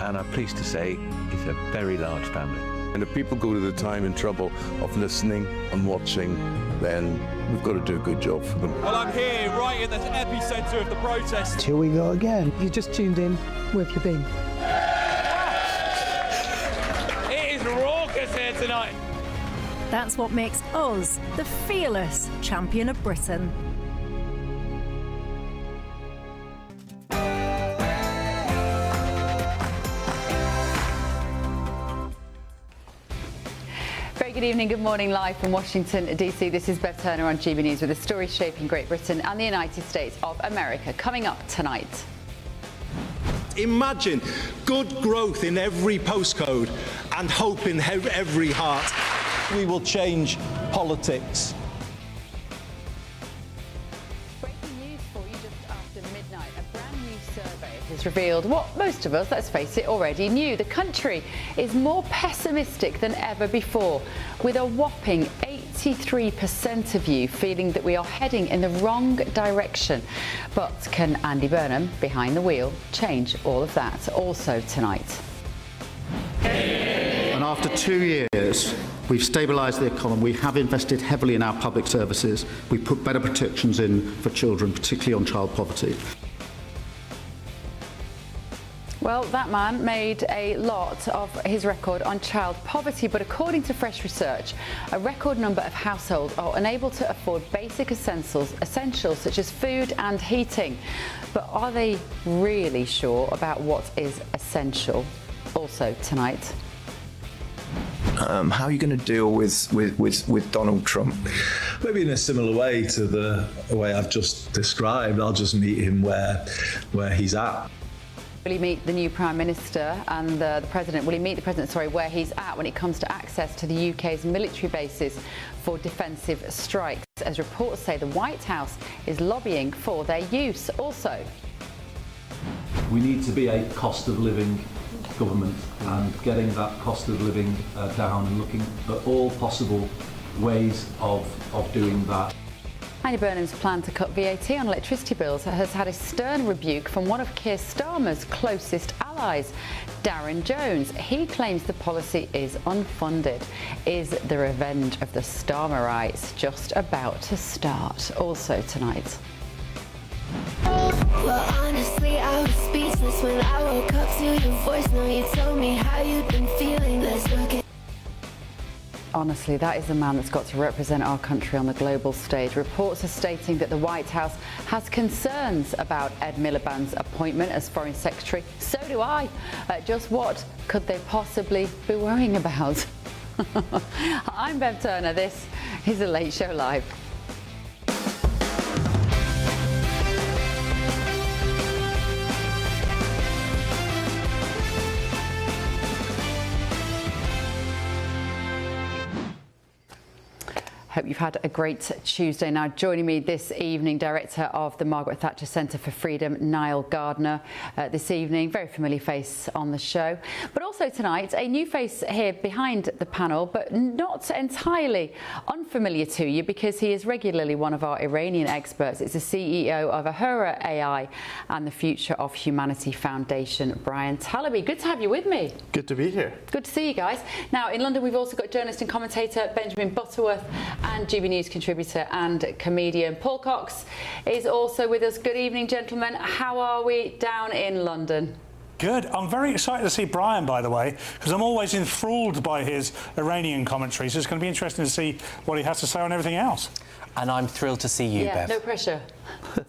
and I'm pleased to say it's a very large family. And if people go to the time and trouble of listening and watching, then we've got to do a good job for them. Well, I'm here right in the epicentre of the protest. Here we go again. If you just tuned in, where have you been? It is raucous here tonight. That's what makes us the fearless champion of Britain. Good evening, good morning, live from Washington, DC. This is Bev Turner on GBNews with the stories shaping Great Britain and the United States of America. Coming up tonight. Imagine good growth in every postcode and hope in every heart. We will change politics. Has revealed what most of us, let's face it, already knew. The country is more pessimistic than ever before, with a whopping 83% of you feeling that we are heading in the wrong direction. But can Andy Burnham, behind the wheel, change all of that? Also tonight. And after 2 years, we've stabilised the economy. We have invested heavily in our public services. We've put better protections in for children, particularly on child poverty. Well, that man made a lot of his record on child poverty, but according to fresh research, a record number of households are unable to afford basic essentials such as food and heating. But are they really sure about what is essential? Also tonight. How are you going to deal with Donald Trump? Maybe in a similar way to the way I've just described. I'll just meet him where he's at. Will he meet the new Prime Minister and the President? Will he meet the President, where he's at when it comes to access to the UK's military bases for defensive strikes? As reports say, the White House is lobbying for their use. Also, we need to be a cost of living government, and getting that cost of living down and looking at all possible ways of doing that. Andy Burnham's plan to cut VAT on electricity bills has had a stern rebuke from one of Keir Starmer's closest allies, Darren Jones. He claims the policy is unfunded. Is the revenge of the Starmerites just about to start? Also tonight. Well, honestly, I was speechless when I woke up to your voice. Now you told me how you've been feeling. Let's look at. Honestly, that is the man that's got to represent our country on the global stage. Reports are stating that the White House has concerns about Ed Miliband's appointment as Foreign Secretary. So do I. Just what could they possibly be worrying about? I'm Bev Turner. This is The Late Show Live. Hope you've had a great Tuesday. Now, joining me this evening, Director of the Margaret Thatcher Centre for Freedom, Niall Gardner. This evening, very familiar face on the show. But also tonight, a new face here behind the panel, but not entirely unfamiliar to you because he is regularly one of our Iranian experts. It's the CEO of Ahura AI and the Future of Humanity Foundation, Brian Talaby. Good to have you with me. Good to be here. Good to see you guys. Now, in London, we've also got journalist and commentator Benjamin Butterworth, and GBNews contributor and comedian Paul Cox is also with us. Good evening, gentlemen. How are we down in London? Good. I'm very excited to see Brian, by the way, because I'm always enthralled by his Iranian commentary, so it's going to be interesting to see what he has to say on everything else. And I'm thrilled to see you, Bev. No pressure.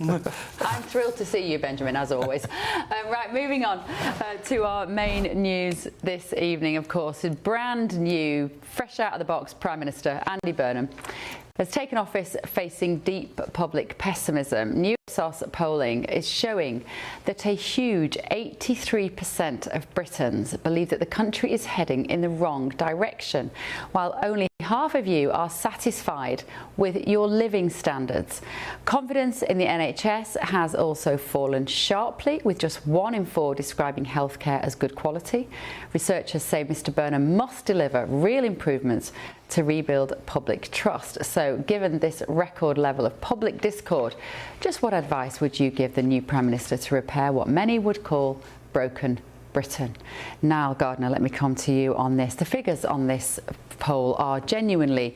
I'm thrilled to see you, Benjamin, as always. Right, moving on to our main news this evening, of course. A brand new, fresh out of the box Prime Minister Andy Burnham has taken office facing deep public pessimism. New Ipsos polling is showing that a huge 83% of Britons believe that the country is heading in the wrong direction, while only half of you are satisfied with your living standards. Confidence in the NHS has also fallen sharply, with just 1 in 4 describing healthcare as good quality. Researchers say Mr Burnham must deliver real improvements to rebuild public trust. So, given this record level of public discord, just what advice would you give the new Prime Minister to repair what many would call broken Britain. Niall Gardner, let me come to you on this. The figures on this poll are genuinely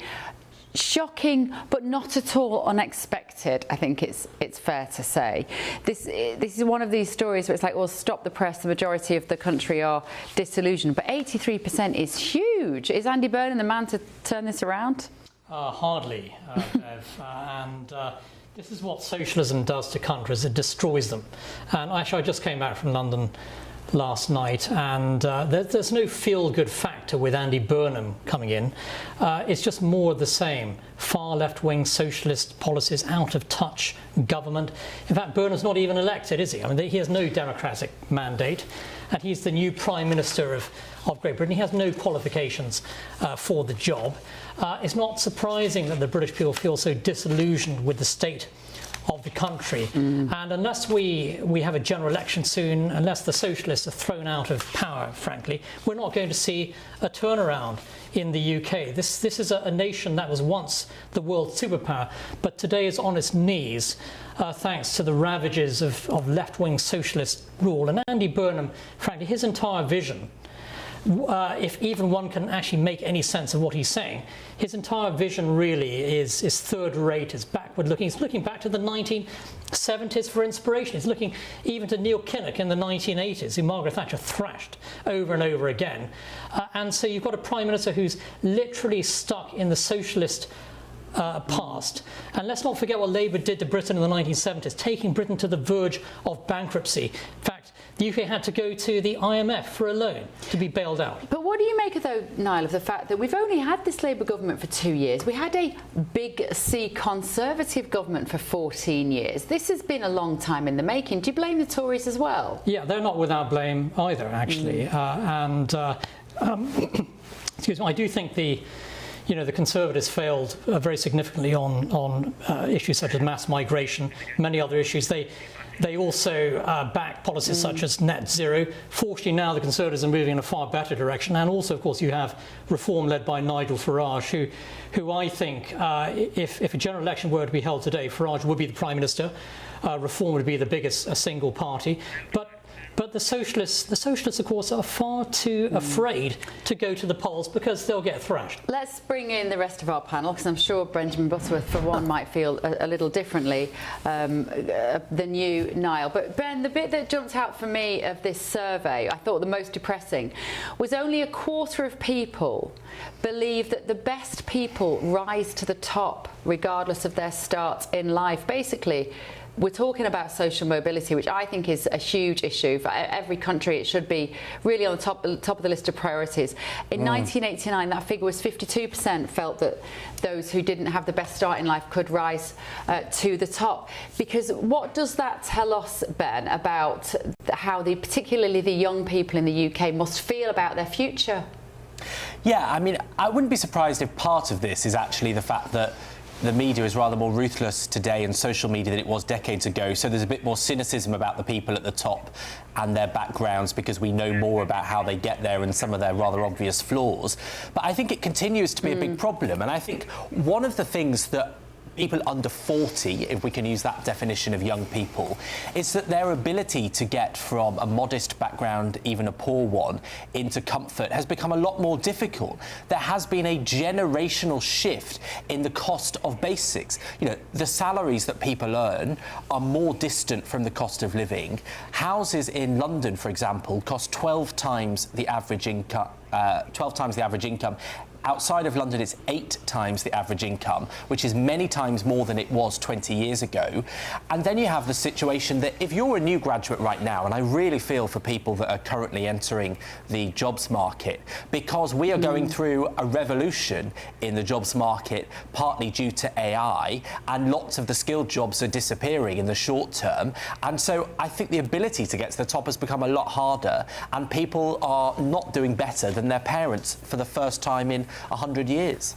shocking, but not at all unexpected. I think it's fair to say. This is one of these stories where it's like, well, stop the press. The majority of the country are disillusioned, but 83% is huge. Is Andy Burnham the man to turn this around? Hardly, Bev. This is what socialism does to countries. It destroys them. And actually, I just came back from London last night, and there's no feel-good factor with Andy Burnham coming in. It's just more of the same. Far left-wing socialist policies, out-of-touch government. In fact, Burnham's not even elected, is he? I mean, he has no democratic mandate, and he's the new Prime Minister of Great Britain. He has no qualifications for the job. It's not surprising that the British people feel so disillusioned with the state of the country. And unless we have a general election soon, unless the socialists are thrown out of power, frankly, we're not going to see a turnaround in the UK. This is a nation that was once the world superpower, but today is on its knees thanks to the ravages of left-wing socialist rule. And Andy Burnham, frankly, his entire vision, if even one can actually make any sense of what he's saying, his entire vision really is third-rate, is backward-looking. He's looking back to the 1970s for inspiration. He's looking even to Neil Kinnock in the 1980s, who Margaret Thatcher thrashed over and over again. And so you've got a Prime Minister who's literally stuck in the socialist past. And let's not forget what Labour did to Britain in the 1970s, taking Britain to the verge of bankruptcy. In fact, the UK had to go to the IMF for a loan to be bailed out. But what do you make of, though, Niall, of the fact that we've only had this Labour government for 2 years? We had a big C Conservative government for 14 years. This has been a long time in the making. Do you blame the Tories as well? Yeah, they're not without blame either, actually. Excuse me, I do think the Conservatives failed very significantly on issues such as mass migration, many other issues. They also back policies such as net zero. Fortunately, now the Conservatives are moving in a far better direction. And also, of course, you have reform led by Nigel Farage, who I think, if a general election were to be held today, Farage would be the Prime Minister. Reform would be the biggest single party. But the socialists, of course, are far too afraid to go to the polls because they'll get thrashed. Let's bring in the rest of our panel, because I'm sure Benjamin Butterworth, for one, might feel a little differently than you, Niall. But Ben, the bit that jumped out for me of this survey, I thought the most depressing, was only a quarter of people believe that the best people rise to the top regardless of their start in life. Basically, we're talking about social mobility, which I think is a huge issue for every country. It should be really on the top of the list of priorities. In 1989, that figure was 52% felt that those who didn't have the best start in life could rise to the top. Because what does that tell us, Ben, about how particularly the young people in the UK must feel about their future? Yeah, I mean, I wouldn't be surprised if part of this is actually the fact that the media is rather more ruthless today in social media than it was decades ago. So there's a bit more cynicism about the people at the top and their backgrounds because we know more about how they get there and some of their rather obvious flaws. But I think it continues to be a big problem. And I think one of the things that people under 40, if we can use that definition of young people, is that their ability to get from a modest background, even a poor one, into comfort has become a lot more difficult. There has been a generational shift in the cost of basics. The salaries that people earn are more distant from the cost of living. Houses in London, for example, cost 12 times the average income. Outside of London, it's 8 times the average income, which is many times more than it was 20 years ago. And then you have the situation that if you're a new graduate right now, and I really feel for people that are currently entering the jobs market, because we are going through a revolution in the jobs market, partly due to AI, and lots of the skilled jobs are disappearing in the short term. And so I think the ability to get to the top has become a lot harder, and people are not doing better than their parents for the first time in 100 years.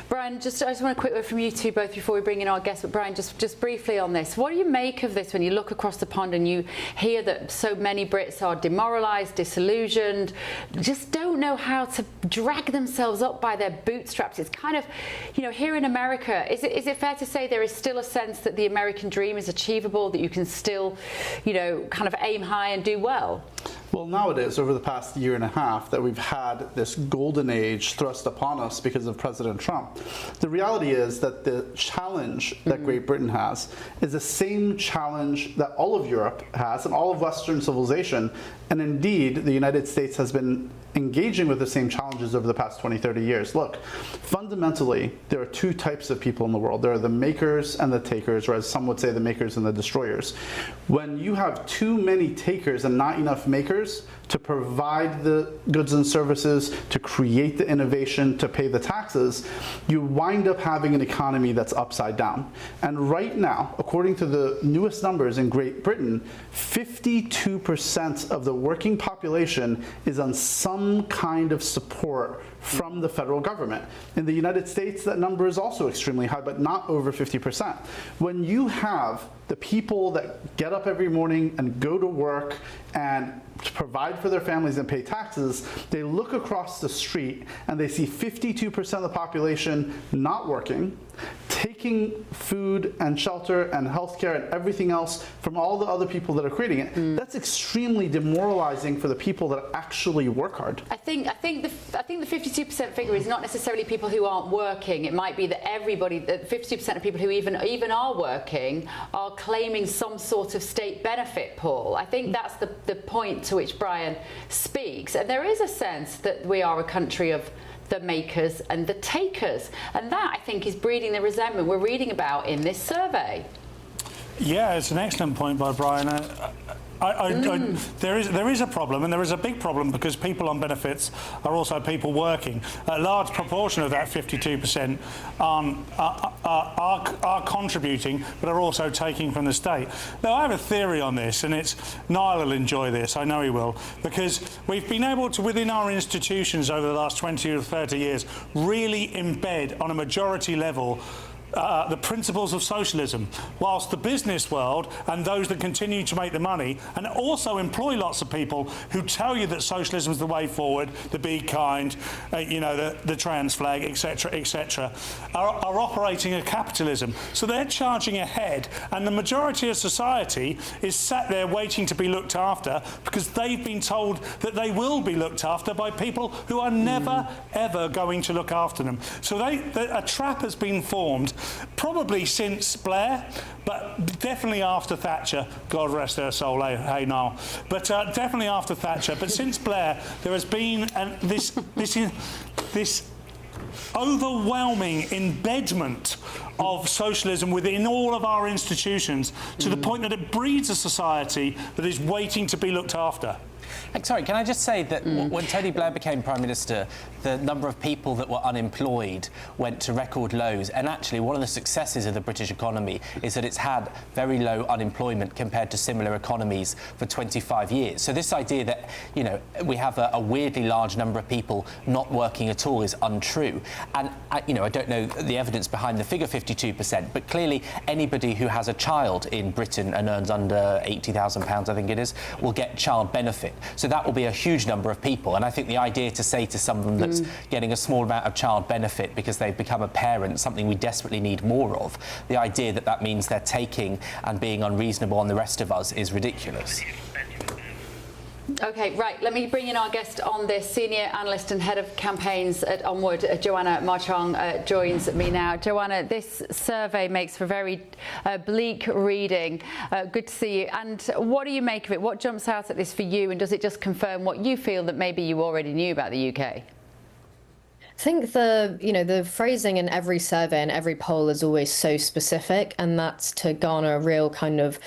Brian, I just want a quick word from you two both before we bring in our guests. But Brian, just briefly on this, what do you make of this when you look across the pond and you hear that so many Brits are demoralised, disillusioned, just don't know how to drag themselves up by their bootstraps? It's kind of, here in America, is it fair to say there is still a sense that the American dream is achievable, that you can still, kind of aim high and do well? Well, nowadays, over the past year and a half, that we've had this golden age thrust upon us because of President Trump, the reality is that the challenge that Great Britain has is the same challenge that all of Europe has and all of Western civilization, and indeed the United States has been engaging with the same challenges over the past 20, 30 years. Look, fundamentally, there are two types of people in the world. There are the makers and the takers, or as some would say, the makers and the destroyers. When you have too many takers and not enough makers to provide the goods and services, to create the innovation, to pay the taxes, you wind up having an economy that's upside down. And right now, according to the newest numbers in Great Britain, 52% of the working population is on some kind of support from the federal government. In the United States, that number is also extremely high, but not over 50%. When you have the people that get up every morning and go to work and provide for their families and pay taxes, they look across the street and they see 52% of the population not working, taking food and shelter and healthcare and everything else from all the other people that are creating it. That's extremely demoralizing for the people that actually work hard. I think the 52% figure is not necessarily people who aren't working. It might be that everybody, that 52% of people who even are working are claiming some sort of state benefit, Paul. I think that's the point to which Brian speaks. And there is a sense that we are a country of the makers and the takers. And that, I think, is breeding the resentment we're reading about in this survey. Yeah, it's an excellent point by Brian. There is a problem, and there is a big problem, because people on benefits are also people working. A large proportion of that 52% are contributing, but are also taking from the state. Now, I have a theory on this, and Niall will enjoy this, I know he will, because we've been able to, within our institutions over the last 20 or 30 years, really embed on a majority level the principles of socialism, whilst the business world and those that continue to make the money and also employ lots of people who tell you that socialism is the way forward, the be kind, the trans flag, etc., are operating a capitalism. So they're charging ahead, and the majority of society is sat there waiting to be looked after, because they've been told that they will be looked after by people who are never, ever going to look after them. So a trap has been formed, probably since Blair, but definitely after Thatcher. God rest her soul, hey Niall. But definitely after Thatcher. But since Blair, there has been this overwhelming embedment of socialism within all of our institutions, to the point that it breeds a society that is waiting to be looked after. Sorry, can I just say that when Tony Blair became Prime Minister, the number of people that were unemployed went to record lows, and actually one of the successes of the British economy is that it's had very low unemployment compared to similar economies for 25 years. So this idea that, we have a weirdly large number of people not working at all is untrue. And, I don't know the evidence behind the figure 52%, but clearly anybody who has a child in Britain and earns under £80,000, I think it is, will get child benefit. So that will be a huge number of people. And I think the idea to say to someone that's getting a small amount of child benefit because they've become a parent, something we desperately need more of, the idea that means they're taking and being unreasonable on the rest of us is ridiculous. OK, right, let me bring in our guest on this. Senior analyst and head of campaigns at Onward, Joanna Marchong, joins me now. Joanna, this survey makes for very bleak reading. Good to see you. And what do you make of it? What jumps out at this for you? And does it just confirm what you feel that maybe you already knew about the UK? I think the phrasing in every survey and every poll is always so specific, and that's to garner a real kind of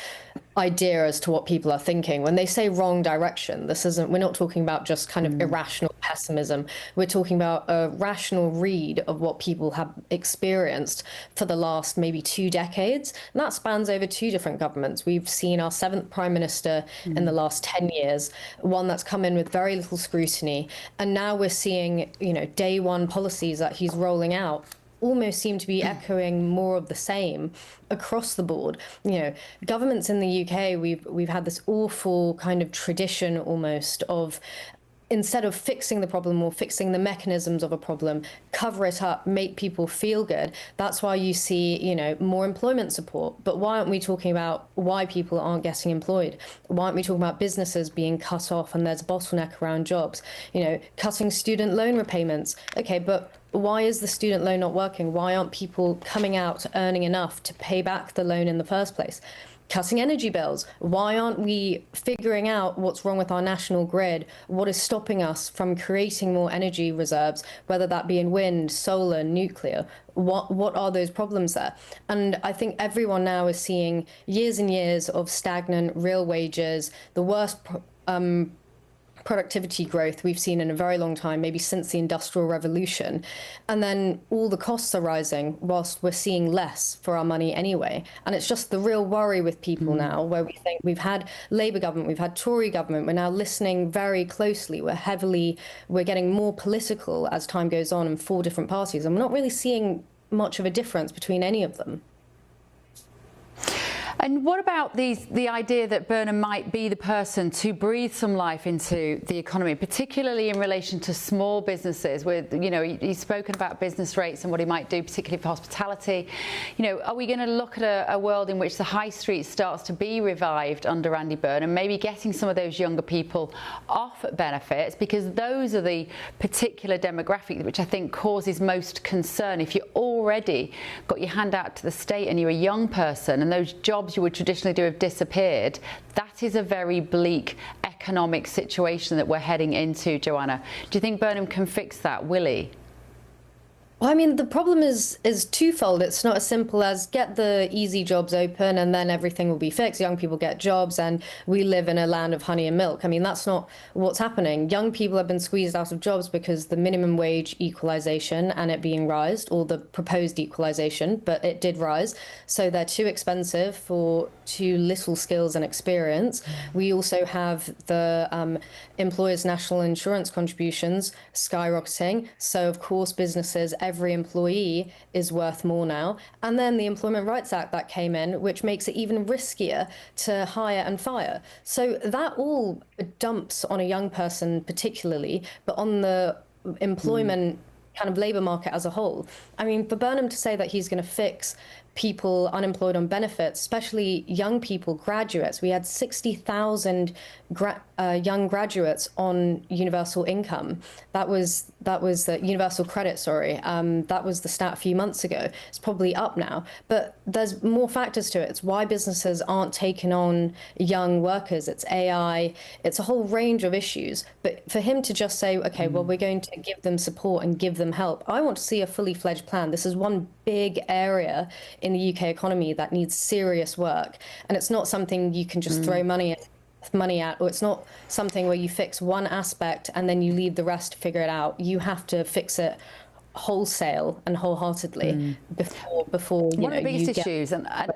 idea as to what people are thinking. When they say wrong direction, we're not talking about just kind of irrational pessimism. We're talking about a rational read of what people have experienced for the last maybe 2 decades. And that spans over 2 different governments. We've seen our 7th Prime Minister in the last 10 years, one that's come in with very little scrutiny. And now we're seeing, day one policies that he's rolling out almost seem to be echoing more of the same across the board. Governments in the UK, we've had this awful kind of tradition almost of, instead of fixing the problem or fixing the mechanisms of a problem, cover it up, make people feel good. That's why you see, more employment support. But why aren't we talking about why people aren't getting employed? Why aren't we talking about businesses being cut off and there's a bottleneck around jobs? Cutting student loan repayments. Okay, but why is the student loan not working? Why aren't people coming out earning enough to pay back the loan in the first place? Cutting energy bills. Why aren't we figuring out what's wrong with our national grid? What is stopping us from creating more energy reserves, whether that be in wind, solar, nuclear? What are those problems there? And I think everyone now is seeing years and years of stagnant real wages, the worst productivity growth we've seen in a very long time, maybe since the Industrial Revolution. And then all the costs are rising whilst we're seeing less for our money anyway. And it's just the real worry with people now, where we think we've had Labour government, we've had Tory government, we're now listening very closely. We're getting more political as time goes on in 4 different parties. And we're not really seeing much of a difference between any of them. And what about the idea that Burnham might be the person to breathe some life into the economy, particularly in relation to small businesses? He's spoken about business rates and what he might do, particularly for hospitality. Are we going to look at a world in which the high street starts to be revived under Andy Burnham, maybe getting some of those younger people off benefits, because those are the particular demographic which I think causes most concern. If you already got your hand out to the state and you're a young person and those jobs you would traditionally do have disappeared, that is a very bleak economic situation that we're heading into, Joanna. Do you think Burnham can fix that? Will he? Well, I mean, the problem is twofold. It's not as simple as get the easy jobs open and then everything will be fixed. Young people get jobs and we live in a land of honey and milk. I mean, that's not what's happening. Young people have been squeezed out of jobs because the minimum wage equalisation and it being raised, or the proposed equalisation, but it did rise. So they're too expensive for too little skills and experience. We also have the employers' national insurance contributions skyrocketing. So, of course, businesses, every employee is worth more now. And then the Employment Rights Act that came in, which makes it even riskier to hire and fire. So that all dumps on a young person particularly, but on the employment kind of labour market as a whole. I mean, for Burnham to say that he's going to fix people unemployed on benefits, especially young people, graduates. We had 60,000 young graduates on universal income. That was the universal credit, sorry. That was the stat a few months ago. It's probably up now. But there's more factors to it. It's why businesses aren't taking on young workers. It's AI. It's a whole range of issues. But for him to just say, okay, well, we're going to give them support and give them help. I want to see a fully fledged plan. This is one big area in the UK economy that needs serious work. And it's not something you can just throw money at, or it's not something where you fix one aspect and then you leave the rest to figure it out. You have to fix it wholesale and wholeheartedly before you one know, of the biggest you get issues, and I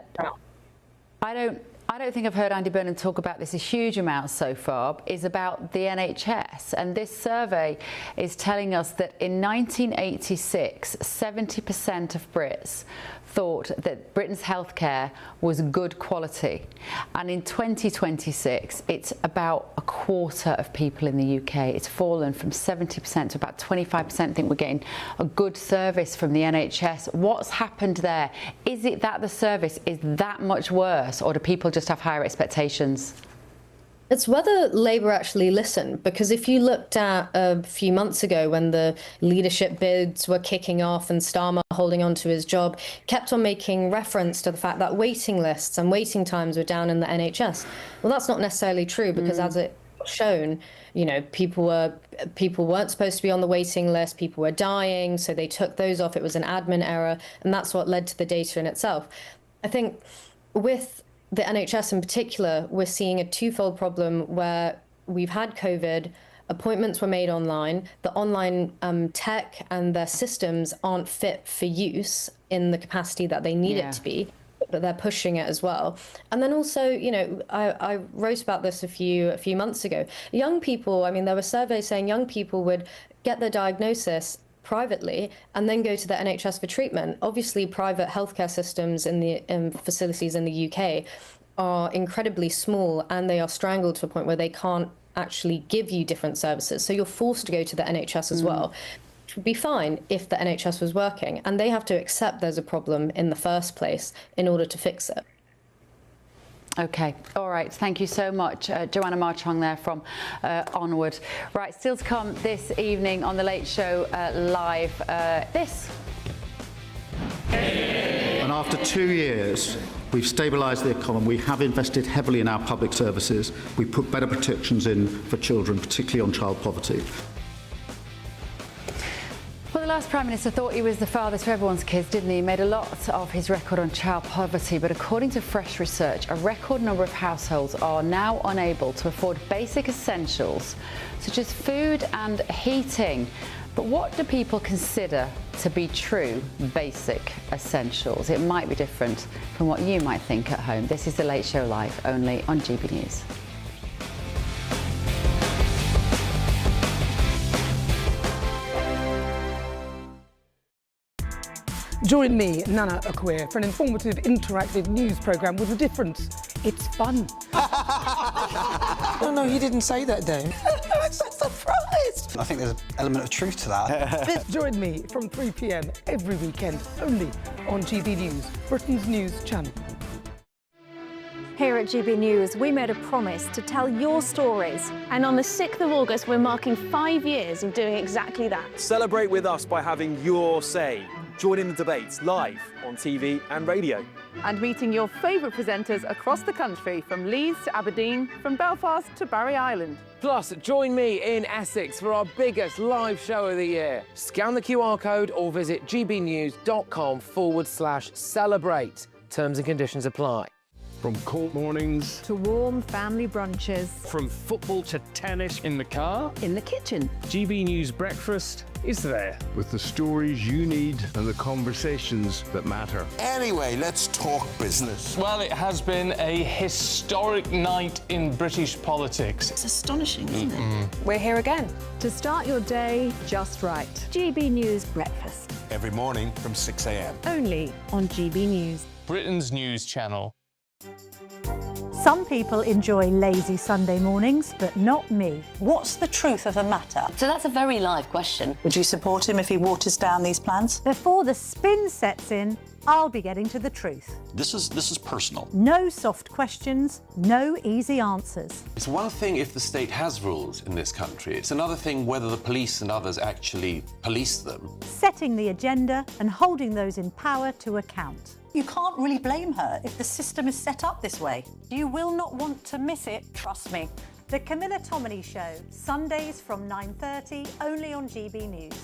don't think I've heard Andy Burnham talk about this a huge amount so far, is about the NHS. And this survey is telling us that in 1986, 70% of Brits thought that Britain's healthcare was good quality. And in 2026, it's about a quarter of people in the UK. It's fallen from 70% to about 25% think we're getting a good service from the NHS. What's happened there? Is it that the service is that much worse, or do people just have higher expectations? It's whether Labour actually listen, because if you looked at a few months ago when the leadership bids were kicking off and Starmer holding on to his job, kept on making reference to the fact that waiting lists and waiting times were down in the NHS. Well, that's not necessarily true, because as it shown, you know, people weren't supposed to be on the waiting list, people were dying, so they took those off. It was an admin error, and that's what led to the data in itself. I think with the NHS in particular, we're seeing a twofold problem where we've had COVID, appointments were made online, the online tech and their systems aren't fit for use in the capacity that they need it to be, but they're pushing it as well. And then also, you know, I wrote about this a few months ago. Young people, I mean, there were surveys saying young people would get their diagnosis privately and then go to the NHS for treatment. Obviously, private healthcare systems in the facilities in the UK are incredibly small, and they are strangled to a point where they can't actually give you different services. So you're forced to go to the NHS as well. Which would be fine if the NHS was working, and they have to accept there's a problem in the first place in order to fix it. OK, all right, thank you so much, Joanna Marchong there from Onward. Right, still to come this evening on The Late Show Live, this. And after 2 years, we've stabilised the economy. We have invested heavily in our public services. We put better protections in for children, particularly on child poverty. Well, the last Prime Minister thought he was the father to everyone's kids, didn't he? He made a lot of his record on child poverty, but according to fresh research, a record number of households are now unable to afford basic essentials, such as food and heating. But what do people consider to be true basic essentials? It might be different from what you might think at home. This is The Late Show Live, only on GB News. Join me, Nana Akwe, for an informative, interactive news programme with a difference. It's fun. No, he didn't say that, Dave. I'm so surprised. I think there's an element of truth to that. Join me from 3 p.m. every weekend, only on GB News, Britain's news channel. Here at GB News, we made a promise to tell your stories. And on the 6th of August, we're marking 5 years of doing exactly that. Celebrate with us by having your say. Join in the debates live on TV and radio. And meeting your favourite presenters across the country, from Leeds to Aberdeen, from Belfast to Barry Island. Plus, join me in Essex for our biggest live show of the year. Scan the QR code or visit gbnews.com/celebrate. Terms and conditions apply. From court mornings to warm family brunches. From football to tennis in the car. In the kitchen. GB News Breakfast is there. With the stories you need and the conversations that matter. Anyway, let's talk business. Well, it has been a historic night in British politics. It's astonishing, isn't it? We're here again to start your day just right. GB News Breakfast. Every morning from 6 a.m. Only on GB News. Britain's news channel. Some people enjoy lazy Sunday mornings, but not me. What's the truth of the matter? So that's a very live question. Would you support him if he waters down these plans? Before the spin sets in, I'll be getting to the truth. This is personal. No soft questions, no easy answers. It's one thing if the state has rules in this country. It's another thing whether the police and others actually police them. Setting the agenda and holding those in power to account. You can't really blame her if the system is set up this way. You will not want to miss it, trust me. The Camilla Tominey Show, Sundays from 9:30, only on GB News.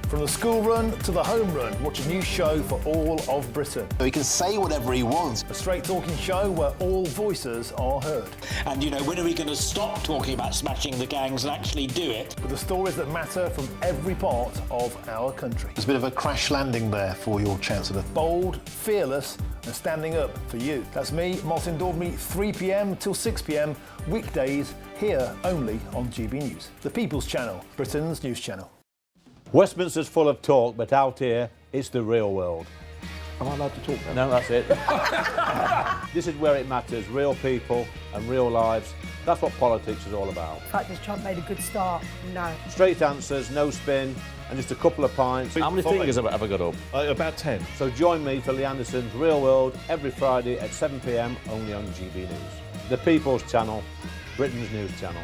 From the school run to the home run, watch a new show for all of Britain. He can say whatever he wants. A straight talking show where all voices are heard. And, you know, when are we going to stop talking about smashing the gangs and actually do it? With the stories that matter from every part of our country. There's a bit of a crash landing there for your Chancellor. Bold, fearless and standing up for you. That's me, Martin Daubney, 3 p.m. till 6 p.m, weekdays, here only on GB News. The People's Channel, Britain's news channel. Westminster's full of talk, but out here, it's the real world. Am I allowed to talk now? No, that's it. This is where it matters, real people and real lives. That's what politics is all about. In fact, this Trump made a good start. No. Straight answers, no spin, and just a couple of pints. How many fingers have I got up? About 10. So join me for Lee Anderson's Real World every Friday at 7 p.m, only on GB News. The People's Channel, Britain's news channel.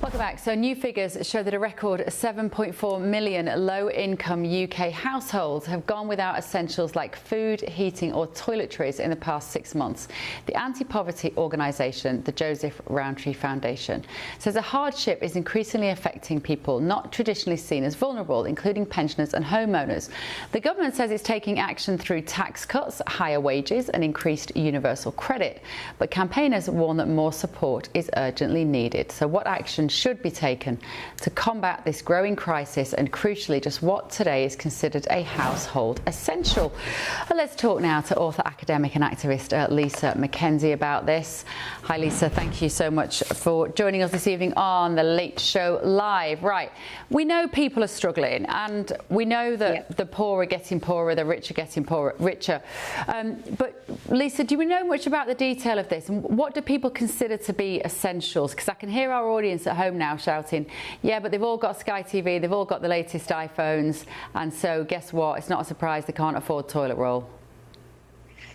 Well, Welcome back. So new figures show that a record 7.4 million low-income UK households have gone without essentials like food, heating or toiletries in the past 6 months. The anti-poverty organisation, the Joseph Rowntree Foundation, says a hardship is increasingly affecting people not traditionally seen as vulnerable, including pensioners and homeowners. The government says it's taking action through tax cuts, higher wages and increased universal credit. But campaigners warn that more support is urgently needed. So what action should be taken to combat this growing crisis, and crucially just what today is considered a household essential? Well, let's talk now to author, academic and activist Lisa Mackenzie about this. Hi Lisa, thank you so much for joining us this evening on The Late Show Live. Right, we know people are struggling and we know that the poor are getting poorer, the rich are getting richer. But Lisa, do we know much about the detail of this, and what do people consider to be essentials? Because I can hear our audience at home now shouting, yeah, but they've all got Sky TV, they've all got the latest iPhones, and so guess what? It's not a surprise they can't afford toilet roll.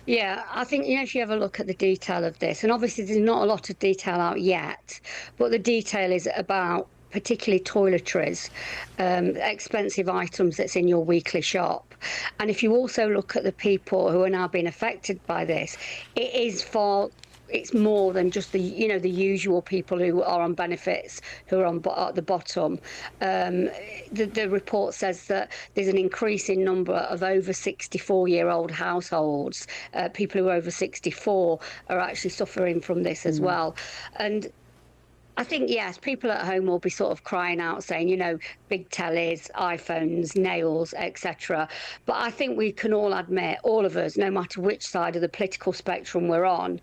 Yeah, I think, if you have a look at the detail of this, and obviously there's not a lot of detail out yet, but the detail is about particularly toiletries, expensive items that's in your weekly shop. And if you also look at the people who are now being affected by this, it's more than just the usual people who are on benefits, who are at the bottom. The report says that there's an increasing number of over 64-year-old households. People who are over 64 are actually suffering from this as well. And I think, yes, people at home will be sort of crying out saying, big tellies, iPhones, nails, etc. But I think we can all admit, all of us, no matter which side of the political spectrum we're on,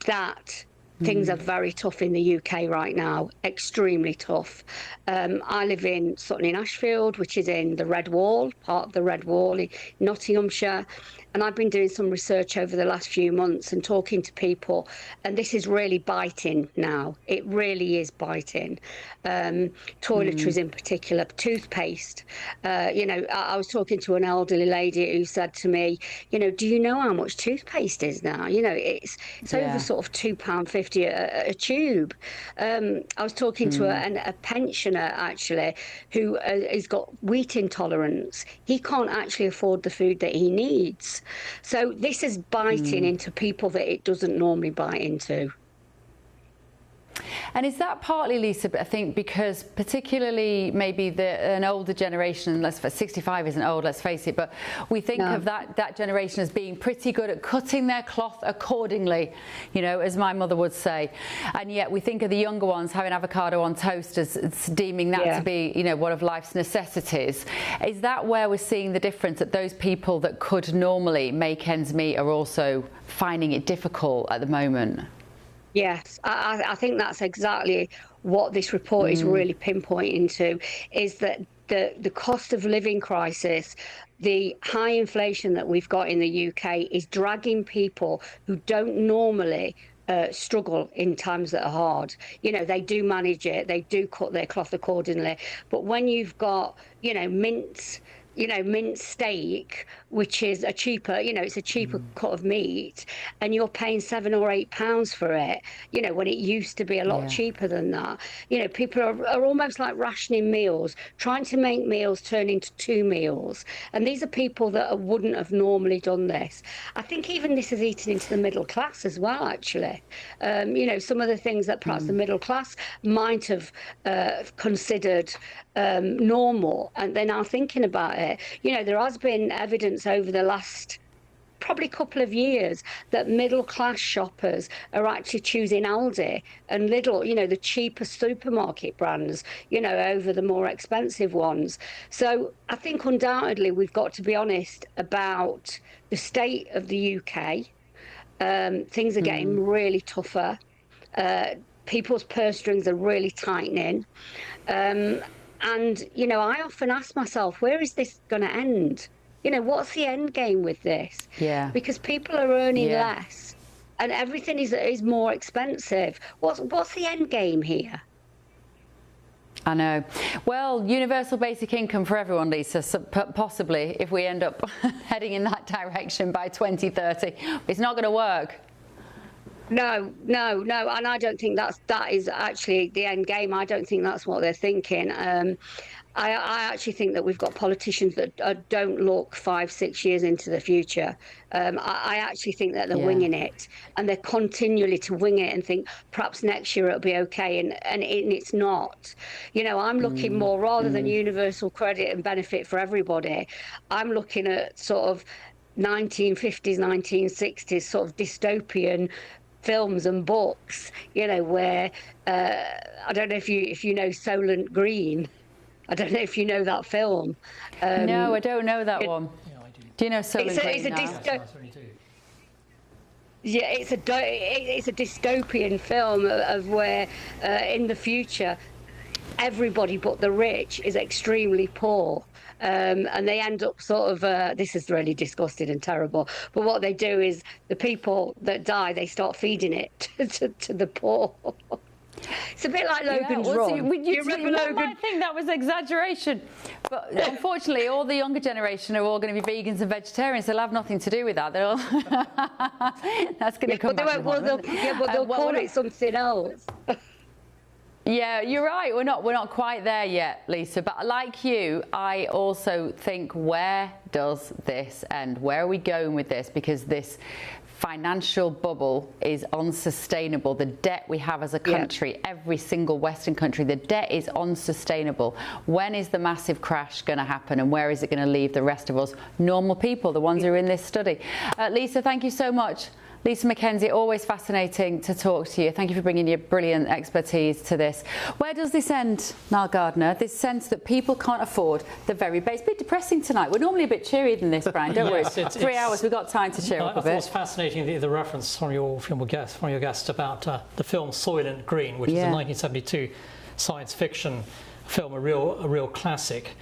that things are very tough in the UK right now, extremely tough. I live in Sutton-in-Ashfield, which is in the Red Wall, part of the Red Wall in Nottinghamshire. And I've been doing some research over the last few months and talking to people, and this is really biting now. It really is biting. Toiletries in particular, toothpaste. I was talking to an elderly lady who said to me, do you know how much toothpaste is now? It's over sort of £2.50 a tube. I was talking to a pensioner actually who has got wheat intolerance. He can't actually afford the food that he needs. So this is biting into people that it doesn't normally bite into. And is that partly, Lisa, I think, because particularly maybe an older generation, 65 isn't old, let's face it, but we think of that generation as being pretty good at cutting their cloth accordingly, as my mother would say. And yet we think of the younger ones having avocado on toast as deeming that to be, one of life's necessities. Is that where we're seeing the difference, that those people that could normally make ends meet are also finding it difficult at the moment? Yes, I think that's exactly what this report is really pinpointing to, is that the cost of living crisis, the high inflation that we've got in the UK is dragging people who don't normally struggle in times that are hard. They do manage it, they do cut their cloth accordingly. But when you've got, mince steak, which is a cheaper, it's a cheaper cut of meat, and you're paying £7 or £8 for it, when it used to be a lot cheaper than that. People are almost like rationing meals, trying to make meals turn into 2 meals. And these are people that wouldn't have normally done this. I think even this is eating into the middle class as well, actually. Some of the things that perhaps the middle class might have considered normal, and they're now thinking about it. There has been evidence over the last probably couple of years that middle class shoppers are actually choosing Aldi and Lidl, the cheaper supermarket brands, over the more expensive ones. So I think undoubtedly we've got to be honest about the state of the UK. Things are getting really tougher. People's purse strings are really tightening. And, I often ask myself, where is this going to end? What's the end game with this? Yeah. Because people are earning less and everything is more expensive. What's the end game here? I know. Well, universal basic income for everyone, Lisa, so possibly if we end up heading in that direction by 2030. It's not going to work. No, and I don't think that is actually the end game. I don't think that's what they're thinking. I actually think that we've got politicians that don't look 5-6 years into the future. I actually think that they're winging it, and they're continually to wing it and think perhaps next year it'll be okay, and it's not. You know, I'm looking more, rather than universal credit and benefit for everybody, I'm looking at sort of 1950s, 1960s sort of dystopian films and books, you know, where I don't know if you know Soylent Green. I don't know if you know that film. No, I don't know that one. Yeah, I do. Do you know Soylent Green? It's a dystopian film of where in the future everybody but the rich is extremely poor. And they end up sort of, this is really disgusting and terrible, but what they do is the people that die, they start feeding it to the poor. It's a bit like Logan's Run. You might think that was exaggeration, but unfortunately all the younger generation are all going to be vegans and vegetarians. They'll have nothing to do with that. They'll that's going to come back. But they'll call it something else. Yeah, you're right. We're not quite there yet, Lisa. But like you, I also think, where does this end? Where are we going with this? Because this financial bubble is unsustainable. The debt we have as a country, every single Western country, the debt is unsustainable. When is the massive crash going to happen, and where is it going to leave the rest of us normal people, the ones who are in this study? Lisa, thank you so much. Lisa McKenzie, always fascinating to talk to you. Thank you for bringing your brilliant expertise to this. Where does this end, Niall Gardner? This sense that people can't afford the very base. A bit depressing tonight. We're normally a bit cheerier than this, Brian, don't we? 3 hours, we've got time to cheer up a bit. I thought it was fascinating, the reference from your guest about the film Soylent Green, which is a 1972 science fiction film, a real classic,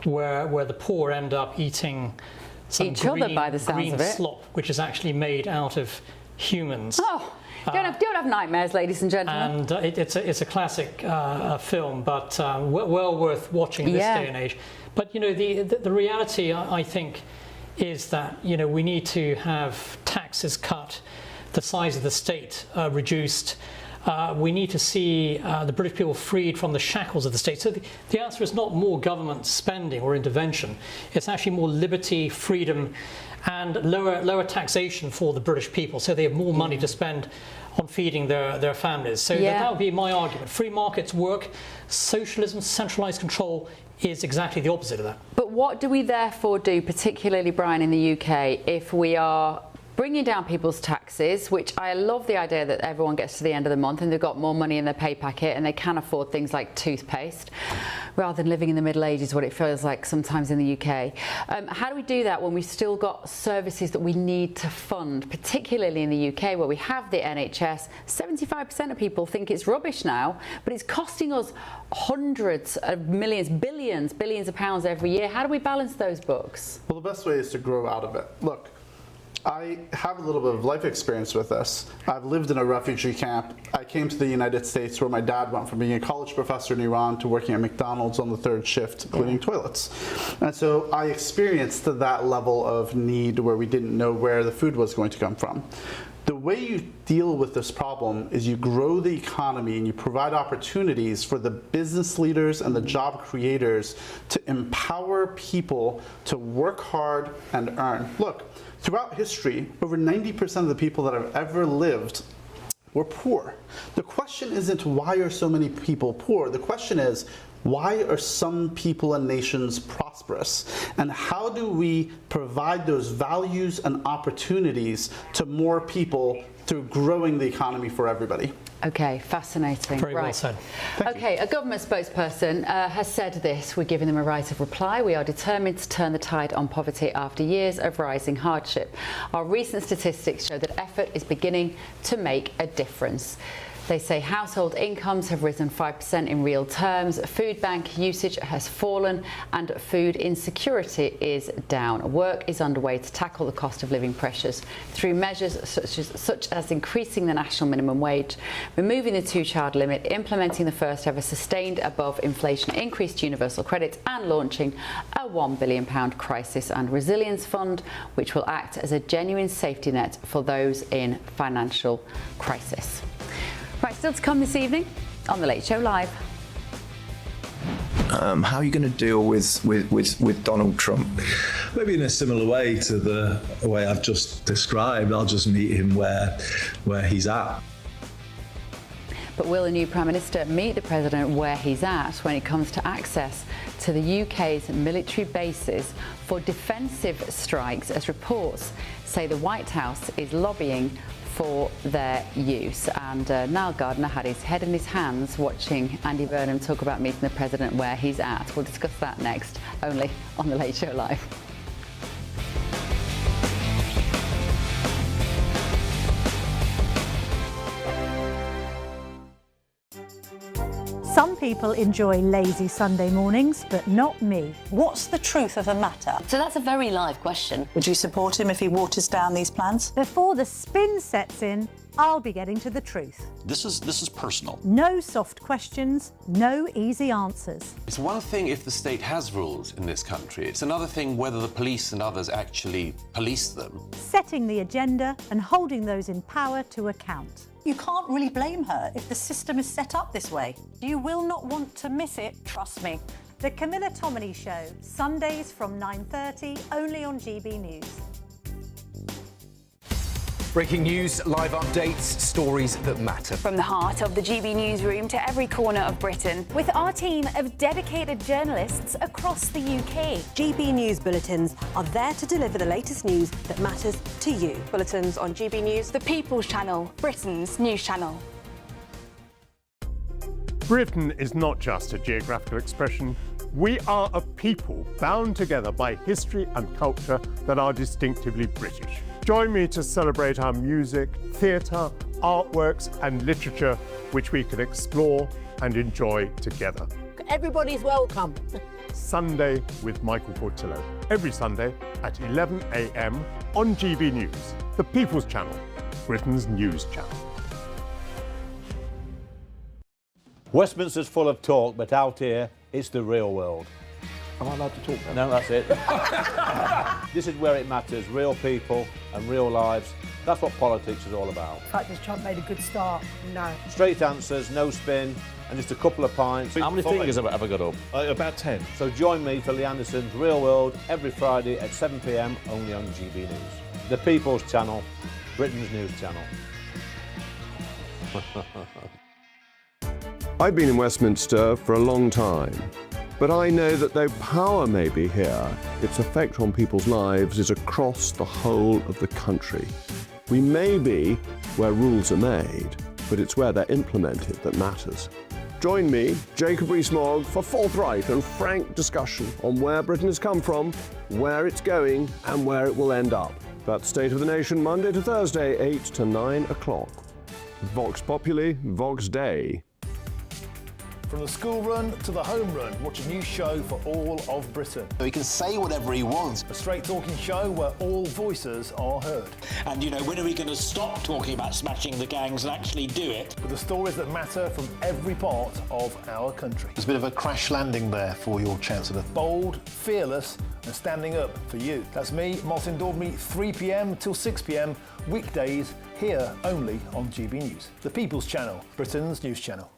where the poor end up eating each other by the sounds of it. Slop, which is actually made out of humans. Oh, don't have nightmares, ladies and gentlemen. And it's a classic film, but well worth watching this day and age. But you know, the reality, I think, is that, you know, we need to have taxes cut, the size of the state reduced. We need to see the British people freed from the shackles of the state. So the answer is not more government spending or intervention. It's actually more liberty, freedom, and lower taxation for the British people, so they have more money to spend on feeding their families. So that would be my argument. Free markets work. Socialism, centralised control, is exactly the opposite of that. But what do we therefore do, particularly, Brian, in the UK, if we are bringing down people's taxes, which I love the idea that everyone gets to the end of the month and they've got more money in their pay packet and they can afford things like toothpaste, rather than living in the Middle Ages, what it feels like sometimes in the UK. How do we do that when we've still got services that we need to fund, particularly in the UK where we have the NHS? 75% of people think it's rubbish now, but it's costing us hundreds of millions, billions of pounds every year. How do we balance those books? Well, the best way is to grow out of it. Look, I have a little bit of life experience with this. I've lived in a refugee camp. I came to the United States where my dad went from being a college professor in Iran to working at McDonald's on the 3rd shift cleaning toilets. And so I experienced that level of need where we didn't know where the food was going to come from. The way you deal with this problem is you grow the economy and you provide opportunities for the business leaders and the job creators to empower people to work hard and earn. Look, throughout history, over 90% of the people that have ever lived were poor. The question isn't why are so many people poor? The question is, why are some people and nations prosperous? And how do we provide those values and opportunities to more people through growing the economy for everybody? Okay, fascinating. Very well said. Okay, a government spokesperson has said this: we're giving them a right of reply. We are determined to turn the tide on poverty after years of rising hardship. Our recent statistics show that effort is beginning to make a difference. They say household incomes have risen 5% in real terms, food bank usage has fallen, and food insecurity is down. Work is underway to tackle the cost of living pressures through measures such as increasing the national minimum wage, removing the two-child limit, implementing the first ever sustained above inflation increased universal credit, and launching a £1 billion crisis and resilience fund, which will act as a genuine safety net for those in financial crisis. Right, still to come this evening on The Late Show Live. How are you going to deal with Donald Trump? Maybe in a similar way to the way I've just described. I'll just meet him where he's at. But will the new Prime Minister meet the President where he's at when it comes to access to the UK's military bases for defensive strikes, as reports say the White House is lobbying for their use? And Niall Gardner had his head in his hands watching Andy Burnham talk about meeting the President where he's at. We'll discuss that next, only on The Late Show Live. Some people enjoy lazy Sunday mornings, but not me. What's the truth of the matter? So that's a very live question. Would you support him if he waters down these plans? Before the spin sets in, I'll be getting to the truth. This is personal. No soft questions, no easy answers. It's one thing if the state has rules in this country. It's another thing whether the police and others actually police them. Setting the agenda and holding those in power to account. You can't really blame her if the system is set up this way. You will not want to miss it, trust me. The Camilla Tominey Show, Sundays from 9:30, only on GB News. Breaking news, live updates, stories that matter. From the heart of the GB newsroom to every corner of Britain, with our team of dedicated journalists across the UK. GB News bulletins are there to deliver the latest news that matters to you. Bulletins on GB News, the People's Channel, Britain's news channel. Britain is not just a geographical expression. We are a people bound together by history and culture that are distinctively British. Join me to celebrate our music, theatre, artworks and literature, which we can explore and enjoy together. Everybody's welcome. Sunday with Michael Portillo. Every Sunday at 11 a.m. on GB News, the People's Channel, Britain's news channel. Westminster's full of talk, but out here, it's the real world. Am I allowed to talk then? No, that's it. This is where it matters, real people and real lives. That's what politics is all about. The fact that Trump made a good start, no. Straight answers, no spin, and just a couple of pints. How many fingers have I got up? About 10. So join me for Lee Anderson's Real World every Friday at 7 p.m. only on GB News. The People's Channel, Britain's news channel. I've been in Westminster for a long time, but I know that though power may be here, its effect on people's lives is across the whole of the country. We may be where rules are made, but it's where they're implemented that matters. Join me, Jacob Rees-Mogg, for forthright and frank discussion on where Britain has come from, where it's going, and where it will end up. That's State of the Nation, Monday to Thursday, 8 to 9 o'clock. Vox Populi, Vox Dei. From the school run to the home run, watch a new show for all of Britain. So he can say whatever he wants. A straight talking show where all voices are heard. And, you know, when are we going to stop talking about smashing the gangs and actually do it? With the stories that matter from every part of our country. There's a bit of a crash landing there for your Chancellor. Bold, fearless and standing up for you. That's me, Martin Daubney, 3 p.m. till 6 p.m. weekdays, here only on GB News. The People's Channel, Britain's news channel.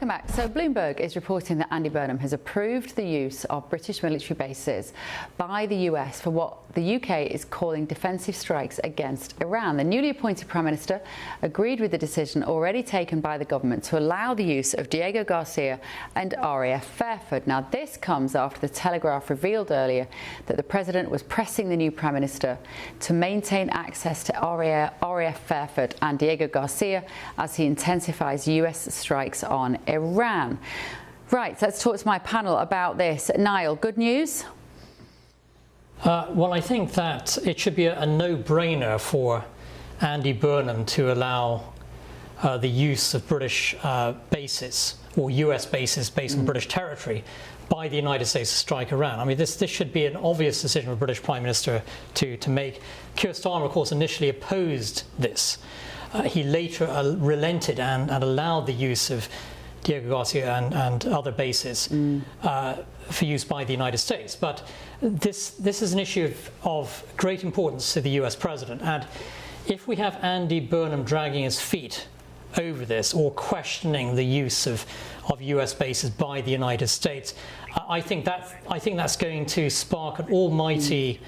Welcome back. So Bloomberg is reporting that Andy Burnham has approved the use of British military bases by the US for what the UK is calling defensive strikes against Iran. The newly appointed Prime Minister agreed with the decision already taken by the government to allow the use of Diego Garcia and RAF Fairford. Now, this comes after the Telegraph revealed earlier that the President was pressing the new Prime Minister to maintain access to RAF Fairford and Diego Garcia as he intensifies US strikes on Iran. Right, let's talk to my panel about this. Niall, good news? Well, I think that it should be a no-brainer for Andy Burnham to allow the use of British bases or US bases based on British territory by the United States to strike Iran. I mean, this should be an obvious decision for the British Prime Minister to make. Keir Starmer, of course, initially opposed this. He later relented and allowed the use of Diego Garcia and other bases for use by the United States. But this is an issue of great importance to the US president. And if we have Andy Burnham dragging his feet over this or questioning the use of US bases by the United States, I think that's going to spark an almighty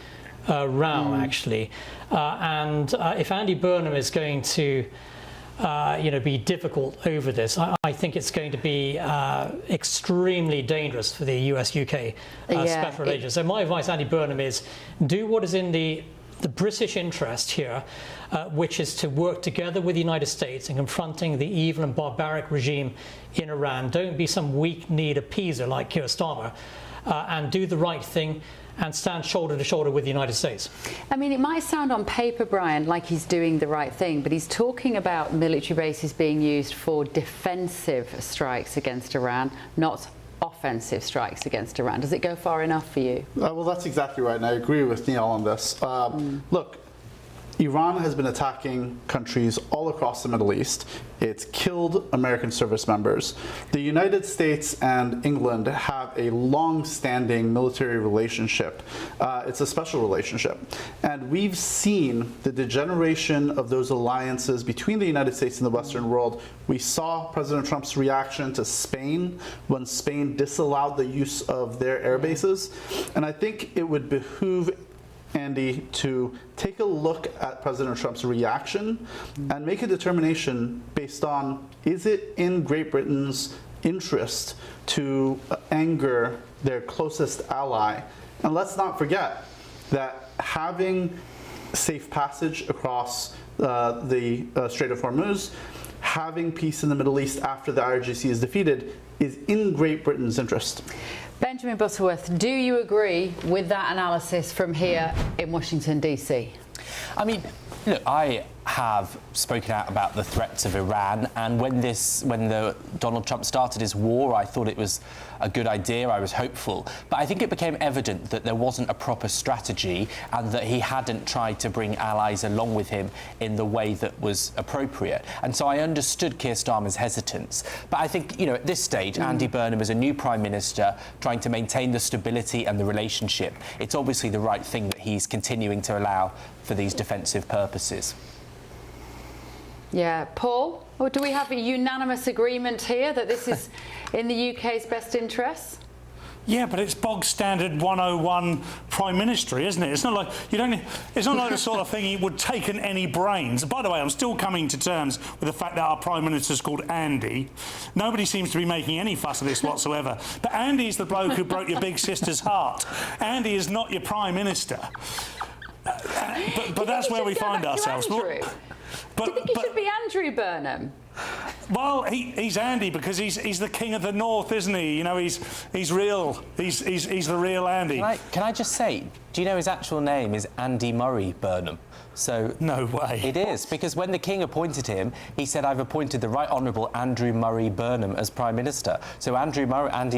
row, actually. And if Andy Burnham is going to be difficult over this, I think it's going to be extremely dangerous for the US-UK special relations. So my advice, Andy Burnham, is do what is in the British interest here, which is to work together with the United States in confronting the evil and barbaric regime in Iran. Don't be some weak-kneed appeaser like Keir Starmer, and do the right thing and stand shoulder to shoulder with the United States. I mean, it might sound on paper, Brian, like he's doing the right thing, but he's talking about military bases being used for defensive strikes against Iran, not offensive strikes against Iran. Does it go far enough for you? Well, that's exactly right, and I agree with Neil on this. Look, Iran has been attacking countries all across the Middle East. It's killed American service members. The United States and England have a long-standing military relationship. It's a special relationship. And we've seen the degeneration of those alliances between the United States and the Western world. We saw President Trump's reaction to Spain when Spain disallowed the use of their air bases. And I think it would behoove Andy to take a look at President Trump's reaction and make a determination based on, is it in Great Britain's interest to anger their closest ally? And let's not forget that having safe passage across the Strait of Hormuz, having peace in the Middle East after the IRGC is defeated, is in Great Britain's interest. Benjamin Butterworth, do you agree with that analysis from here in Washington, D.C.? I mean, look, I have spoken out about the threats of Iran, and when Donald Trump started his war, I thought it was a good idea. I was hopeful, but I think it became evident that there wasn't a proper strategy and that he hadn't tried to bring allies along with him in the way that was appropriate. And so I understood Keir Starmer's hesitance, but I think, at this stage, Andy Burnham is a new Prime Minister trying to maintain the stability and the relationship. It's obviously the right thing that he's continuing to allow for these defensive purposes. Yeah, Paul, or do we have a unanimous agreement here that this is in the UK's best interests? Yeah, but it's bog standard 101 prime ministry, isn't it? It's not like it's not like the sort of thing it would take any brains. By the way, I'm still coming to terms with the fact that our prime minister's called Andy. Nobody seems to be making any fuss of this whatsoever. But Andy's the bloke who broke your big sister's heart. Andy is not your prime minister. But that's where we find ourselves. Do you think he should be Andrew Burnham? Well, he's Andy because he's the king of the north, isn't he? He's real. He's the real Andy. Can I just say, do you know his actual name is Andy Murray Burnham? So no way. It is, because when the King appointed him, he said, "I've appointed the Right Honourable Andrew Murray Burnham as Prime Minister." So Andy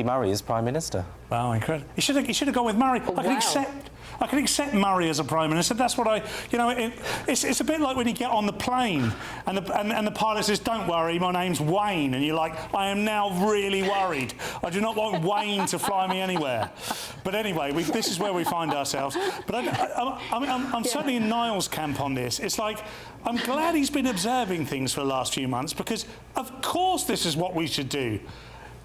Murray is Prime Minister. Wow, incredible. He should have gone with Murray. I can accept Murray as a Prime Minister. That's what it's a bit like when you get on the plane and the pilot says, "Don't worry, my name's Wayne," and you're like, "I am now really worried. I do not want Wayne to fly me anywhere." But anyway, this is where we find ourselves. But I'm certainly in Niall's camp on this. It's like, I'm glad he's been observing things for the last few months, because of course this is what we should do.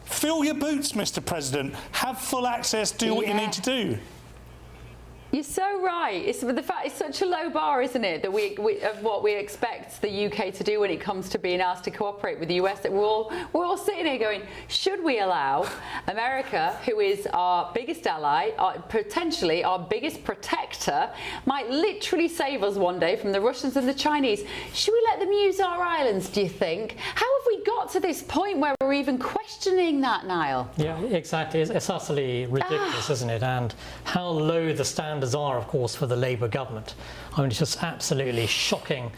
Fill your boots, Mr. President. Have full access. Do what you need to do. You're so right. It's such a low bar, isn't it, that of what we expect the UK to do when it comes to being asked to cooperate with the US, that we're all sitting here going, should we allow America, who is our biggest ally, potentially our biggest protector, might literally save us one day from the Russians and the Chinese? Should we let them use our islands, do you think? How have we got to this point where we're even questioning that, Niall? Yeah, exactly. It's utterly ridiculous, isn't it? And how low the standard standards are, of course, for the Labour government. I mean, it's just absolutely shocking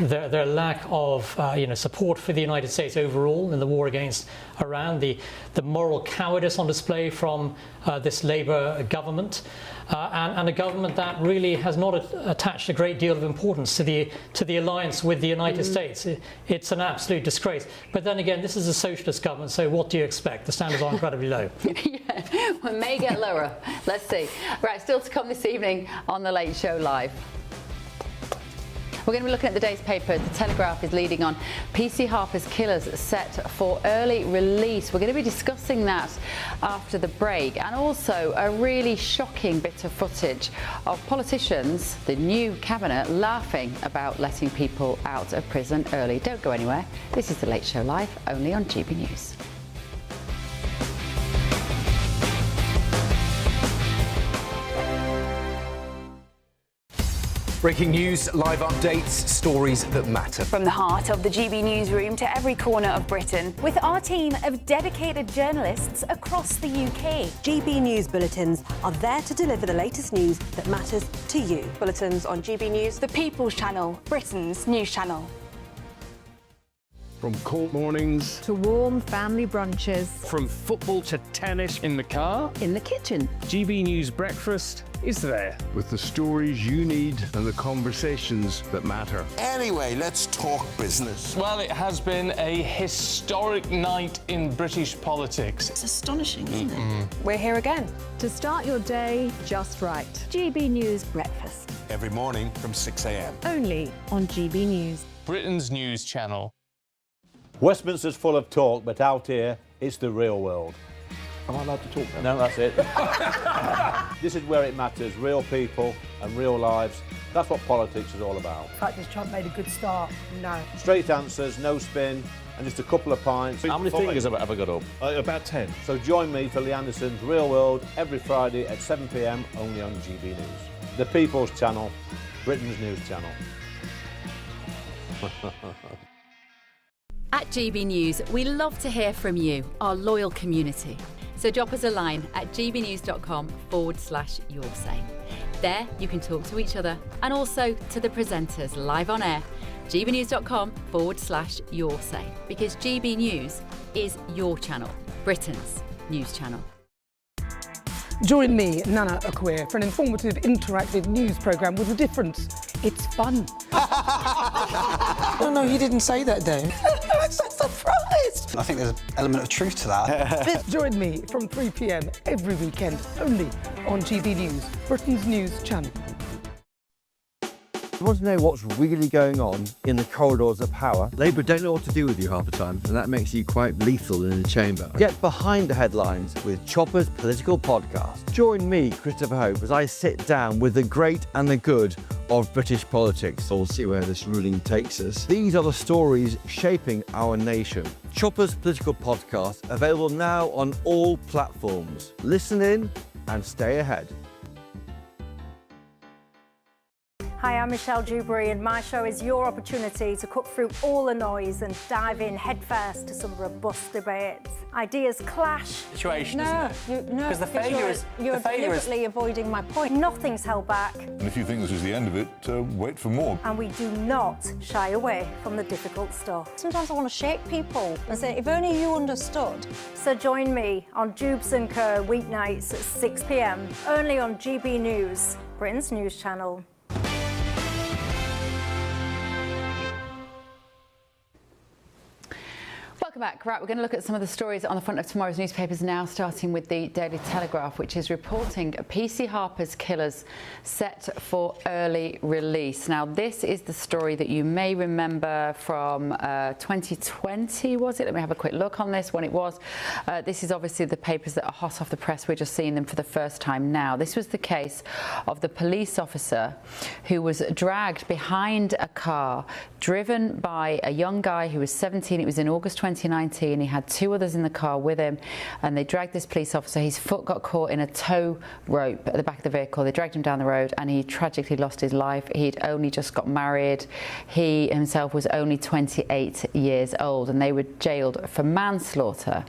their lack of support for the United States overall in the war against Iran, the moral cowardice on display from this Labour government, and a government that really has not attached a great deal of importance to the alliance with the United States. It's an absolute disgrace. But then again, this is a socialist government, so what do you expect? The standards are incredibly low. Yeah, well, it may get lower. Let's see. Right, still to come this evening on The Late Show Live. We're going to be looking at the day's papers. The Telegraph is leading on PC Harper's Killers set for early release. We're going to be discussing that after the break, and also a really shocking bit of footage of politicians, the new cabinet, laughing about letting people out of prison early. Don't go anywhere. This is The Late Show Live, only on GB News. Breaking news, live updates, stories that matter. From the heart of the GB newsroom to every corner of Britain, with our team of dedicated journalists across the UK. GB News bulletins are there to deliver the latest news that matters to you. Bulletins on GB News, the People's Channel, Britain's news channel. From court mornings to warm family brunches. From football to tennis in the car. In the kitchen. GB News Breakfast is there. With the stories you need and the conversations that matter. Anyway, let's talk business. Well, it has been a historic night in British politics. It's astonishing, isn't it? We're here again to start your day just right. GB News Breakfast. Every morning from 6 a.m. Only on GB News. Britain's news channel. Westminster's full of talk, but out here, it's the real world. Am I allowed to talk now? No, that's it. This is where it matters, real people and real lives. That's what politics is all about. In fact, has Trump made a good start? No. Straight answers, no spin, and just a couple of pints. How many fingers have I got up? About 10. So join me for Lee Anderson's Real World every Friday at 7 p.m. only on GB News. The People's Channel, Britain's news channel. At GB News, we love to hear from you, our loyal community. So drop us a line at gbnews.com/yoursay. There you can talk to each other and also to the presenters live on air. gbnews.com/yoursay, because GB News is your channel, Britain's news channel. Join me, Nana Okoye, for an informative, interactive news programme with a difference. It's fun. No, you didn't say that, Dave. I'm so surprised. I think there's an element of truth to that. Join me from 3 p.m. every weekend, only on GB News, Britain's news channel. You want to know what's really going on in the corridors of power? Labour don't know what to do with you half the time, and that makes you quite lethal in the chamber. Get behind the headlines with Chopper's Political Podcast. Join me, Christopher Hope, as I sit down with the great and the good of British politics. We'll see where this ruling takes us. These are the stories shaping our nation. Chopper's Political Podcast, available now on all platforms. Listen in and stay ahead. Hi, I'm Michelle Dewberry, and my show is your opportunity to cut through all the noise and dive in headfirst to some robust debates. Ideas clash. Situation, No, isn't it? no, Because the failure is you're deliberately avoiding my point. Nothing's held back, And if you think this is the end of it, wait for more. and we do not shy away from the difficult stuff. Sometimes I want to shake people and say, if only you understood. So join me on Jubes & Co. weeknights at 6 p.m. only on GB News, Britain's news channel. Welcome back. Right, we're going to look at some of the stories on the front of tomorrow's newspapers now, starting with the Daily Telegraph, which is reporting PC Harper's Killers set for early release. Now, this is the story that you may remember from 2020, was it? Let me have a quick look on this, when it was. This is obviously the papers that are hot off the press. We're just seeing them for the first time now. This was the case of the police officer who was dragged behind a car driven by a young guy who was 17. It was in August 2019. 2019. He had 2 others in the car with him, and they dragged this police officer. His foot got caught in a tow rope at the back of the vehicle. They dragged him down the road, and he tragically lost his life. He'd only just got married. He himself was only 28 years old, and they were jailed for manslaughter.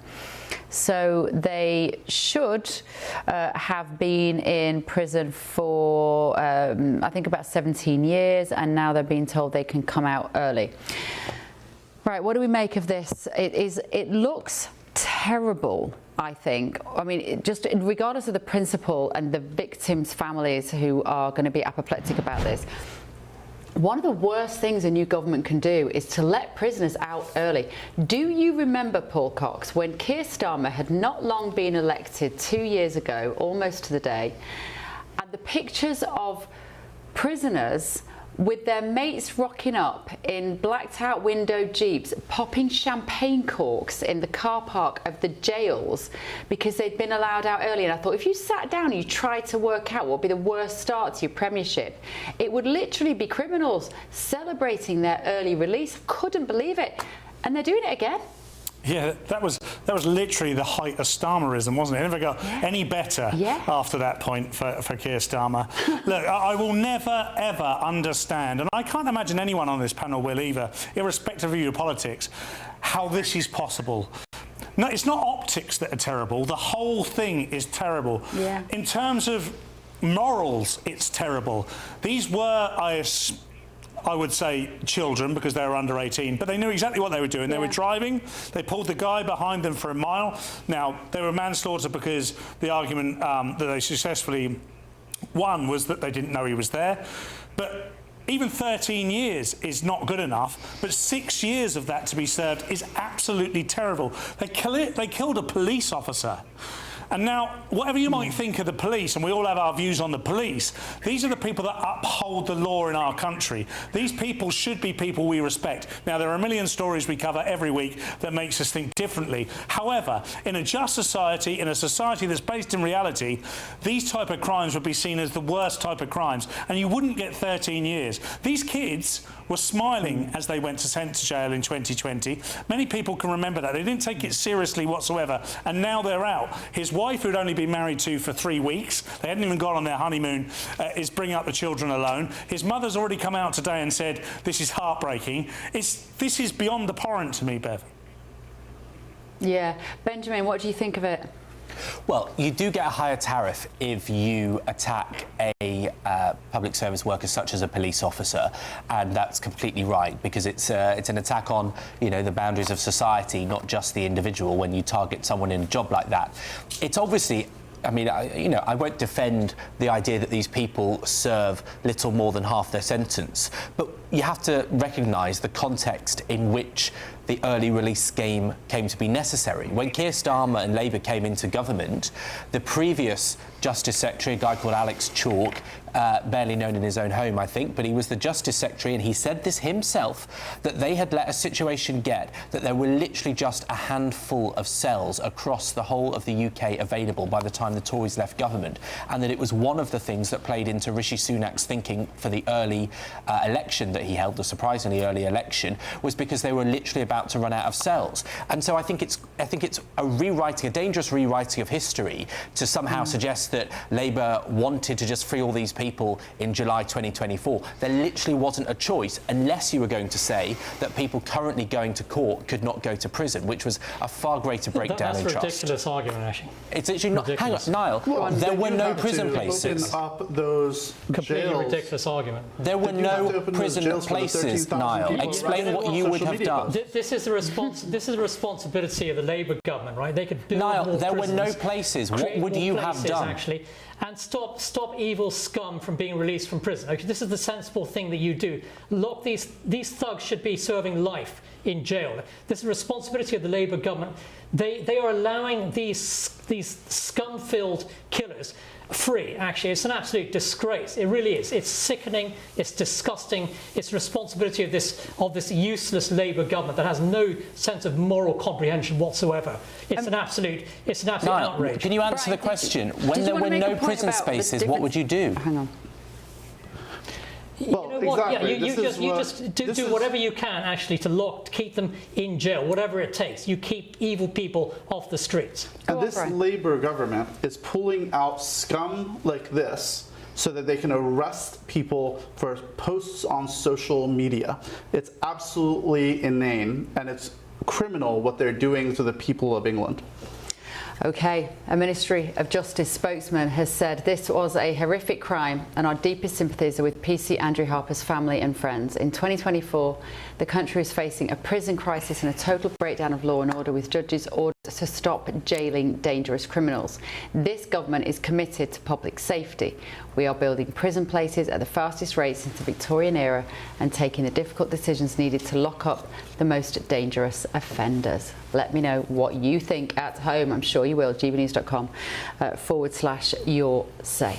So they should have been in prison for, I think, about 17 years, and now they're being told they can come out early. Right, what do we make of this? It looks terrible, I think. I mean, just regardless of the principle and the victims' families who are going to be apoplectic about this, one of the worst things a new government can do is to let prisoners out early. Do you remember, Paul Cox, when Keir Starmer had not long been elected 2 years ago, almost to the day, and the pictures of prisoners with their mates rocking up in blacked out window jeeps, popping champagne corks in the car park of the jails because they'd been allowed out early? And I thought, if you sat down and you tried to work out what would be the worst start to your premiership, it would literally be criminals celebrating their early release. Couldn't believe it. And they're doing it again. Yeah, that was literally the height of Starmerism, wasn't it? It never got any better after that point for Keir Starmer. Look, I will never, ever understand, and I can't imagine anyone on this panel will either, irrespective of your politics, how this is possible. No, it's not optics that are terrible. The whole thing is terrible. Yeah. In terms of morals, it's terrible. These were, I would say, children, because they were under 18, but they knew exactly what they were doing. They were driving, they pulled the guy behind them for a mile. Now, they were manslaughter because the argument that they successfully won was that they didn't know he was there. But even 13 years is not good enough, but 6 years of that to be served is absolutely terrible. They killed a police officer. And now, whatever you might think of the police, and we all have our views on the police, these are the people that uphold the law in our country. These people should be people we respect. Now, there are a million stories we cover every week that makes us think differently. However, in a just society, in a society that's based in reality, these type of crimes would be seen as the worst type of crimes, and you wouldn't get 13 years. These kids were smiling as they went to jail in 2020. Many people can remember that. They didn't take it seriously whatsoever, and now they're out. His wife, who'd only been married to for 3 weeks, they hadn't even gone on their honeymoon, is bringing up the children alone. His mother's already come out today and said, this is heartbreaking. This is beyond abhorrent to me, Bev. Yeah. Benjamin, what do you think of it? Well, you do get a higher tariff if you attack a public service worker such as a police officer, and that's completely right, because it's an attack on, you know, the boundaries of society, not just the individual, when you target someone in a job like that. It's obviously, I mean, I won't defend the idea that these people serve little more than half their sentence, but you have to recognise the context in which the early release scheme came to be necessary. When Keir Starmer and Labour came into government, the previous Justice Secretary, a guy called Alex Chalk, barely known in his own home, I think, but he was the Justice Secretary, and he said this himself, that they had let a situation get that there were literally just a handful of cells across the whole of the UK available by the time the Tories left government, and that it was one of the things that played into Rishi Sunak's thinking for the early election that he held, the surprisingly early election, was because they were literally about to run out of cells. And so I think it's a rewriting, a dangerous rewriting of history to somehow suggest that Labour wanted to just free all these people in July 2024. There literally wasn't a choice unless you were going to say that people currently going to court could not go to prison, which was a far greater breakdown in trust. That's a ridiculous argument, actually. It's actually not. Hang on, Niall. Well, there were no prison places. Open up those completely jails. Ridiculous argument. There were no prison places, Niall. Explain what you would have done. This is a responsibility of the Labour government, right? They could build Niall, more there prisons, were no places. What would you have done? Actually, and stop evil scum from being released from prison. Okay, this is the sensible thing that you do. Lock these thugs should be serving life in jail. This is a responsibility of the Labour government. They are allowing these scum-filled killers free. Actually, it's an absolute disgrace. It really is. It's sickening. It's disgusting. It's the responsibility of this useless Labour government that has no sense of moral comprehension whatsoever. It's an absolute Niall, outrage. can you answer the question? When there were no prison spaces, what would you do? Hang on. Well, you know what? Exactly. Yeah, you just do whatever you can actually to keep them in jail, whatever it takes. You keep evil people off the streets. And this Labour government is pulling out scum like this so that they can arrest people for posts on social media. It's absolutely inane, and it's criminal what they're doing to the people of England. OK, a Ministry of Justice spokesman has said this was a horrific crime and our deepest sympathies are with PC Andrew Harper's family and friends. In 2024, the country is facing a prison crisis and a total breakdown of law and order, with judges ordered to stop jailing dangerous criminals. This government is committed to public safety. We are building prison places at the fastest rate since the Victorian era and taking the difficult decisions needed to lock up the most dangerous offenders. Let me know what you think at home. I'm sure you will. gbnews.com/your say.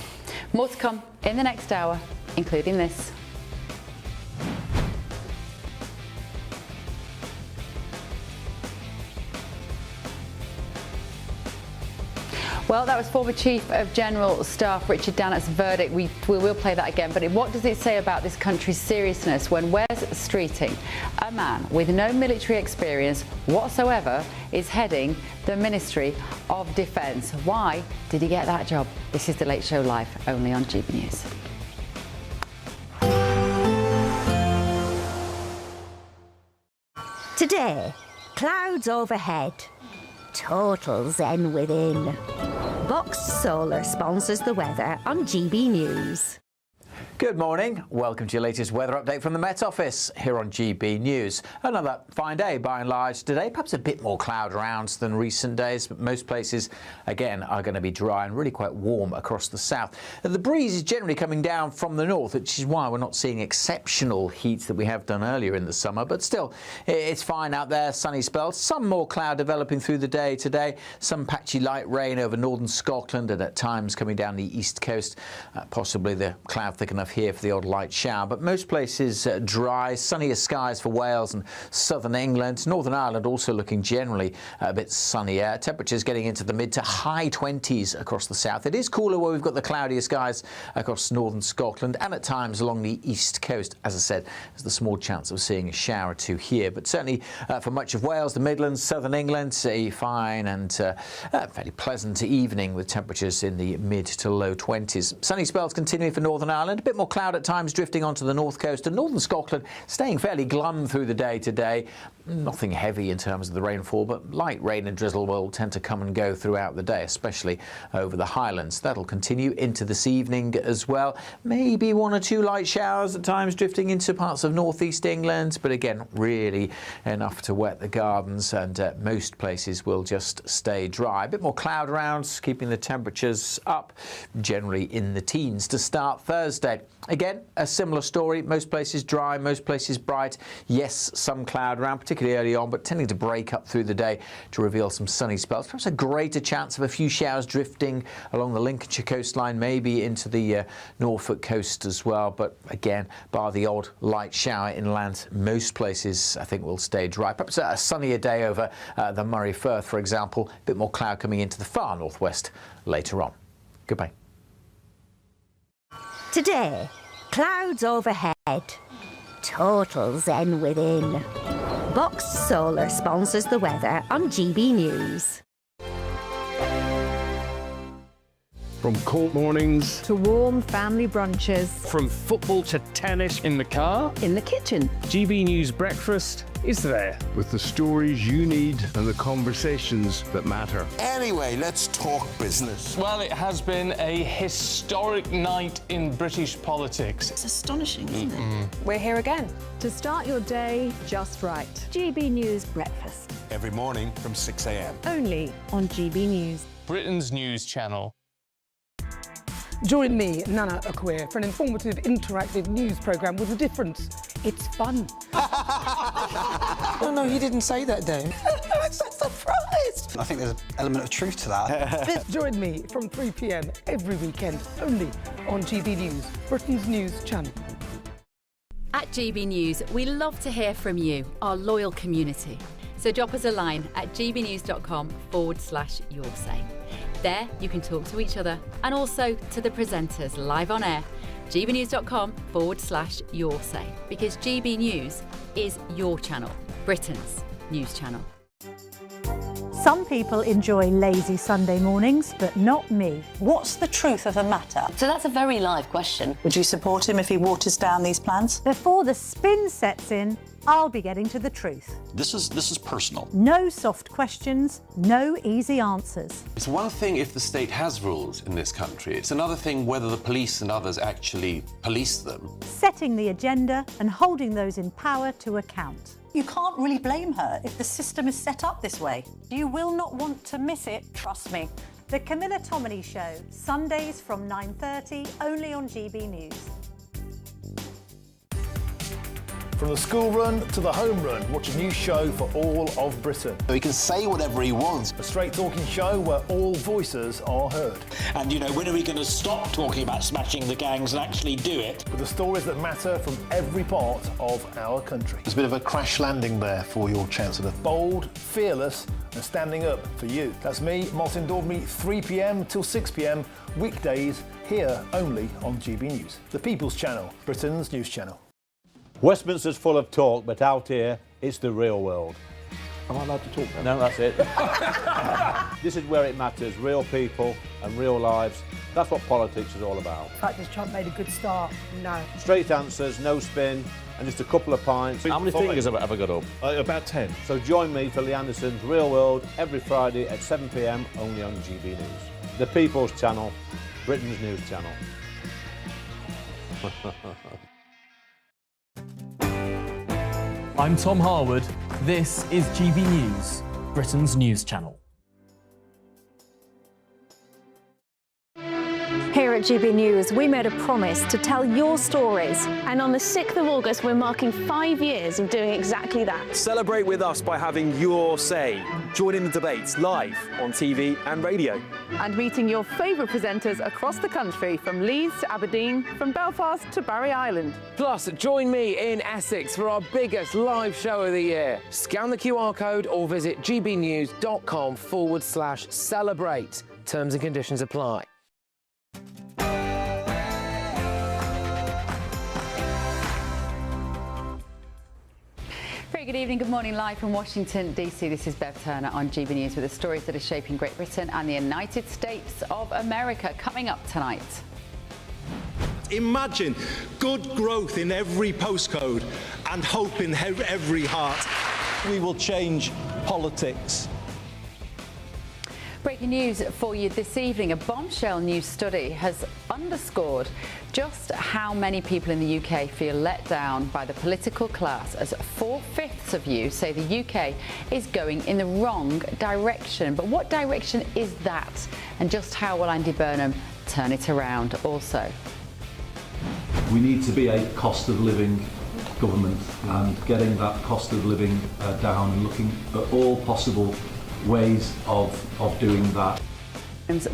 More to come in the next hour, including this. Well, that was former Chief of General Staff Richard Dannett's verdict. We will play that again. But what does it say about this country's seriousness when Wes Streeting, a man with no military experience whatsoever, is heading the Ministry of Defence? Why did he get that job? This is The Late Show Live, only on GB News. Today, clouds overhead. Total zen within. Box Solar sponsors the weather on GB News. Good morning. Welcome to your latest weather update from the Met Office here on GB News. Another fine day by and large today. Perhaps a bit more cloud around than recent days, but most places, again, are going to be dry and really quite warm across the south. The breeze is generally coming down from the north, which is why we're not seeing exceptional heat that we have done earlier in the summer. But still, it's fine out there. Sunny spells. Some more cloud developing through the day today. Some patchy light rain over northern Scotland and at times coming down the east coast. Possibly the cloud thick enough here for the odd light shower, but most places dry, sunnier skies for Wales and southern England. Northern Ireland also looking generally a bit sunnier. Temperatures getting into the mid to high 20s across the south. It is cooler where we've got the cloudier skies across northern Scotland and at times along the east coast. As I said, there's the small chance of seeing a shower or two here, but certainly for much of Wales, the Midlands, southern England, a fine and fairly pleasant evening with temperatures in the mid to low 20s. Sunny spells continuing for Northern Ireland, a bit more cloud at times drifting onto the north coast, and northern Scotland staying fairly glum through the day today. Nothing heavy in terms of the rainfall, but light rain and drizzle will tend to come and go throughout the day, especially over the Highlands. That'll continue into this evening as well. Maybe one or two light showers at times drifting into parts of northeast England, but again, really enough to wet the gardens, and most places will just stay dry. A bit more cloud around, keeping the temperatures up, generally in the teens to start Thursday. Again, a similar story. Most places dry, most places bright. Yes, some cloud around, particularly early on, but tending to break up through the day to reveal some sunny spells. Perhaps a greater chance of a few showers drifting along the Lincolnshire coastline, maybe into the Norfolk coast as well. But again, bar the odd light shower inland, most places I think will stay dry. Perhaps a sunnier day over the Moray Firth, for example. A bit more cloud coming into the far northwest later on. Goodbye. Today, clouds overhead. Total zen within. Box Solar sponsors the weather on GB News. From cold mornings to warm family brunches. From football to tennis. In the car. In the kitchen. GB News Breakfast is there. With the stories you need and the conversations that matter. Anyway, let's talk business. Well, it has been a historic night in British politics. It's astonishing, isn't it? We're here again to start your day just right. GB News Breakfast. Every morning from 6 a.m. Only on GB News. Britain's news channel. Join me, Nana Okoye, for an informative, interactive news programme with a difference. It's fun. No, he didn't say that, though. I'm so surprised. I think there's an element of truth to that. Join me from 3 p.m. every weekend, only on GB News, Britain's news channel. At GB News, we love to hear from you, our loyal community. So drop us a line at gbnews.com/your say. There, you can talk to each other and also to the presenters live on air gbnews.com/yoursay, because GB News is your channel, Britain's news channel. Some people enjoy lazy Sunday mornings, but not me. What's the truth of the matter? So that's a very live question. Would you support him if he waters down these plans? Before the spin sets in, I'll be getting to the truth. This is personal. No soft questions, no easy answers. It's one thing if the state has rules in this country. It's another thing whether the police and others actually police them. Setting the agenda and holding those in power to account. You can't really blame her if the system is set up this way. You will not want to miss it, trust me. The Camilla Tominey Show, Sundays from 9:30, only on GB News. From the school run to the home run, watch a new show for all of Britain. He can say whatever he wants. A straight talking show where all voices are heard. And, when are we going to stop talking about smashing the gangs and actually do it? With the stories that matter from every part of our country. There's a bit of a crash landing there for your Chancellor. Bold, fearless and standing up for you. That's me, Martin Daubney, 3 p.m. till 6 p.m, weekdays, here only on GB News. The People's Channel, Britain's news channel. Westminster's full of talk, but out here, it's the real world. Am I allowed to talk now? No, that's it. This is where it matters, real people and real lives. That's what politics is all about. The fact that Trump made a good start, no. Straight answers, no spin, and just a couple of pints. How many fingers have I got up? About 10. So join me for Lee Anderson's Real World every Friday at 7 p.m, only on GB News. The People's Channel, Britain's news channel. I'm Tom Harwood. This is GB News, Britain's news channel. Here at GB News, we made a promise to tell your stories. And on the 6th of August, we're marking 5 years of doing exactly that. Celebrate with us by having your say. Join in the debates live on TV and radio. And meeting your favourite presenters across the country, from Leeds to Aberdeen, from Belfast to Barry Island. Plus, join me in Essex for our biggest live show of the year. Scan the QR code or visit gbnews.com/celebrate. Terms and conditions apply. Very good evening, good morning, live from Washington, D.C. This is Bev Turner on GB News with the stories that are shaping Great Britain and the United States of America coming up tonight. Imagine good growth in every postcode and hope in every heart. We will change politics. Breaking news for you this evening. A bombshell new study has underscored just how many people in the UK feel let down by the political class, as 4/5 of you say the UK is going in the wrong direction. But what direction is that? And just how will Andy Burnham turn it around also? We need to be a cost of living government, and getting that cost of living down and looking at all possible ways of doing that.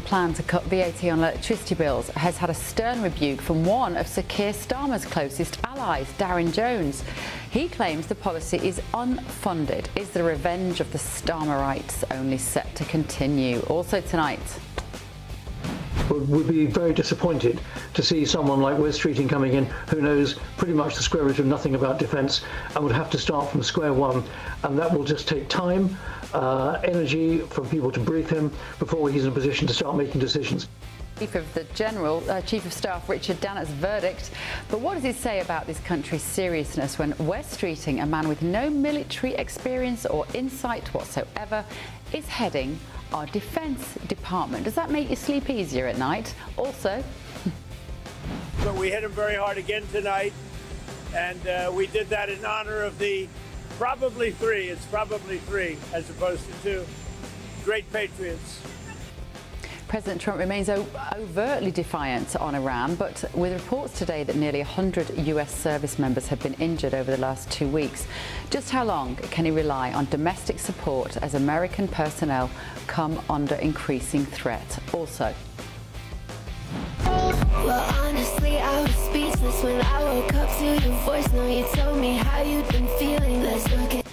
Plan to cut VAT on electricity bills has had a stern rebuke from one of Sir Keir Starmer's closest allies, Darren Jones. He claims the policy is unfunded. Is the revenge of the Starmerites only set to continue? Also tonight. Would be very disappointed to see someone like Wes Streeting coming in who knows pretty much the square root of nothing about defence and would have to start from square one, and that will just take time, energy from people to brief him before he's in a position to start making decisions. Chief of the Chief of Staff Richard Dannett's verdict. But what does it say about this country's seriousness when Wes Streeting, a man with no military experience or insight whatsoever, is heading our Defence Department? Does that make you sleep easier at night? Also, but we hit him very hard again tonight, and we did that in honor of the probably three as opposed to two great patriots. President Trump remains overtly defiant on Iran, but with reports today that nearly 100 US service members have been injured over the last 2 weeks. Just how long can he rely on domestic support as American personnel come under increasing threat? Also. Well, honestly, I was speechless when I woke up to your voice. Now you told me how you've been feeling. Let's look at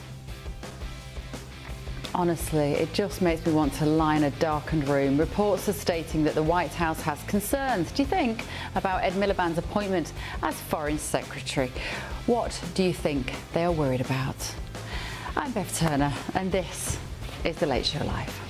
Honestly, it just makes me want to lie in a darkened room. Reports are stating that the White House has concerns, do you think, about Ed Miliband's appointment as Foreign Secretary. What do you think they are worried about? I'm Bev Turner, and this is The Late Show Live.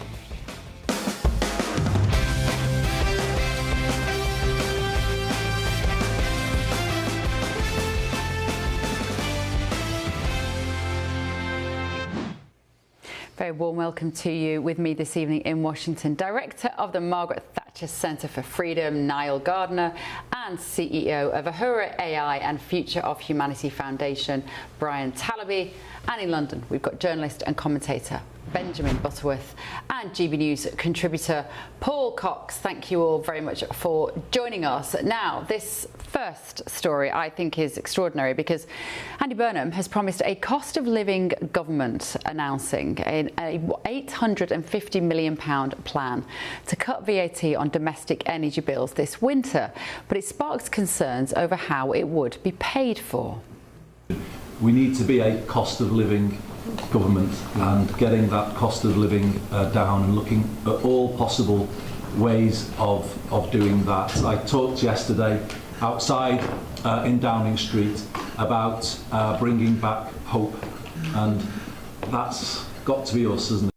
Very warm welcome to you. With me this evening in Washington, Director of the Margaret Thatcher Centre for Freedom, Niall Gardner, and CEO of Ahura AI and Future of Humanity Foundation, Brian Talaby. And in London, we've got journalist and commentator Benjamin Butterworth and GB News contributor Paul Cox. Thank you all very much for joining us. Now, this first story I think is extraordinary because Andy Burnham has promised a cost of living government, announcing an £850 million plan to cut VAT on domestic energy bills this winter, but it sparks concerns over how it would be paid for. We need to be a cost of living government, and getting that cost of living down and looking at all possible ways of doing that. I talked yesterday outside in Downing Street about bringing back hope, and that's got to be us, isn't it?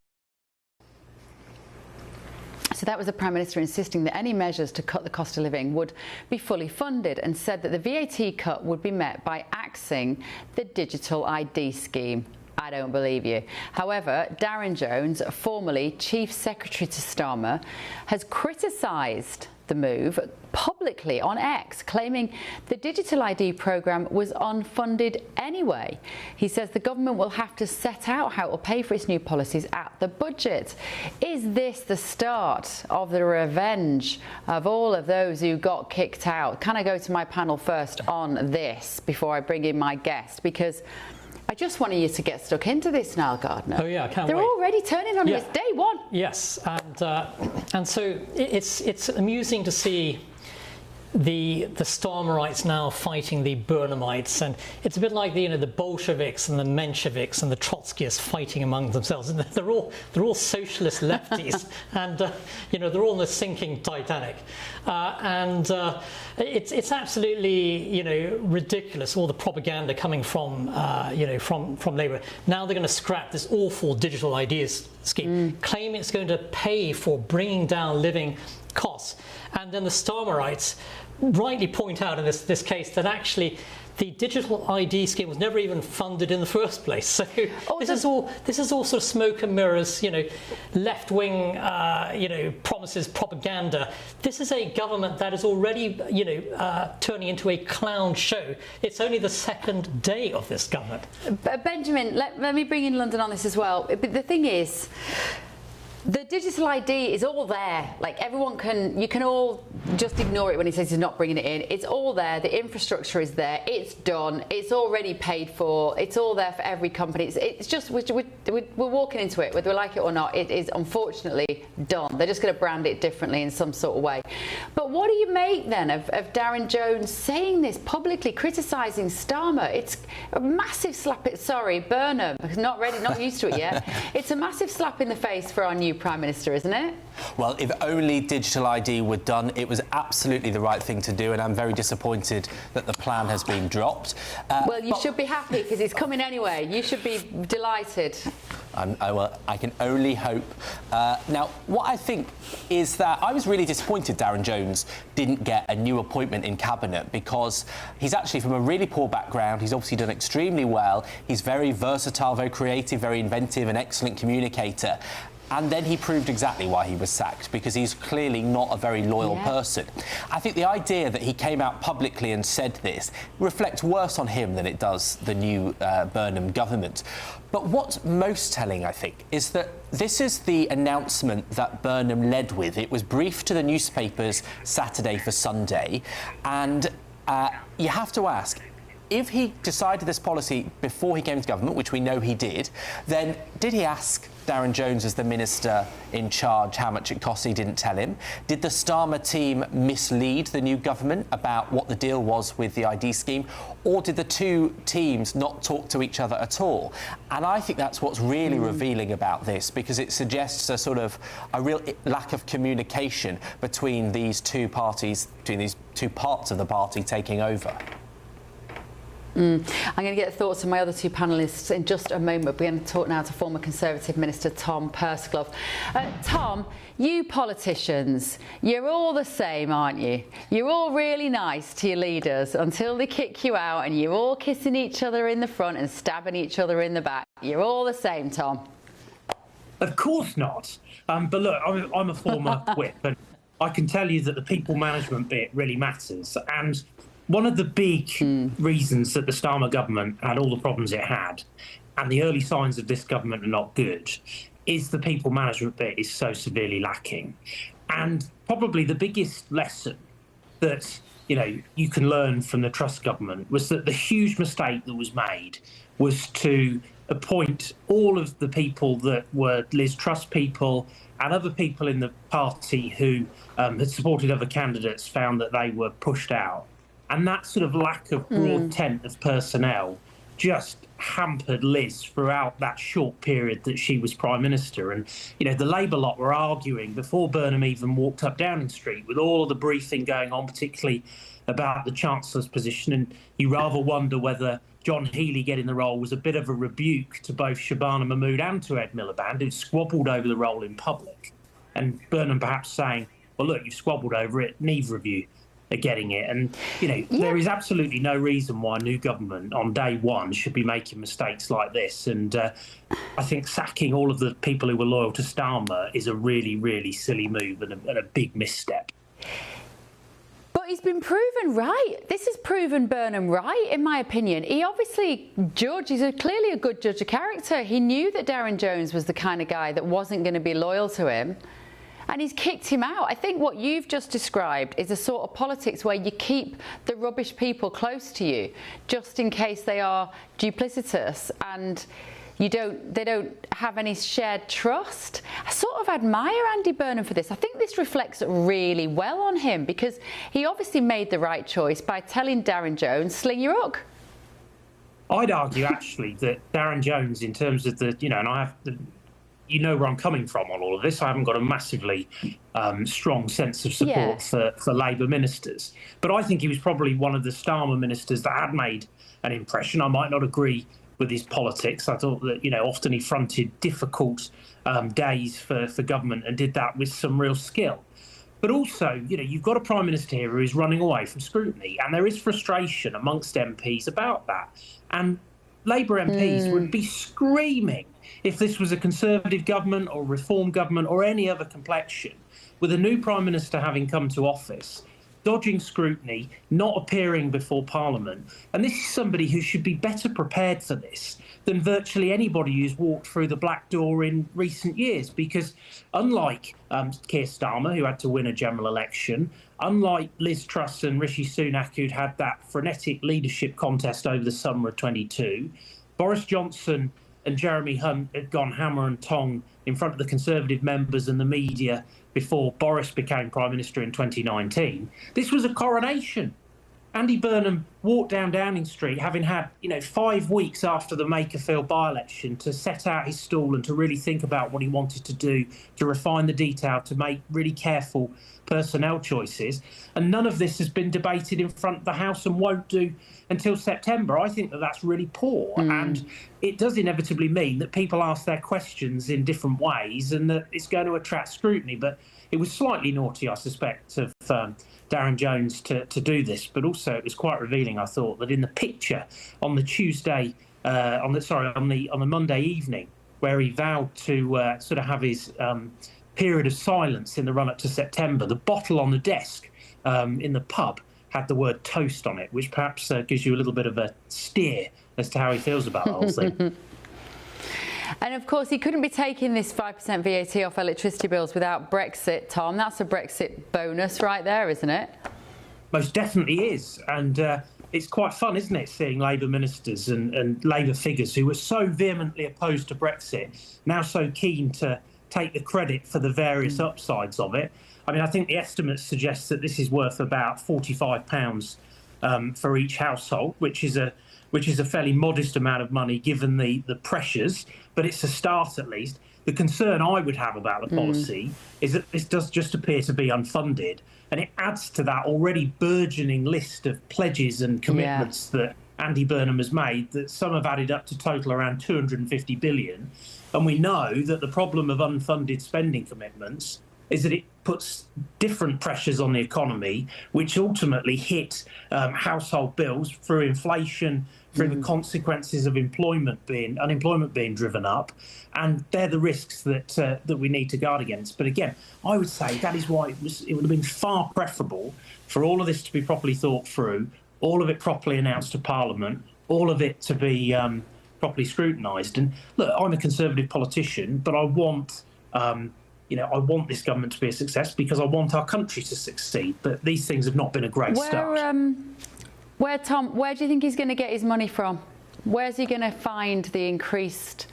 So that was the Prime Minister insisting that any measures to cut the cost of living would be fully funded, and said that the VAT cut would be met by axing the digital ID scheme. I don't believe you. However, Darren Jones, formerly Chief Secretary to Starmer, has criticised the move publicly on X, claiming the digital ID programme was unfunded anyway. He says the government will have to set out how it will pay for its new policies at the budget. Is this the start of the revenge of all of those who got kicked out? Can I go to my panel first on this before I bring in my guest? Because I just wanted you to get stuck into this, Niall Gardner. Oh yeah, I can't They're wait. already turning on you. It's day one. Yes, and so it's amusing to see the Starmerites now fighting the Burnhamites, and it's a bit like the Bolsheviks and the Mensheviks and the Trotskyists fighting among themselves, and they're all socialist lefties, and they're all in the sinking Titanic, and it's absolutely ridiculous, all the propaganda coming from from Labour. Now they're going to scrap this awful digital ideas scheme, claiming it's going to pay for bringing down living costs, and then the Starmerites rightly point out in this case that actually the digital ID scheme was never even funded in the first place. So this is all sort of smoke and mirrors, left-wing, promises, propaganda. This is a government that is already, turning into a clown show. It's only the second day of this government. Benjamin, let me bring in London on this as well. But the thing is, the digital ID is all there. Like, you can all just ignore it when he says he's not bringing it in. It's all there. The infrastructure is there. It's done. It's already paid for. It's all there for every company. It's just, we're walking into it, whether we like it or not. It is unfortunately done. They're just going to brand it differently in some sort of way. But what do you make then of Darren Jones saying this publicly, criticising Starmer? It's a massive slap. Sorry, Burnham, not used to it yet. It's a massive slap in the face for our new Prime Minister, isn't it? Well, if only digital ID were done, it was absolutely the right thing to do, and I'm very disappointed that the plan has been dropped. Well, you should be happy because it's coming anyway. You should be delighted. I can only hope. Now, what I think is that I was really disappointed Darren Jones didn't get a new appointment in Cabinet, because he's actually from a really poor background. He's obviously done extremely well. He's very versatile, very creative, very inventive, an excellent communicator. And then he proved exactly why he was sacked, because he's clearly not a very loyal person. I think the idea that he came out publicly and said this reflects worse on him than it does the new Burnham government. But what's most telling, I think, is that this is the announcement that Burnham led with. It was briefed to the newspapers Saturday for Sunday, and you have to ask, if he decided this policy before he came to government, which we know he did, then did he ask Darren Jones as the minister in charge how much it cost? He didn't tell him. Did the Starmer team mislead the new government about what the deal was with the ID scheme? Or did the two teams not talk to each other at all? And I think that's what's really revealing about this, because it suggests a sort of a real lack of communication between these two parties, between these two parts of the party taking over. I'm going to get thoughts from my other two panellists in just a moment. We're going to talk now to former Conservative Minister Tom Pursglove. Tom, you politicians, you're all the same, aren't you? You're all really nice to your leaders until they kick you out, and you're all kissing each other in the front and stabbing each other in the back. You're all the same, Tom. Of course not. But look, I'm a former whip, and I can tell you that the people management bit really matters. And one of the big reasons that the Starmer government had all the problems it had, and the early signs of this government are not good, is the people management bit is so severely lacking. And probably the biggest lesson that you can learn from the Truss government was that the huge mistake that was made was to appoint all of the people that were Liz Truss people and other people in the party who had supported other candidates found that they were pushed out. And that sort of lack of broad tent of personnel just hampered Liz throughout that short period that she was Prime Minister. And, the Labour lot were arguing before Burnham even walked up Downing Street, with all of the briefing going on, particularly about the Chancellor's position. And you rather wonder whether John Healey getting the role was a bit of a rebuke to both Shabana Mahmood and to Ed Miliband, who'd squabbled over the role in public. And Burnham perhaps saying, well, look, you've squabbled over it, neither of you are getting it. And, there is absolutely no reason why a new government on day one should be making mistakes like this. And I think sacking all of the people who were loyal to Starmer is a really, really silly move and a big misstep. But he's been proven right. This has proven Burnham right, in my opinion. He obviously, he's clearly a good judge of character. He knew that Darren Jones was the kind of guy that wasn't going to be loyal to him, and he's kicked him out. I think what you've just described is a sort of politics where you keep the rubbish people close to you just in case they are duplicitous and they don't have any shared trust. I sort of admire Andy Burnham for this. I think this reflects really well on him, because he obviously made the right choice by telling Darren Jones, sling your hook. I'd argue actually that Darren Jones, in terms of and I have where I'm coming from on all of this. I haven't got a massively strong sense of support for Labour ministers. But I think he was probably one of the Starmer ministers that had made an impression. I might not agree with his politics. I thought that, often he fronted difficult days for government and did that with some real skill. But also, you've got a Prime Minister here who is running away from scrutiny, and there is frustration amongst MPs about that. And Labour MPs would be screaming if this was a Conservative government or Reform government or any other complexion, with a new Prime Minister having come to office, dodging scrutiny, not appearing before Parliament. And this is somebody who should be better prepared for this than virtually anybody who's walked through the black door in recent years, because unlike Keir Starmer, who had to win a general election, unlike Liz Truss and Rishi Sunak, who'd had that frenetic leadership contest over the summer of 22, Boris Johnson and Jeremy Hunt had gone hammer and tong in front of the Conservative members and the media before Boris became Prime Minister in 2019. This was a coronation. Andy Burnham walked down Downing Street, having had, 5 weeks after the Makerfield by-election to set out his stall and to really think about what he wanted to do, to refine the detail, to make really careful personnel choices. And none of this has been debated in front of the House and won't do until September. I think that that's really poor. And it does inevitably mean that people ask their questions in different ways and that it's going to attract scrutiny. But it was slightly naughty, I suspect, of Darren Jones to do this. But also it was quite revealing, I thought, that in the picture on the Tuesday, on the Monday evening, where he vowed to sort of have his period of silence in the run-up to September, the bottle on the desk in the pub had the word toast on it, which perhaps gives you a little bit of a steer as to how he feels about the whole thing. And of course, he couldn't be taking this 5% VAT off electricity bills without Brexit, Tom. That's a Brexit bonus right there, isn't it? Most definitely is. And it's quite fun, isn't it, seeing Labour ministers and Labour figures who were so vehemently opposed to Brexit now so keen to take the credit for the various upsides of it. I mean, I think the estimates suggest that this is worth about £45 for each household, which is a fairly modest amount of money given the pressures, but it's a start at least. The concern I would have about the policy is that this does just appear to be unfunded, and it adds to that already burgeoning list of pledges and commitments that Andy Burnham has made, that some have added up to total around 250 billion. And we know that the problem of unfunded spending commitments is that it puts different pressures on the economy, which ultimately hit household bills through inflation, through the consequences of unemployment being driven up, and they're the risks that we need to guard against. But again, I would say that is why it would have been far preferable for all of this to be properly thought through, all of it properly announced to Parliament, all of it to be properly scrutinised. And look, I'm a Conservative politician, but I want I want this government to be a success because I want our country to succeed. But these things have not been a great start. Tom, where do you think he's going to get his money from? Where's he going to find the increased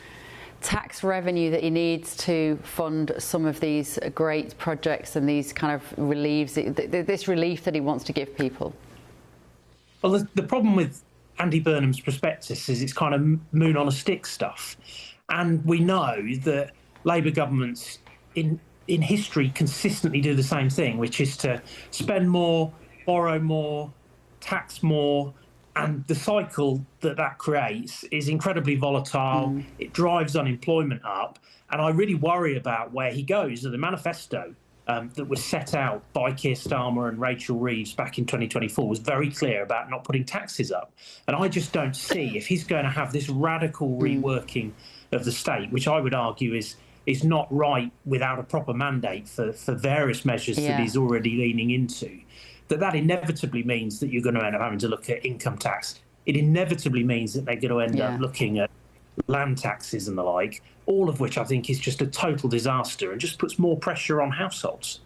tax revenue that he needs to fund some of these great projects and these kind of reliefs, this relief that he wants to give people? Well, the problem with Andy Burnham's prospectus is it's kind of moon on a stick stuff. And we know that Labour governments in history consistently do the same thing, which is to spend more, borrow more, tax more, and the cycle that creates is incredibly volatile. It drives unemployment up, and I really worry about where he goes. The manifesto that was set out by Keir Starmer and Rachel Reeves back in 2024 was very clear about not putting taxes up, and I just don't see, if he's going to have this radical reworking of the state, which I would argue is not right without a proper mandate for various measures that he's already leaning into, that inevitably means that you're going to end up having to look at income tax. It inevitably means that they're going to end up looking at land taxes and the like, all of which I think is just a total disaster and just puts more pressure on households.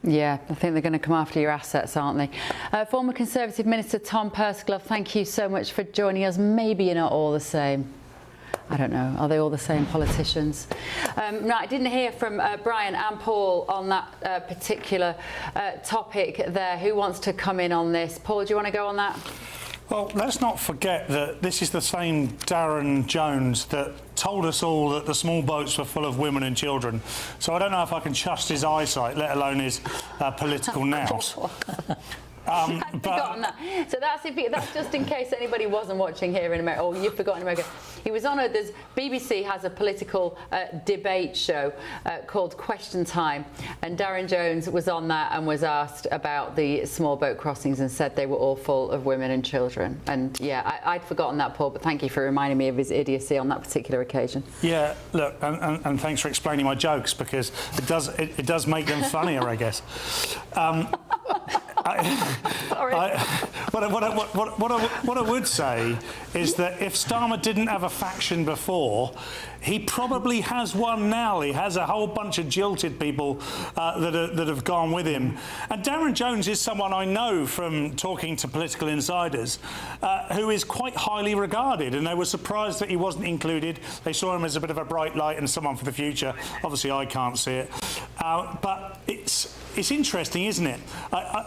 Yeah, I think they're going to come after your assets, aren't they? Former Conservative Minister Tom Pursglove, thank you so much for joining us. Maybe you're not all the same. I don't know. Are they all the same politicians? No, I didn't hear from Brian and Paul on that particular topic there. Who wants to come in on this? Paul, do you want to go on that? Well, let's not forget that this is the same Darren Jones that told us all that the small boats were full of women and children. So I don't know if I can trust his eyesight, let alone his political nous. I've forgotten that. So that's just in case anybody wasn't watching here in America, or you've forgotten America. He was on BBC has a political debate show called Question Time, and Darren Jones was on that and was asked about the small boat crossings and said they were all full of women and children. And yeah, I'd forgotten that, Paul, but thank you for reminding me of his idiocy on that particular occasion. Yeah, look, and thanks for explaining my jokes, because it does make them funnier, I guess. What I would say is that if Starmer didn't have a faction before, he probably has one now. He has a whole bunch of jilted people that have gone with him. And Darren Jones is someone I know from talking to political insiders who is quite highly regarded, and they were surprised that he wasn't included. They saw him as a bit of a bright light and someone for the future. Obviously, I can't see it. But it's interesting, isn't it?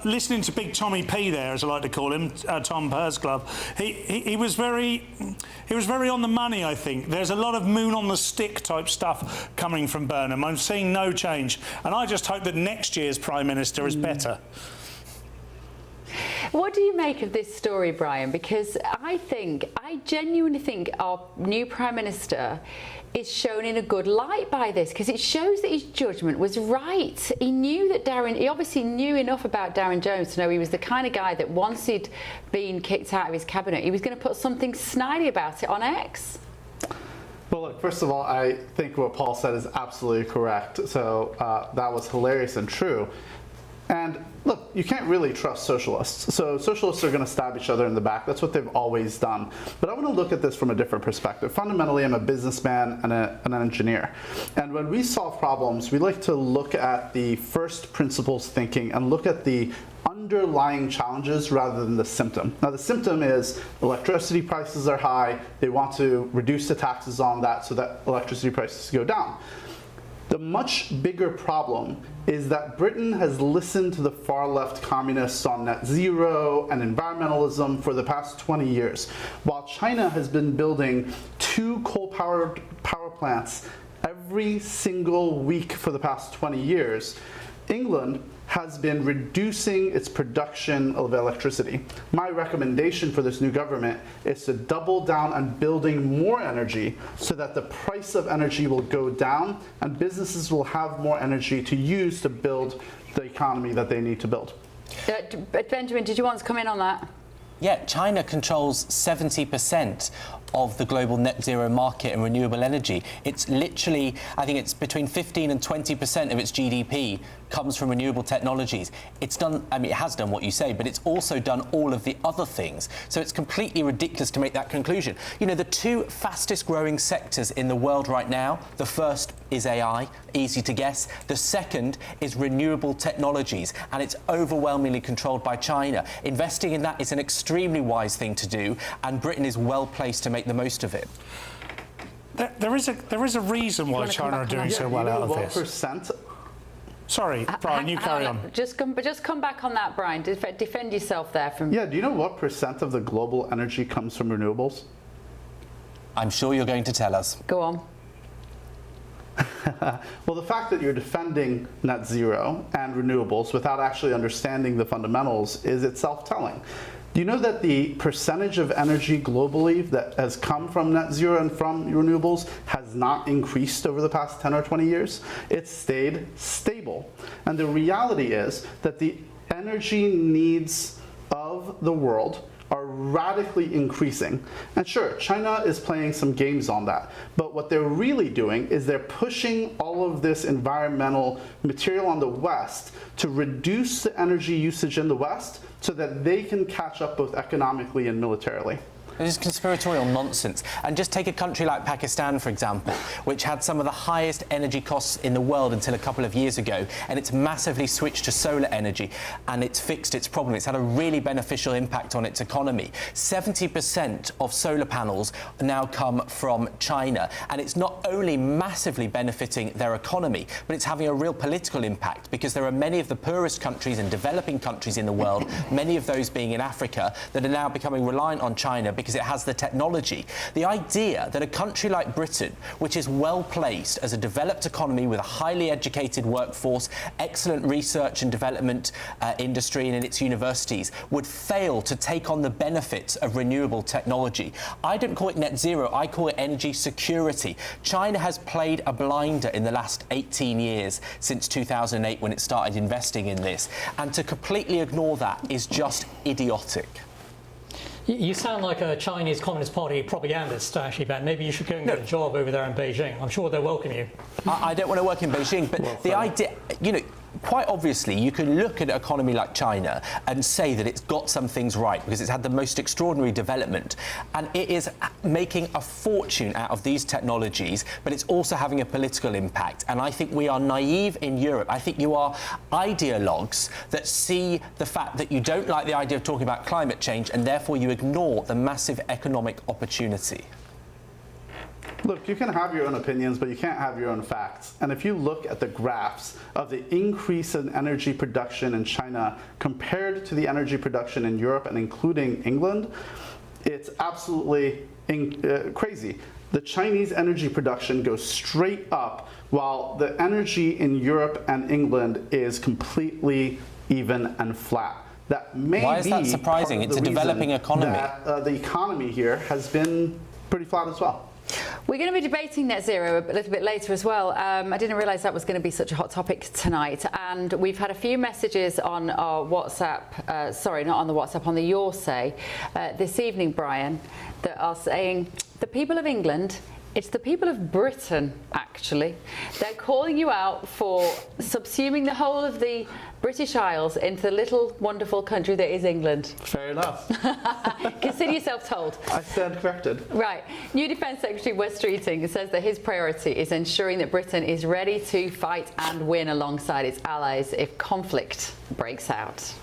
Listening to Big Tommy P there, as I like to call him, Tom Pursglove, he was very on the money, I think. There's a lot of moon on the stick type stuff coming from Burnham. I'm seeing no change, and I just hope that next year's Prime Minister is better. What do you make of this story, Brian? Because I genuinely think our new Prime Minister is shown in a good light by this, because it shows that his judgment was right. He obviously knew enough about Darren Jones to know he was the kind of guy that once he'd been kicked out of his cabinet, he was going to put something snidey about it on X. Well, look, first of all, I think what Paul said is absolutely correct. So that was hilarious and true. And look, you can't really trust socialists. So socialists are going to stab each other in the back. That's what they've always done. But I want to look at this from a different perspective. Fundamentally, I'm a businessman and an engineer. And when we solve problems, we like to look at the first principles thinking and look at the underlying challenges rather than the symptom. Now, the symptom is electricity prices are high. They want to reduce the taxes on that so that electricity prices go down. The much bigger problem is that Britain has listened to the far-left communists on net zero and environmentalism for the past 20 years, while China has been building 2 coal-powered power plants every single week for the past 20 years. England has been reducing its production of electricity. My recommendation for this new government is to double down on building more energy so that the price of energy will go down and businesses will have more energy to use to build the economy that they need to build. Benjamin, did you want to come in on that? Yeah, China controls 70% of the global net zero market and renewable energy. It's literally, I think it's between 15 and 20% of its GDP comes from renewable technologies. It's done, I mean, it has done what you say, but it's also done all of the other things. So it's completely ridiculous to make that conclusion. You know, the 2 fastest growing sectors in the world right now, the first is AI, easy to guess. The second is renewable technologies, and it's overwhelmingly controlled by China. Investing in that is an extremely wise thing to do, and Britain is well placed to make the most of it. There is a reason why China are doing so well out of this. Sorry, Brian, you carry on. Just come back on that, Brian. Defend yourself there from... Yeah, do you know what % of the global energy comes from renewables? I'm sure you're going to tell us. Go on. Well, the fact that you're defending net zero and renewables without actually understanding the fundamentals is itself telling. Do you know that the percentage of energy globally that has come from net zero and from renewables has not increased over the past 10 or 20 years? It's stayed stable. And the reality is that the energy needs of the world are radically increasing. And sure, China is playing some games on that. But what they're really doing is they're pushing all of this environmental material on the West to reduce the energy usage in the West so that they can catch up both economically and militarily. It is conspiratorial nonsense. And just take a country like Pakistan, for example, which had some of the highest energy costs in the world until a couple of years ago, and it's massively switched to solar energy, and it's fixed its problem. It's had a really beneficial impact on its economy. 70% of solar panels now come from China, and it's not only massively benefiting their economy, but it's having a real political impact, because there are many of the poorest countries and developing countries in the world, many of those being in Africa, that are now becoming reliant on China because it has the technology. The idea that a country like Britain, which is well placed as a developed economy with a highly educated workforce, excellent research and development industry and in its universities, would fail to take on the benefits of renewable technology. I don't call it net zero, I call it energy security. China has played a blinder in the last 18 years since 2008 when it started investing in this, and to completely ignore that is just idiotic. You sound like a Chinese Communist Party propagandist, actually, Ben. Maybe you should go and get a job over there in Beijing. I'm sure they'll welcome you. I don't want to work in Beijing, but the idea, you know, quite obviously, you can look at an economy like China and say that it's got some things right because it's had the most extraordinary development, and it is making a fortune out of these technologies, but it's also having a political impact. And I think we are naive in Europe. I think you are ideologues that see the fact that you don't like the idea of talking about climate change, and therefore you ignore the massive economic opportunity. Look, you can have your own opinions, but you can't have your own facts. And if you look at the graphs of the increase in energy production in China compared to the energy production in Europe and including England, it's absolutely crazy. The Chinese energy production goes straight up while the energy in Europe and England is completely even and flat. That may Why is that surprising? It's a developing economy. The economy here has been pretty flat as well. We're going to be debating net zero a little bit later as well. I didn't realise that was going to be such a hot topic tonight. And we've had a few messages on our WhatsApp, sorry, not on the WhatsApp, on the Your Say this evening, Brian, that are saying the people of England, it's the people of Britain, actually. They're calling you out for subsuming the whole of the British Isles into the little wonderful country that is England. Fair enough. Consider yourself told. I stand corrected. Right. New Defence Secretary Wes Streeting says that his priority is ensuring that Britain is ready to fight and win alongside its allies if conflict breaks out.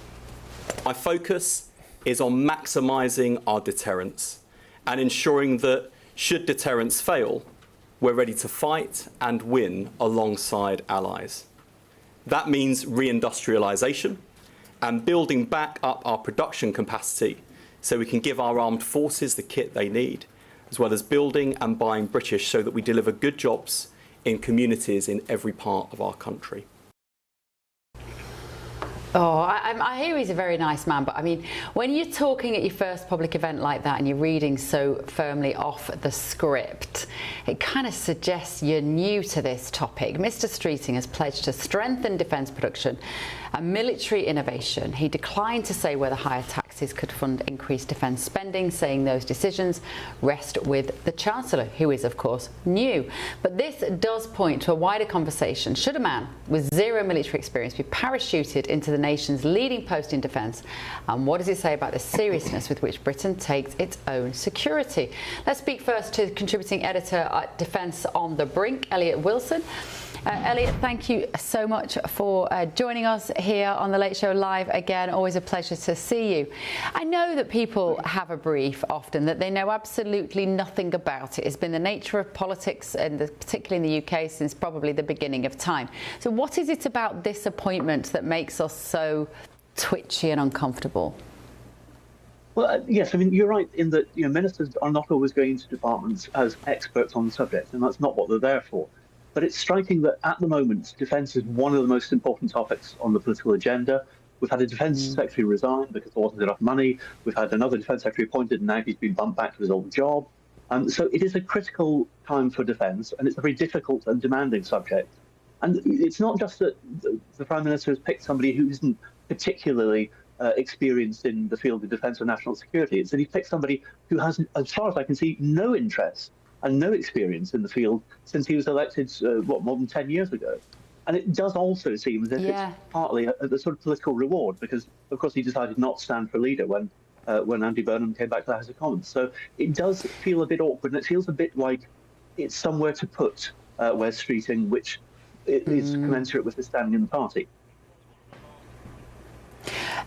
My focus is on maximising our deterrence and ensuring that, should deterrence fail, we're ready to fight and win alongside allies. That means reindustrialisation and building back up our production capacity so we can give our armed forces the kit they need, as well as building and buying British so that we deliver good jobs in communities in every part of our country. Oh, I hear he's a very nice man, but I mean, when you're talking at your first public event like that and you're reading so firmly off the script, it kind of suggests you're new to this topic. Mr. Streeting has pledged to strengthen defence production and military innovation. He declined to say whether higher taxes could fund increased defence spending, saying those decisions rest with the Chancellor, who is, of course, new. But this does point to a wider conversation. Should a man with zero military experience be parachuted into the nation's leading post in defence? And what does it say about the seriousness with which Britain takes its own security? Let's speak first to contributing editor at Defence on the Brink, Elliot Wilson. Elliot, thank you so much for joining us here on The Late Show Live again. Always a pleasure to see you. I know that people have a brief often that they know absolutely nothing about it. It's been the nature of politics, particularly in the UK, since probably the beginning of time. So what is it about this appointment that makes us so twitchy and uncomfortable? Well, yes, I mean, you're right in that ministers are not always going into departments as experts on the subject, and that's not what they're there for. But it's striking that at the moment, defence is one of the most important topics on the political agenda. We've had a defence secretary resign because there wasn't enough money. We've had another defence secretary appointed, and now he's been bumped back to his old job. So it is a critical time for defence, and it's a very difficult and demanding subject. And it's not just that the Prime Minister has picked somebody who isn't particularly experienced in the field of defence or national security. It's that he picked somebody who has, as far as I can see, no interest and no experience in the field since he was elected, more than 10 years ago. And it does also seem as if it's partly a sort of political reward, because, of course, he decided not to stand for leader when Andy Burnham came back to the House of Commons. So it does feel a bit awkward, and it feels a bit like it's somewhere to put Wes Streeting, which is commensurate with his standing in the party.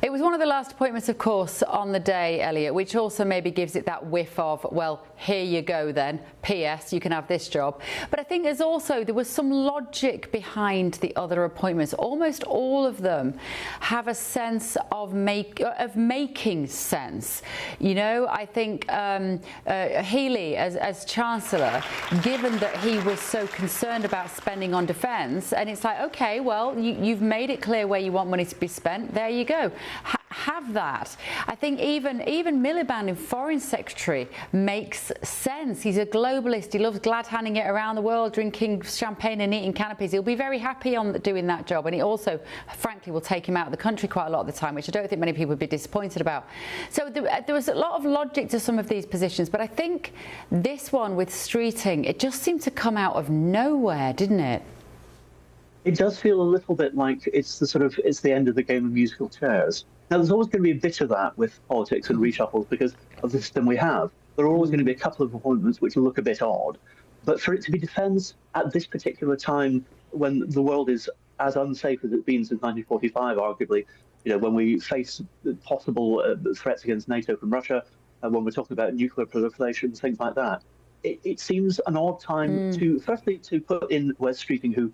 It was one of the last appointments, of course, on the day, Elliot, which also maybe gives it that whiff of, well, here you go then, P.S., you can have this job. But I think there was some logic behind the other appointments. Almost all of them have a sense of making sense. I think Healey, as Chancellor, given that he was so concerned about spending on defence, and it's like, OK, well, you've made it clear where you want money to be spent. There you go. Have that. I think even Miliband in Foreign Secretary makes sense. He's a globalist. He loves glad handing it around the world, drinking champagne and eating canopies. He'll be very happy on doing that job, and it also, frankly, will take him out of the country quite a lot of the time, which I don't think many people would be disappointed about. So there was a lot of logic to some of these positions, but I think this one with Streeting, it just seemed to come out of nowhere, didn't it? It does feel a little bit like it's the end of the game of musical chairs. Now, there's always going to be a bit of that with politics and reshuffles because of the system we have. There are always going to be a couple of appointments which will look a bit odd. But for it to be defence at this particular time, when the world is as unsafe as it's been since 1945, arguably, when we face possible threats against NATO from Russia, when we're talking about nuclear proliferation, things like that, it seems an odd time to, firstly, to put in Wes Streeting, who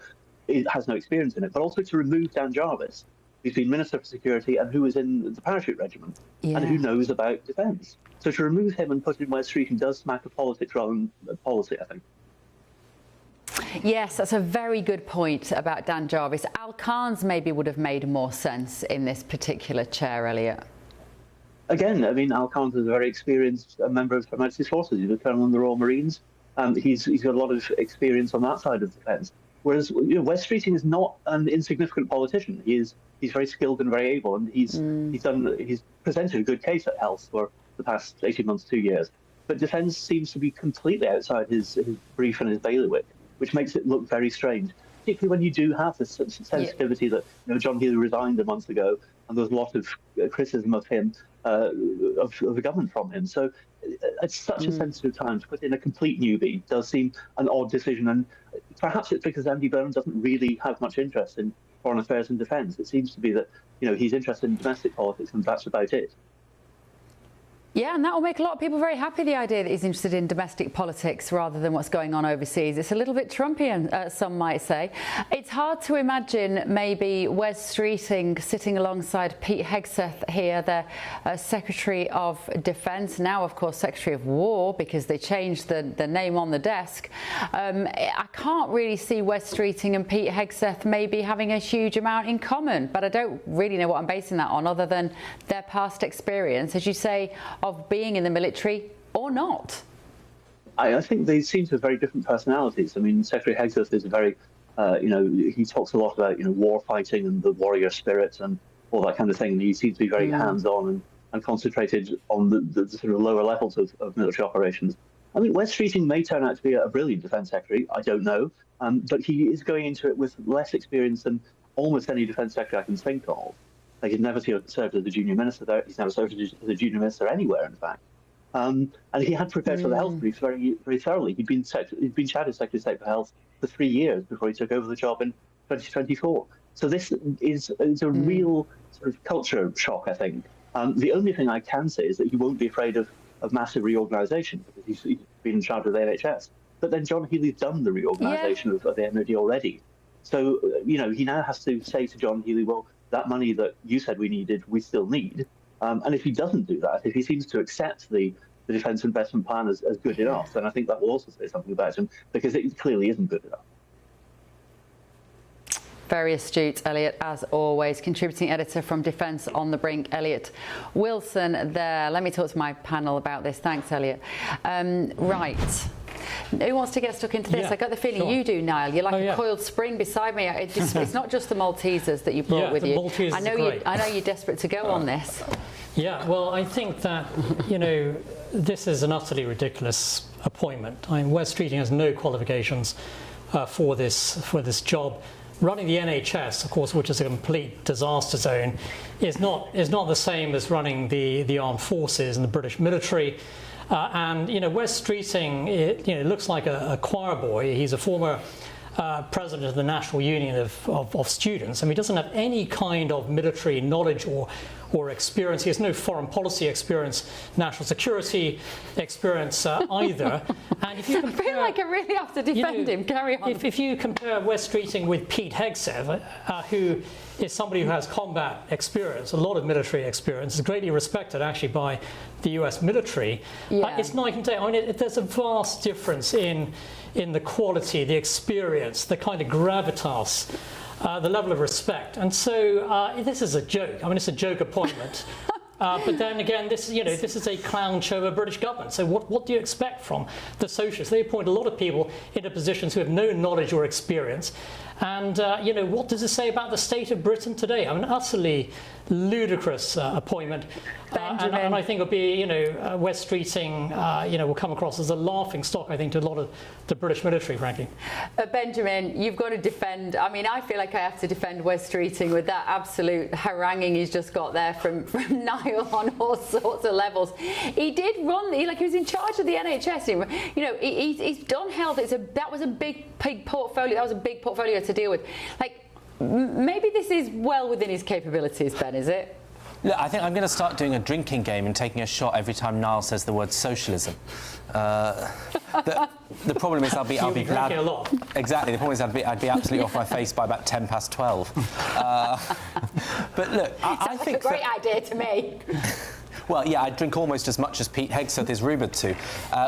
has no experience in it, but also to remove Dan Jarvis, who's been Minister for Security and who is in the Parachute Regiment and who knows about defence. So to remove him and put in Wes Streeting does smack of politics rather than policy, I think. Yes, that's a very good point about Dan Jarvis. Al Khan's maybe would have made more sense in this particular chair, Elliot. Again, I mean, Al Khan's a very experienced member of Her Majesty's Forces. He's a colonel in the Royal Marines. He's got a lot of experience on that side of defence. Whereas Wes Streeting is not an insignificant politician. He's very skilled and very able, and he's presented a good case at health for the past 18 months, 2 years. But defence seems to be completely outside his brief and his bailiwick, which makes it look very strange, particularly when you do have this sensitivity that John Healey resigned a month ago, and there was a lot of criticism of him, of the government from him. So it's such a sensitive time to put in a complete newbie. Does seem an odd decision, and perhaps it's because Andy Burnham doesn't really have much interest in foreign affairs and defence. It seems to be that he's interested in domestic politics, and that's about it. Yeah, and that will make a lot of people very happy, the idea that he's interested in domestic politics rather than what's going on overseas. It's a little bit Trumpian, some might say. It's hard to imagine maybe Wes Streeting sitting alongside Pete Hegseth here, the Secretary of Defence, now, of course, Secretary of War, because they changed the name on the desk. I can't really see Wes Streeting and Pete Hegseth maybe having a huge amount in common, but I don't really know what I'm basing that on other than their past experience, as you say, of being in the military or not. I think they seem to have very different personalities. I mean, Secretary Hegseth is a very, he talks a lot about, war fighting and the warrior spirit and all that kind of thing. And he seems to be very hands-on and concentrated on the sort of lower levels of military operations. I mean, Wes Streeting may turn out to be a brilliant defence secretary. I don't know. But he is going into it with less experience than almost any defence secretary I can think of. Like, he's never served as a junior minister there. He's never served as a junior minister anywhere, in fact. And he had prepared for the health brief very, very thoroughly. He'd been Chad's Secretary of State for Health for 3 years before he took over the job in 2024. So this is a real sort of culture shock, I think. The only thing I can say is that he won't be afraid of massive reorganisation, because he's been in charge of the NHS. But then John Healey's done the reorganisation of the MOD already. So, he now has to say to John Healey, well, that money that you said we needed, we still need. And if he doesn't do that, if he seems to accept the defence investment plan as good enough, then I think that will also say something about him, because it clearly isn't good enough. Very astute, Elliot, as always. Contributing editor from Defence on the Brink, Elliot Wilson there. Let me talk to my panel about this. Thanks, Elliot. Right. Who wants to get stuck into this? I got the feeling you do, Niall. You're like a coiled spring beside me. It's not just the Maltesers that you brought with you. Maltesers I know you're desperate to go on this. Yeah, well, I think that, this is an utterly ridiculous appointment. I mean, Wes Streeting has no qualifications for this job. Running the NHS, of course, which is a complete disaster zone, is not the same as running the armed forces and the British military. And Wes Streeting, looks like a choir boy. He's a former president of the National Union of Students. I mean, he doesn't have any kind of military knowledge or experience. He has no foreign policy experience, national security experience either. And if you compare, I feel like I really have to defend him. Carry on. If you compare Wes Streeting with Pete Hegseth, who is somebody who has combat experience, a lot of military experience, is greatly respected actually by the US military, it's night and day. I mean, there's a vast difference in the quality, the experience, the kind of gravitas, the level of respect. And so this is a joke. I mean, it's a joke appointment. But then again, this is a clown show of a British government. So what do you expect from the socialists? They appoint a lot of people into positions who have no knowledge or experience. And, what does it say about the state of Britain today? I mean, utterly ludicrous appointment. And I think it'll be, Wes Streeting, will come across as a laughing stock, I think, to a lot of the British military, frankly. Benjamin, you've got to defend. I mean, I feel like I have to defend Wes Streeting with that absolute haranguing he's just got there from Niall on all sorts of levels. He did run, he was in charge of the NHS. He's done health. That was a big portfolio. That was a big portfolio to deal with. Maybe this is well within his capabilities, Ben, is it? Look, I think I'm going to start doing a drinking game and taking a shot every time Niall says the word socialism. The problem is I'll be glad. A lot. Exactly. The problem is I'd be absolutely off my face by about 12:10. But look, I think a great idea to me. Well, yeah, I drink almost as much as Pete Hegseth is rumoured to,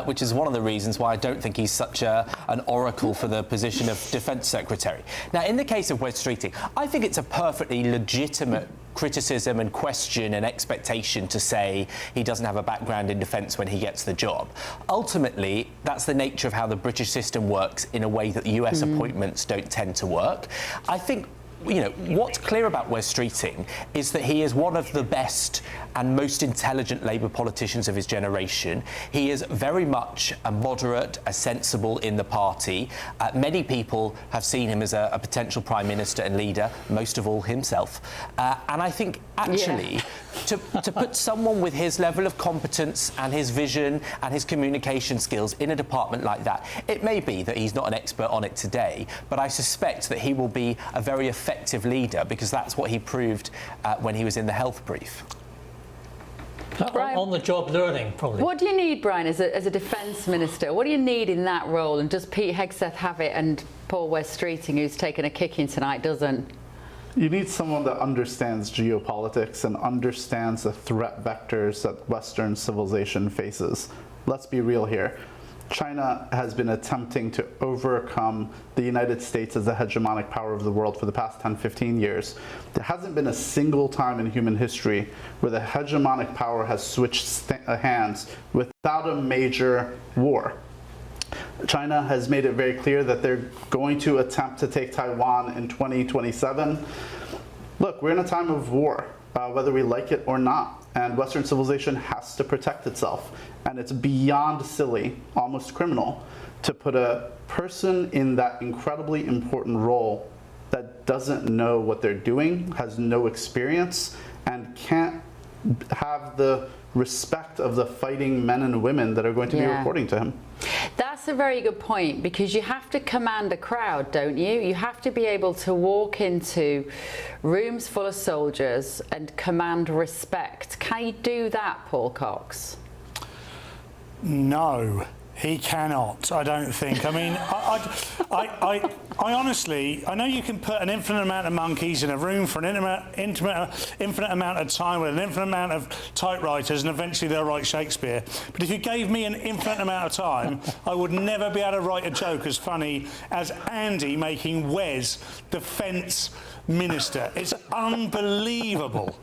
which is one of the reasons why I don't think he's such an oracle for the position of Defence Secretary. Now, in the case of Wes Streeting, I think it's a perfectly legitimate criticism and question and expectation to say he doesn't have a background in defence when he gets the job. Ultimately, that's the nature of how the British system works in a way that US appointments don't tend to work. I think what's clear about Wes Streeting is that he is one of the best and most intelligent Labour politicians of his generation. He is very much a moderate, a sensible in the party. Many people have seen him as a potential Prime Minister and leader, most of all himself. And I think, actually, to put someone with his level of competence and his vision and his communication skills in a department like that, it may be that he's not an expert on it today, but I suspect that he will be a very effective leader because that's what he proved when he was in the health brief. On the job learning, probably. What do you need, Brian, as a defence minister? What do you need in that role? And does Pete Hegseth have it and Paul West-Streeting, who's taken a kicking tonight, doesn't? You need someone that understands geopolitics and understands the threat vectors that Western civilization faces. Let's be real here. China has been attempting to overcome the United States as the hegemonic power of the world for the past 10, 15 years. There hasn't been a single time in human history where the hegemonic power has switched hands without a major war. China has made it very clear that they're going to attempt to take Taiwan in 2027. Look, we're in a time of war, whether we like it or not, and Western civilization has to protect itself. And it's beyond silly, almost criminal, to put a person in that incredibly important role that doesn't know what they're doing, has no experience, and can't have the respect of the fighting men and women that are going to be reporting to him. That's a very good point, because you have to command a crowd, don't you? You have to be able to walk into rooms full of soldiers and command respect. Can you do that, Paul Cox? No, he cannot, I don't think. I mean, I honestly, I know you can put an infinite amount of monkeys in a room for an infinite amount of time with an infinite amount of typewriters, and eventually they'll write Shakespeare. But if you gave me an infinite amount of time, I would never be able to write a joke as funny as Andy making Wes defence minister. It's unbelievable.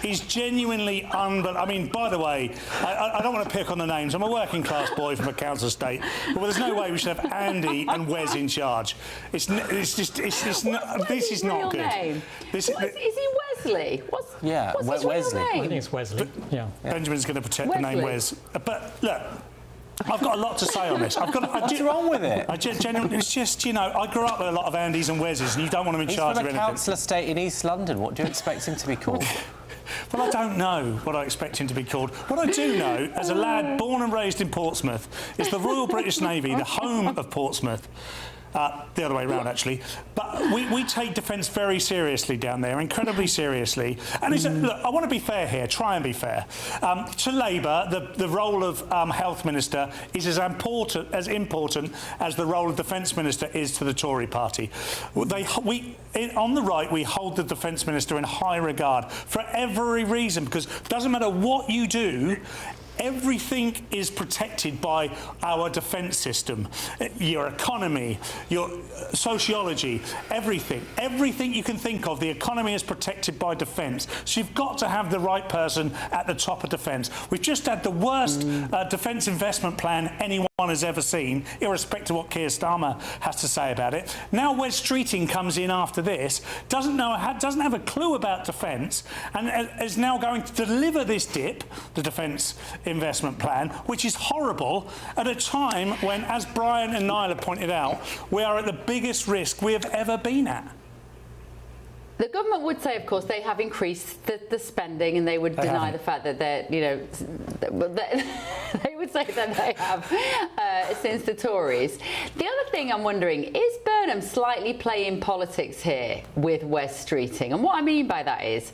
He's genuinely unbelievable. I mean, by the way, I don't want to pick on the names. I'm a working class boy from a council estate, but there's no way we should have Andy and Wes in charge. This is not good. Name? Is he Wesley? What's his Wesley. real name? I think it's Wesley. Yeah. Benjamin's going to protect the name Wes. But look, I've got a lot to say on this. What's wrong with it? It's just, you know, I grew up with a lot of Andys and Weses, and you don't want them in charge of anything. He's from a council estate in East London. What do you expect him to be called? Well, I don't know what I expect him to be called. What I do know, as a lad born and raised in Portsmouth, is the Royal British Navy, the home of Portsmouth. The other way around, actually. But we take defence very seriously down there, incredibly seriously. And look, I want to be fair here, try and be fair. To Labour, the role of Health Minister is as important as the role of Defence Minister is to the Tory party. On the right, we hold the Defence Minister in high regard for every reason, because it doesn't matter what you do, everything is protected by our defence system. Your economy, your sociology, everything you can think of, the economy is protected by defence. So you've got to have the right person at the top of defence. We've just had the worst defence investment plan anyone has ever seen, irrespective of what Keir Starmer has to say about it. Now Wes-Streeting comes in after this, doesn't have a clue about defence, and is now going to deliver this dip, the defence investment plan, which is horrible at a time when, as Brian and Niall have pointed out, we are at the biggest risk we have ever been at. The government would say, of course, they have increased the spending, and they would deny the fact that they're, you know, they would say that they have since the Tories. The other thing I'm wondering, is Burnham slightly playing politics here with Wes-Streeting? And what I mean by that is,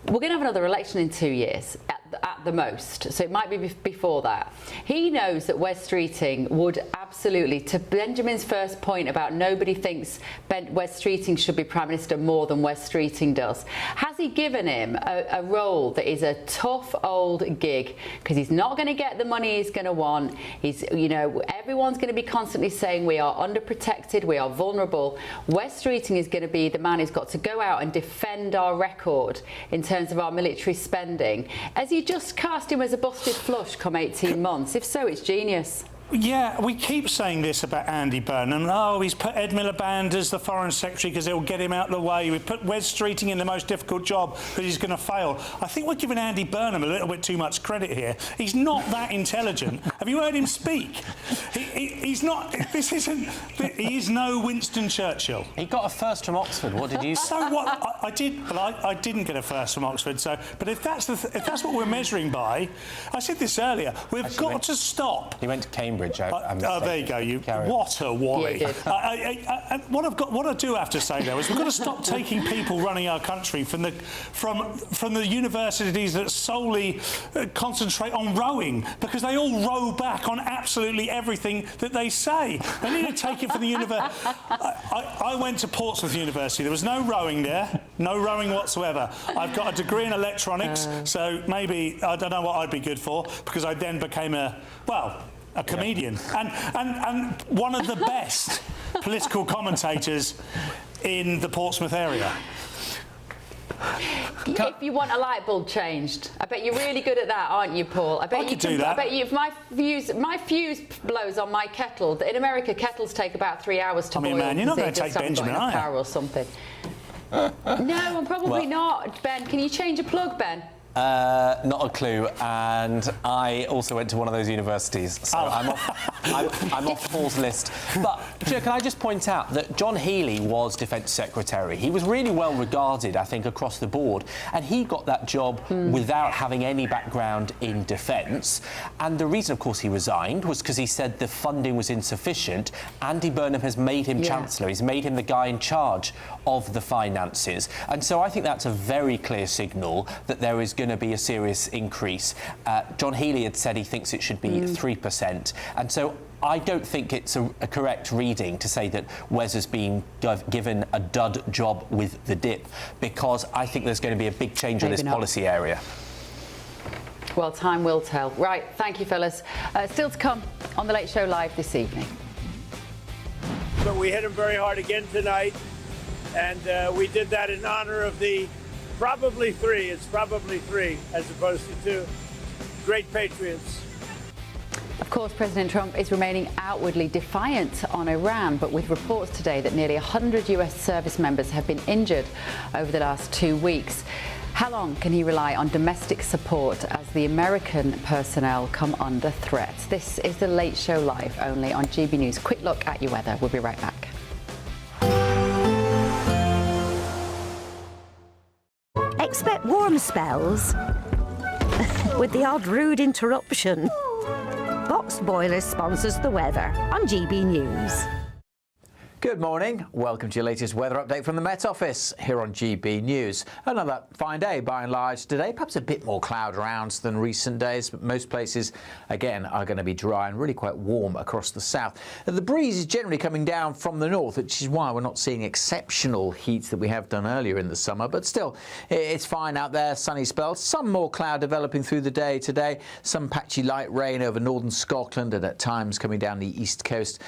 we're going to have another election in 2 years at the most, so it might be before that. He knows that Wes-Streeting would absolutely, to Benjamin's first point about nobody thinks Wes-Streeting should be Prime Minister more than Wes-Streeting does. Has he given him a role that is a tough old gig? Because he's not going to get the money he's going to want. He's, you know, everyone's going to be constantly saying we are underprotected, we are vulnerable. Wes-Streeting is going to be the man who's got to go out and defend our record in terms of our military spending. Has he just cast him as a busted flush come 18 months? If so, it's genius. Yeah, we keep saying this about Andy Burnham. Oh, he's put Ed Miliband as the Foreign Secretary because it'll get him out of the way. We put Wes Streeting in the most difficult job because he's going to fail. I think we're giving Andy Burnham a little bit too much credit here. He's not that intelligent. Have you heard him speak? He's not. This isn't. He is no Winston Churchill. He got a first from Oxford. What did you say? So what? I did. Well, I didn't get a first from Oxford. So, but if that's what we're measuring by, I said this earlier. We've got to stop. He went to Cambridge. There you go. What a wally! What I do have to say though is we've got to stop taking people running our country from the universities that solely concentrate on rowing, because they all row back on absolutely everything that they say. They need to take it from the university. I went to Portsmouth University. There was no rowing there, no rowing whatsoever. I've got a degree in electronics, so maybe I don't know what I'd be good for, because I then became a comedian and one of the best political commentators in the Portsmouth area. If you want a light bulb changed, I bet you're really good at that, aren't you, Paul? I bet you do that. I bet you, if my fuse blows on my kettle. In America, kettles take about 3 hours to boil. Man, you're not going to take Benjamin, are you? Power or something. No, I'm probably not. Ben, can you change a plug, Ben? Not a clue, and I also went to one of those universities, so I'm off Paul's list. But, Joe, can I just point out that John Healey was Defence Secretary. He was really well regarded, I think, across the board, and he got that job without having any background in defence. And the reason, of course, he resigned was because he said the funding was insufficient. Andy Burnham has made him Chancellor. He's made him the guy in charge of the finances. And so I think that's a very clear signal that there is going to be a serious increase. John Healey had said he thinks it should be 3%. And so I don't think it's a correct reading to say that Wes has been given a dud job with the dip, because I think there's going to be a big change in this policy area. Well, time will tell. Right, thank you, fellas. Still to come on The Late Show Live this evening. But we hit him very hard again tonight, and we did that in honor of the probably three. It's probably three as opposed to two great patriots. Of course, President Trump is remaining outwardly defiant on Iran, but with reports today that nearly 100 US service members have been injured over the last 2 weeks. How long can he rely on domestic support as the American personnel come under threat? This is The Late Show Live, only on GB News. Quick look at your weather. We'll be right back. Expect warm spells with the odd rude interruption. Box Boilers sponsors the weather on GB News. Good morning. Welcome to your latest weather update from the Met Office here on GB News. Another fine day by and large today. Perhaps a bit more cloud around than recent days, but most places, again, are going to be dry and really quite warm across the south. The breeze is generally coming down from the north, which is why we're not seeing exceptional heat that we have done earlier in the summer. But still, it's fine out there, sunny spells. Some more cloud developing through the day today. Some patchy light rain over northern Scotland and at times coming down the east coast.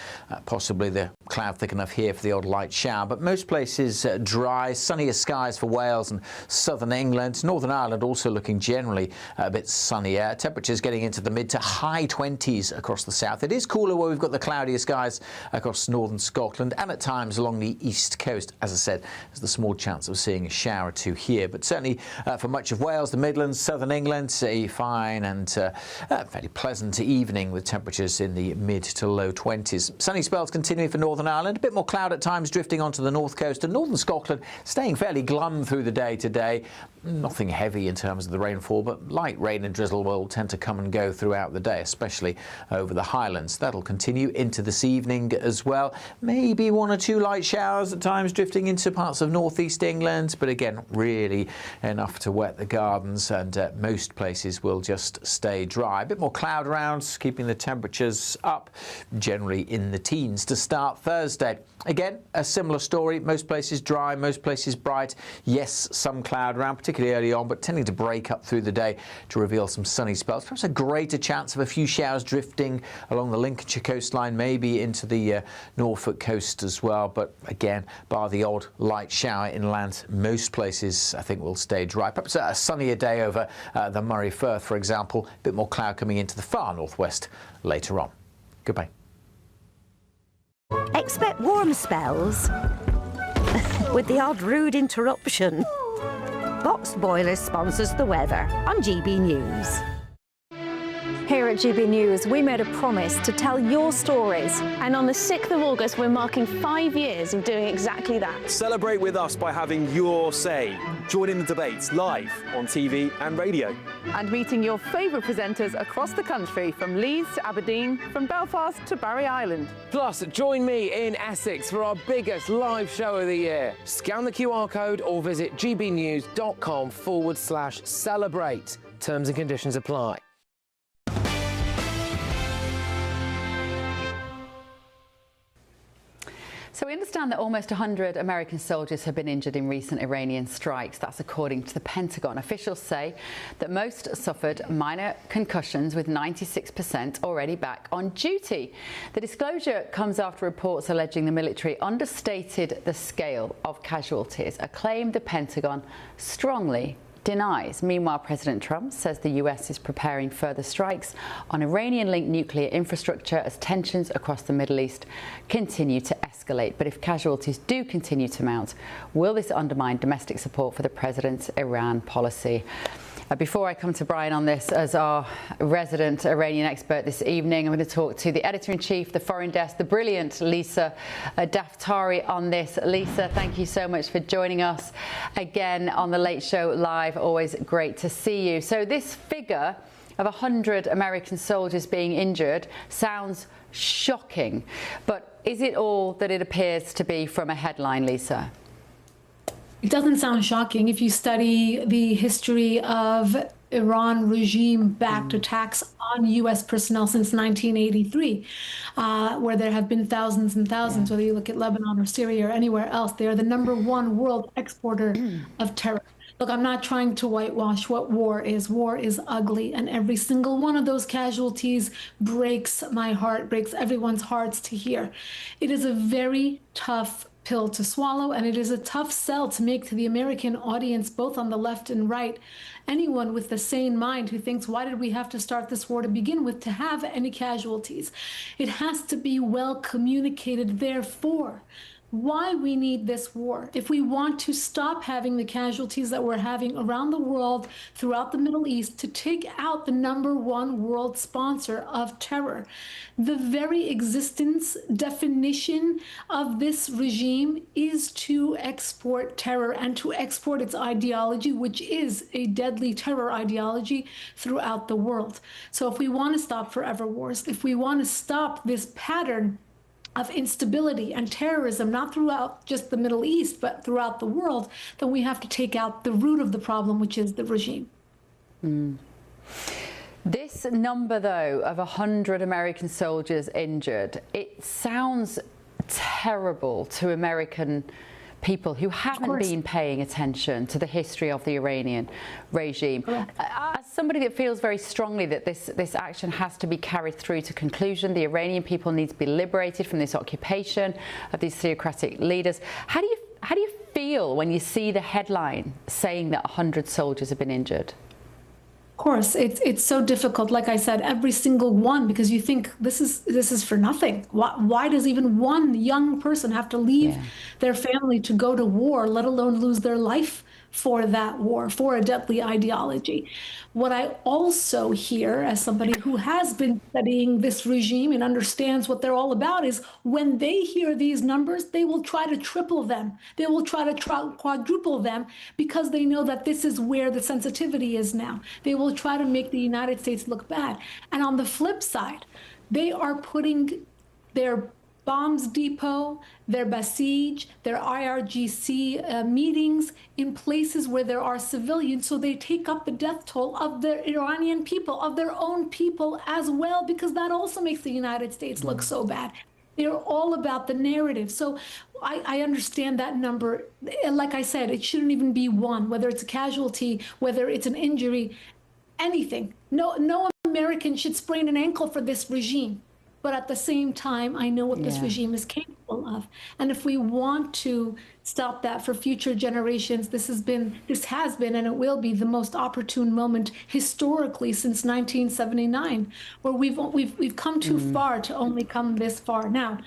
Possibly the cloud thick enough here for the odd light shower, but most places dry, sunnier skies for Wales and southern England. Northern Ireland also looking generally a bit sunnier. Temperatures getting into the mid to high 20s across the south. It is cooler where we've got the cloudier skies across northern Scotland and at times along the east coast. As I said, there's the small chance of seeing a shower or two here, but certainly for much of Wales, the Midlands, southern England, a fine and fairly pleasant evening with temperatures in the mid to low 20s. Sunny spells continuing for Northern Ireland, a bit more cloud at times drifting onto the north coast, and northern Scotland staying fairly glum through the day today. Nothing heavy in terms of the rainfall, but light rain and drizzle will tend to come and go throughout the day, especially over the Highlands. That'll continue into this evening as well. Maybe one or two light showers at times drifting into parts of northeast England, but again, really enough to wet the gardens, and most places will just stay dry. A bit more cloud around, keeping the temperatures up, generally in the teens to start Thursday. Again, a similar story. Most places dry, most places bright. Yes, some cloud around, particularly early on, but tending to break up through the day to reveal some sunny spells. Perhaps a greater chance of a few showers drifting along the Lincolnshire coastline, maybe into the Norfolk coast as well. But again, bar the odd light shower inland, most places I think will stay dry. Perhaps a sunnier day over the Moray Firth, for example. A bit more cloud coming into the far northwest later on. Goodbye. Expect warm spells with the odd rude interruption. Box Boilers sponsors the weather on GB News. Here at GB News, we made a promise to tell your stories. And on the 6th of August, we're marking 5 years of doing exactly that. Celebrate with us by having your say. Join in the debates live on TV and radio. And meeting your favourite presenters across the country, from Leeds to Aberdeen, from Belfast to Barry Island. Plus, join me in Essex for our biggest live show of the year. Scan the QR code or visit gbnews.com/celebrate. Terms and conditions apply. So we understand that almost 100 American soldiers have been injured in recent Iranian strikes. That's according to the Pentagon. Officials say that most suffered minor concussions, with 96% already back on duty. The disclosure comes after reports alleging the military understated the scale of casualties, a claim the Pentagon strongly denies. Meanwhile, President Trump says the US is preparing further strikes on Iranian-linked nuclear infrastructure as tensions across the Middle East continue to escalate. But if casualties do continue to mount, will this undermine domestic support for the president's Iran policy? Before I come to Brian on this as our resident Iranian expert this evening, I'm going to talk to the editor-in-chief, the Foreign Desk, the brilliant Lisa Daftari on this. Lisa, thank you so much for joining us again on The Late Show Live. Always great to see you. So this figure of 100 American soldiers being injured sounds shocking, but is it all that it appears to be from a headline, Lisa? It doesn't sound shocking if you study the history of Iran regime-backed attacks on U.S. personnel since 1983, where there have been thousands and thousands, whether you look at Lebanon or Syria or anywhere else. They are the #1 world exporter of terror. Look, I'm not trying to whitewash what war is. War is ugly, and every single one of those casualties breaks my heart, breaks everyone's hearts to hear. It is a very tough pill to swallow, and it is a tough sell to make to the American audience, both on the left and right. Anyone with a sane mind who thinks, why did we have to start this war to begin with to have any casualties? It has to be well communicated, therefore, why we need this war. If we want to stop having the casualties that we're having around the world, throughout the Middle East, to take out the #1 world sponsor of terror. The very existence definition of this regime is to export terror and to export its ideology, which is a deadly terror ideology, throughout the world. So if we want to stop forever wars, if we want to stop this pattern of instability and terrorism, not throughout just the Middle East, but throughout the world, then we have to take out the root of the problem, which is the regime. This number, though, of 100 American soldiers injured, it sounds terrible to American people who haven't been paying attention to the history of the Iranian regime. As somebody that feels very strongly that this action has to be carried through to conclusion, the Iranian people need to be liberated from this occupation of these theocratic leaders. How do you feel when you see the headline saying that 100 soldiers have been injured? Of course, it's so difficult. Like I said, every single one, because you think this is for nothing. Why does even one young person have to leave their family to go to war, let alone lose their life for that war, for a deadly ideology? What I also hear, as somebody who has been studying this regime and understands what they're all about, is when they hear these numbers, they will try to triple them. They will try to quadruple them, because they know that this is where the sensitivity is now. They will try to make the United States look bad. And on the flip side, they are putting their bombs depot, their Basij, their IRGC meetings in places where there are civilians, so they take up the death toll of the Iranian people, of their own people as well, because that also makes the United States look so bad. They're all about the narrative. So I understand that number. Like I said, it shouldn't even be one, whether it's a casualty, whether it's an injury, anything. No American should sprain an ankle for this regime. But at the same time, I know what this regime is capable of. And if we want to stop that for future generations, this has been, and it will be the most opportune moment historically since 1979, where we've come too far to only come this far. Now,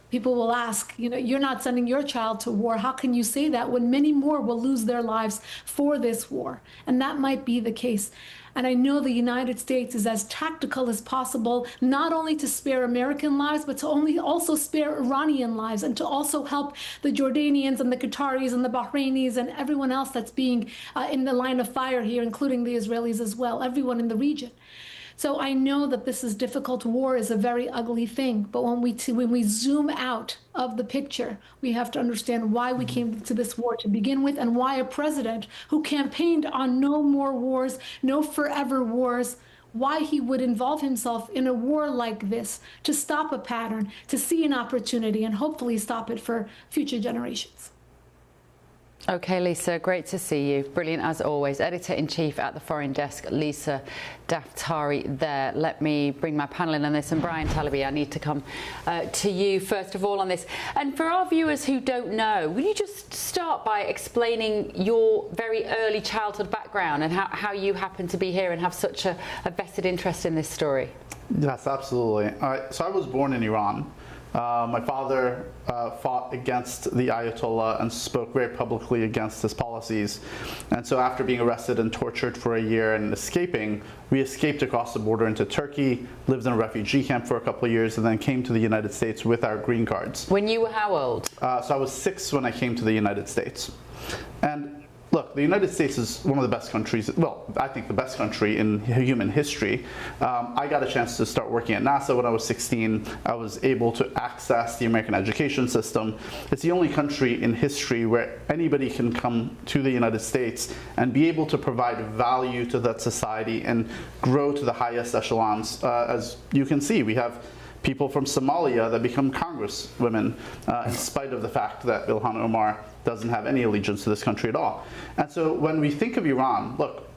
people will ask, you're not sending your child to war. How can you say that when many more will lose their lives for this war? And that might be the case. And I know the United States is as tactical as possible, not only to spare American lives, but to also spare Iranian lives, and to also help the Jordanians and the Qataris and the Bahrainis and everyone else that's being in the line of fire here, including the Israelis as well, everyone in the region. So I know that this is difficult. War is a very ugly thing. But when we zoom out of the picture, we have to understand why we came to this war to begin with, and why a president who campaigned on no more wars, no forever wars, why he would involve himself in a war like this to stop a pattern, to see an opportunity, and hopefully stop it for future generations. OK, Lisa, great to see you. Brilliant as always. Editor-in-Chief at the Foreign Desk, Lisa Daftari there. Let me bring my panel in on this. And Brian Talaby, I need to come to you first of all on this. And for our viewers who don't know, will you just start by explaining your very early childhood background and how you happen to be here and have such a vested interest in this story? Yes, absolutely. All right, so I was born in Iran. My father fought against the Ayatollah and spoke very publicly against his policies. And so after being arrested and tortured for a year and escaping, we escaped across the border into Turkey, lived in a refugee camp for a couple of years, and then came to the United States with our green cards. When you were how old? So I was 6 when I came to the United States. And look, the United States is one of the best countries, well, I think the best country in human history. I got a chance to start working at NASA when I was 16. I was able to access the American education system. It's the only country in history where anybody can come to the United States and be able to provide value to that society and grow to the highest echelons. As you can see, we have people from Somalia that become congresswomen, in spite of the fact that Ilhan Omar doesn't have any allegiance to this country at all. And so when we think of Iran, look,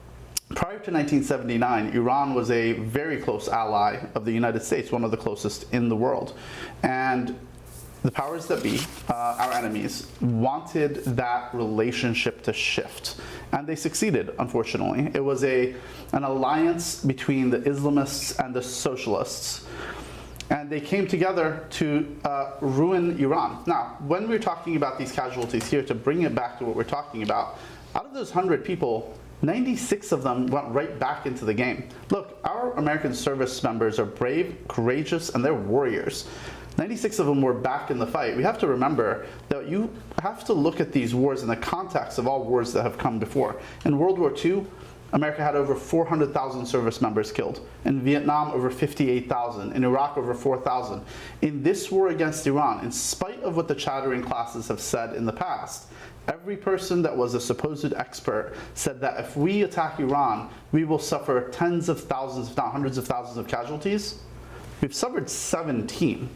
prior to 1979, Iran was a very close ally of the United States, one of the closest in the world. And the powers that be, our enemies, wanted that relationship to shift. And they succeeded, unfortunately. It was an alliance between the Islamists and the socialists. And they came together to ruin Iran. Now, when we're talking about these casualties here, to bring it back to what we're talking about, out of those 100 people, 96 of them went right back into the game. Look, our American service members are brave, courageous, and they're warriors. 96 of them were back in the fight. We have to remember that you have to look at these wars in the context of all wars that have come before. In World War II, America had over 400,000 service members killed. In Vietnam, over 58,000. In Iraq, over 4,000. In this war against Iran, in spite of what the chattering classes have said in the past, every person that was a supposed expert said that if we attack Iran, we will suffer tens of thousands, if not hundreds of thousands of casualties. We've suffered 17.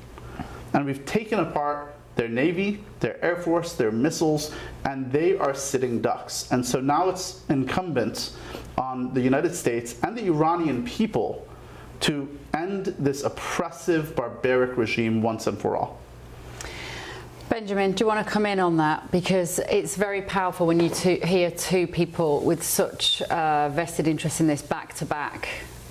And we've taken apart their Navy, their Air Force, their missiles, and they are sitting ducks. And so now it's incumbent on the United States and the Iranian people to end this oppressive, barbaric regime once and for all. Benjamin, do you want to come in on that? Because it's very powerful when you hear two people with such vested interest in this back to back.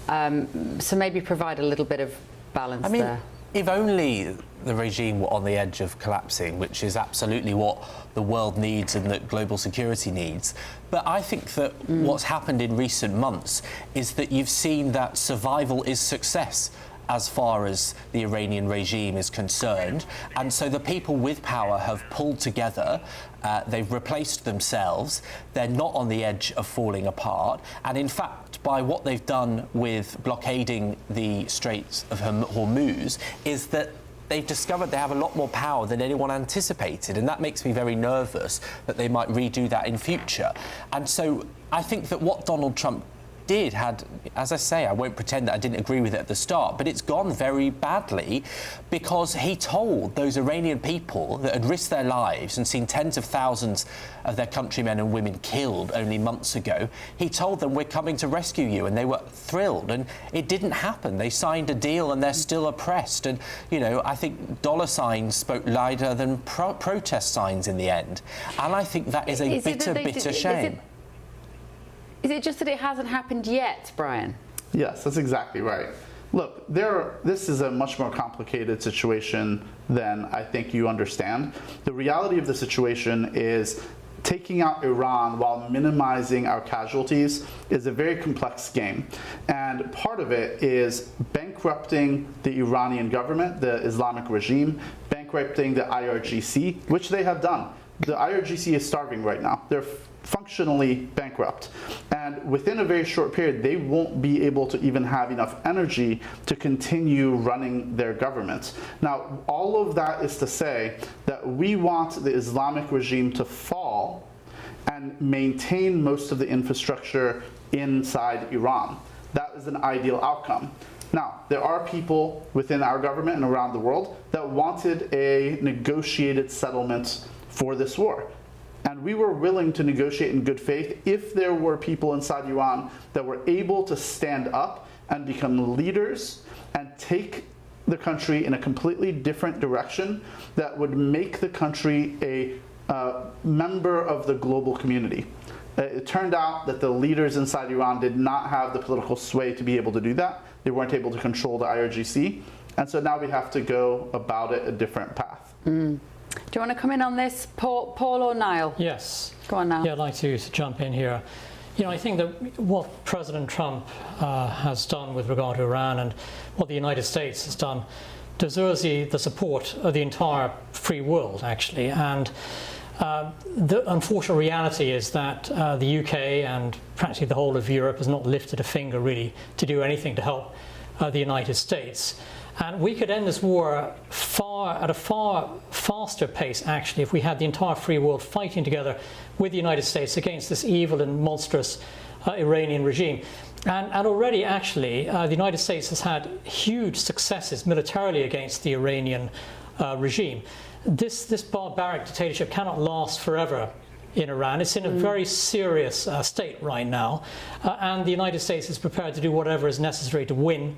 So maybe provide a little bit of balance there. If only the regime were on the edge of collapsing, which is absolutely what the world needs and that global security needs. But I think that what's happened in recent months is that you've seen that survival is success as far as the Iranian regime is concerned. And so the people with power have pulled together, they've replaced themselves, they're not on the edge of falling apart. And in fact, by what they've done with blockading the Straits of Hormuz is that they've discovered they have a lot more power than anyone anticipated, and that makes me very nervous that they might redo that in future. And so I think that what Donald Trump had, as I say, I won't pretend that I didn't agree with it at the start, but it's gone very badly because he told those Iranian people that had risked their lives and seen tens of thousands of their countrymen and women killed only months ago, he told them, we're coming to rescue you, and they were thrilled, and it didn't happen. They signed a deal and they're still oppressed, and, you know, I think dollar signs spoke louder than protest signs in the end, and I think that is a bitter shame. Is it just that it hasn't happened yet, Brian? Yes, that's exactly right. Look, this is a much more complicated situation than I think you understand. The reality of the situation is taking out Iran while minimizing our casualties is a very complex game. And part of it is bankrupting the Iranian government, the Islamic regime, bankrupting the IRGC, which they have done. The IRGC is starving right now. They're functionally bankrupt. And within a very short period, they won't be able to even have enough energy to continue running their government. Now, all of that is to say that we want the Islamic regime to fall and maintain most of the infrastructure inside Iran. That is an ideal outcome. Now, there are people within our government and around the world that wanted a negotiated settlement for this war. And we were willing to negotiate in good faith if there were people inside Iran that were able to stand up and become leaders and take the country in a completely different direction that would make the country a member of the global community. It turned out that the leaders inside Iran did not have the political sway to be able to do that. They weren't able to control the IRGC. And so now we have to go about it a different path. Do you want to come in on this, Paul or Niall? Yes. Go on, Niall. Yeah, I'd like to jump in here. You know, I think that what President Trump has done with regard to Iran and what the United States has done deserves the support of the entire free world, actually. And the unfortunate reality is that the UK and practically the whole of Europe has not lifted a finger, really, to do anything to help the United States. And we could end this war at a far faster pace, actually, if we had the entire free world fighting together with the United States against this evil and monstrous Iranian regime. And already, actually, the United States has had huge successes militarily against the Iranian regime. This barbaric dictatorship cannot last forever in Iran. It's in a very serious state right now, and the United States is prepared to do whatever is necessary to win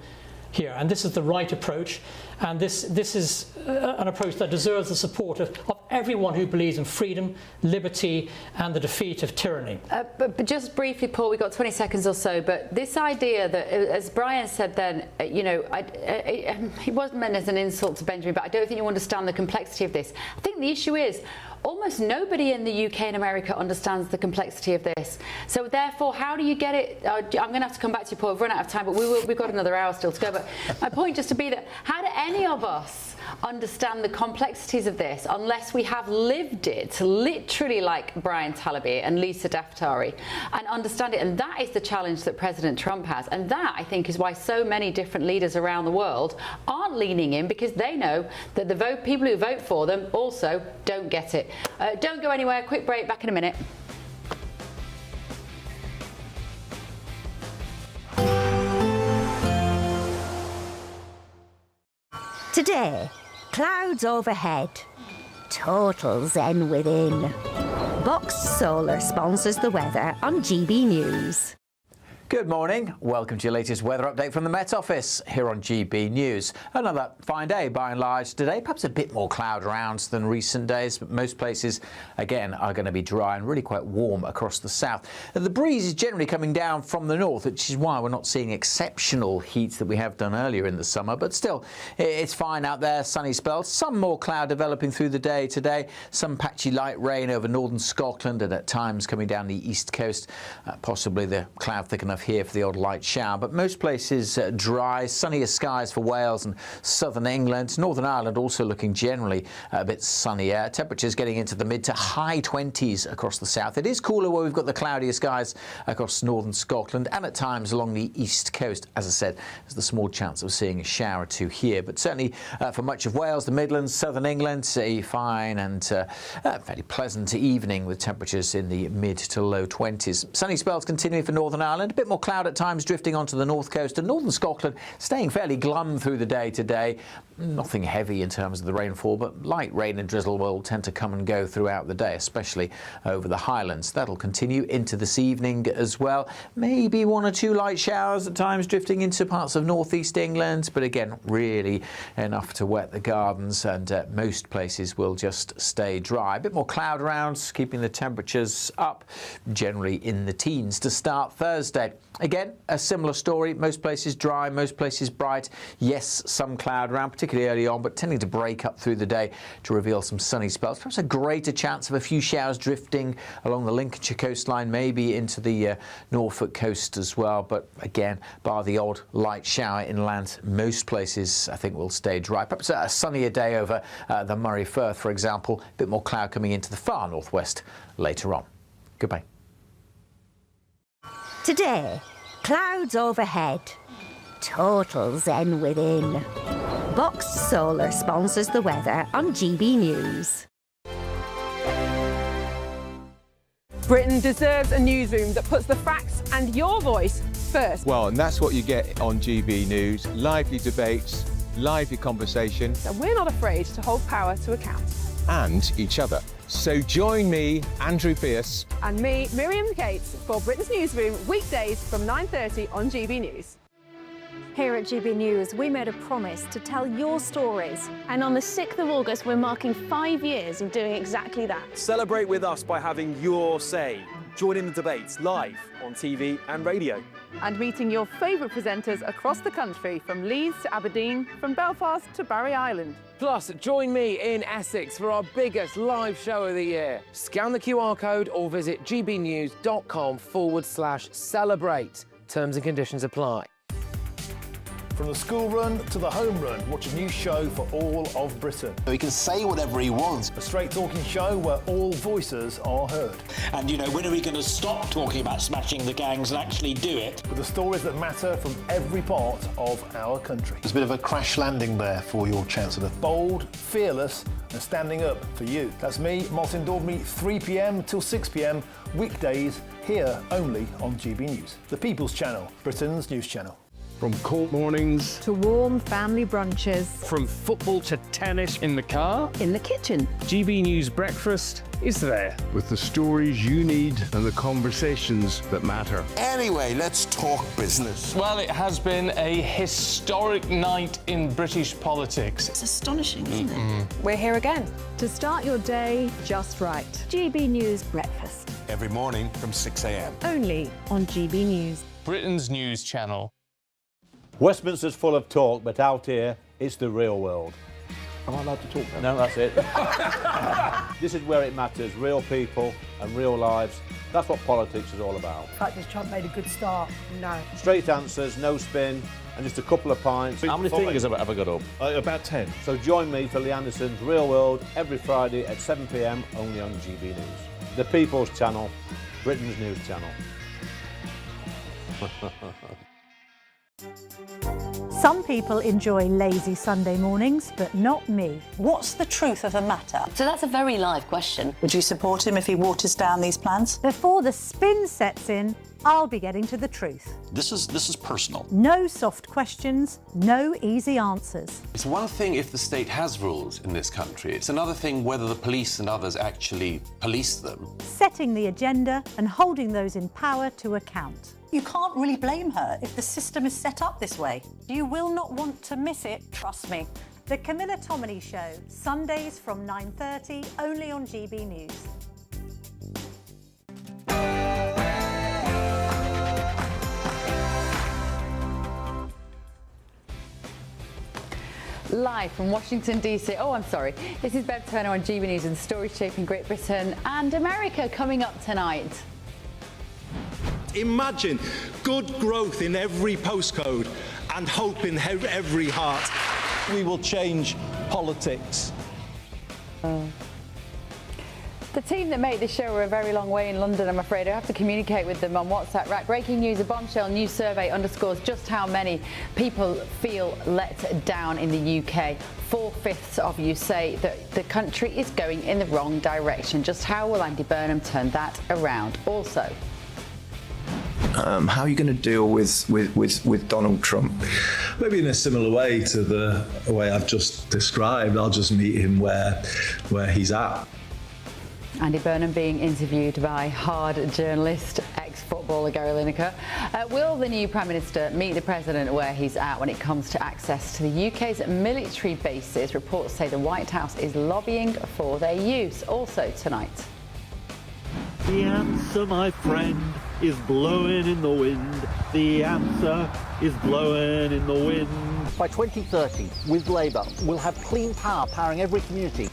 here, and this is the right approach, and this is an approach that deserves the support of everyone who believes in freedom, liberty, and the defeat of tyranny. But just briefly, Paul, we've got 20 seconds or so, but this idea that, as Brian said then, you know, it wasn't meant as an insult to Benjamin, but I don't think you understand the complexity of this. I think the issue is almost nobody in the UK and America understands the complexity of this. So therefore, how do you get it? I'm going to have to come back to you, Paul. We've run out of time, but we've got another hour still to go. But my point just to be that, how do any of us understand the complexities of this unless we have lived it, literally like Brian Talabi and Lisa Daftari, and understand it? And that is the challenge that President Trump has. And that, I think, is why so many different leaders around the world aren't leaning in, because they know that the people who vote for them also don't get it. Don't go anywhere. Quick break. Back in a minute. Today, clouds overhead, total zen within. Boxed Solar sponsors the weather on GB News. Good morning. Welcome to your latest weather update from the Met Office here on GB News. Another fine day by and large today. Perhaps a bit more cloud around than recent days, but most places, again, are going to be dry and really quite warm across the south. The breeze is generally coming down from the north, which is why we're not seeing exceptional heat that we have done earlier in the summer. But still, it's fine out there, sunny spells. Some more cloud developing through the day today. Some patchy light rain over northern Scotland and at times coming down the east coast. Possibly the cloud thick enough here for the odd light shower, but most places dry, sunnier skies for Wales and southern England. Northern Ireland also looking generally a bit sunnier. Temperatures getting into the mid to high 20s across the south. It is cooler where we've got the cloudier skies across northern Scotland and at times along the east coast. As I said, there's the small chance of seeing a shower or two here, but certainly for much of Wales, the Midlands, southern England, a fine and fairly pleasant evening with temperatures in the mid to low 20s. Sunny spells continuing for Northern Ireland, a bit bit more cloud at times drifting onto the north coast, and northern Scotland staying fairly glum through the day today. Nothing heavy in terms of the rainfall, but light rain and drizzle will tend to come and go throughout the day, especially over the Highlands. That'll continue into this evening as well. Maybe 1 or 2 light showers at times drifting into parts of northeast England, but again, really enough to wet the gardens, and most places will just stay dry. A bit more cloud around, keeping the temperatures up, generally in the teens to start Thursday. Again, a similar story. Most places dry, most places bright. Yes, some cloud around, particularly early on, but tending to break up through the day to reveal some sunny spells. Perhaps a greater chance of a few showers drifting along the Lincolnshire coastline, maybe into the Norfolk coast as well. But again, bar the odd light shower inland, most places I think will stay dry. Perhaps a sunnier day over the Moray Firth, for example. A bit more cloud coming into the far northwest later on. Goodbye. Today, clouds overhead, total zen within. Boxed Solar sponsors the weather on GB News. Britain deserves a newsroom that puts the facts and your voice first. Well, and that's what you get on GB News. Lively debates, lively conversation. And we're not afraid to hold power to account. And each other. So join me, Andrew Pierce. And me, Miriam Gates, for Britain's Newsroom, weekdays from 9:30 on GB News. Here at GB News, we made a promise to tell your stories. And on the 6th of August, we're marking 5 years of doing exactly that. Celebrate with us by having your say. Join in the debates live on TV and radio. And meeting your favourite presenters across the country, from Leeds to Aberdeen, from Belfast to Barry Island. Plus, join me in Essex for our biggest live show of the year. Scan the QR code or visit gbnews.com/celebrate. Terms and conditions apply. From the school run to the home run, watch a new show for all of Britain. He can say whatever he wants. A straight talking show where all voices are heard. And, you know, when are we going to stop talking about smashing the gangs and actually do it? With the stories that matter from every part of our country. There's a bit of a crash landing there for your Chancellor. Bold, fearless and standing up for you. That's me, Martin Daubney, 3 p.m. till 6 p.m, weekdays, here only on GB News. The People's Channel, Britain's news channel. From court mornings to warm family brunches. From football to tennis in the car. In the kitchen. GB News Breakfast is there. With the stories you need and the conversations that matter. Anyway, let's talk business. Well, it has been a historic night in British politics. It's astonishing, isn't it? We're here again to start your day just right. GB News Breakfast. Every morning from 6 a.m. Only on GB News. Britain's news channel. Westminster's full of talk, but out here, it's the real world. Am I allowed to talk now? No, that's it. This is where it matters, real people and real lives. That's what politics is all about. In fact, has Trump made a good start? No. Straight answers, no spin, and just a couple of pints. How many fingers have I got up? About 10. So join me for Lee Anderson's Real World every Friday at 7 p.m, only on GB News. The People's Channel, Britain's news channel. Some people enjoy lazy Sunday mornings, but not me. What's the truth of the matter? So that's a very live question. Would you support him if he waters down these plans? Before the spin sets in, I'll be getting to the truth. This is personal. No soft questions, no easy answers. It's one thing if the state has rules in this country. It's another thing whether the police and others actually police them. Setting the agenda and holding those in power to account. You can't really blame her if the system is set up this way. You will not want to miss it, trust me. The Camilla Tominey Show, Sundays from 9:30, only on GB News. Live from Washington, D.C. Oh, I'm sorry. This is Bev Turner on GB News and the stories shaping Great Britain and America coming up tonight. Imagine good growth in every postcode and hope in every heart. We will change politics. The team that made this show are a very long way in London, I'm afraid. I have to communicate with them on WhatsApp. Right, breaking news, a bombshell new survey underscores just how many people feel let down in the UK. 4/5 of you say that the country is going in the wrong direction. Just how will Andy Burnham turn that around? Also, How are you going to deal with Donald Trump? Maybe in a similar way to the way I've just described. I'll just meet him where he's at. Andy Burnham being interviewed by hard journalist, ex-footballer Gary Lineker. Will the new Prime Minister meet the President where he's at when it comes to access to the UK's military bases? Reports say the White House is lobbying for their use. Also tonight. The answer, my friend, is blowing in the wind. The answer is blowing in the wind. By 2030, with Labour, we'll have clean power powering every community.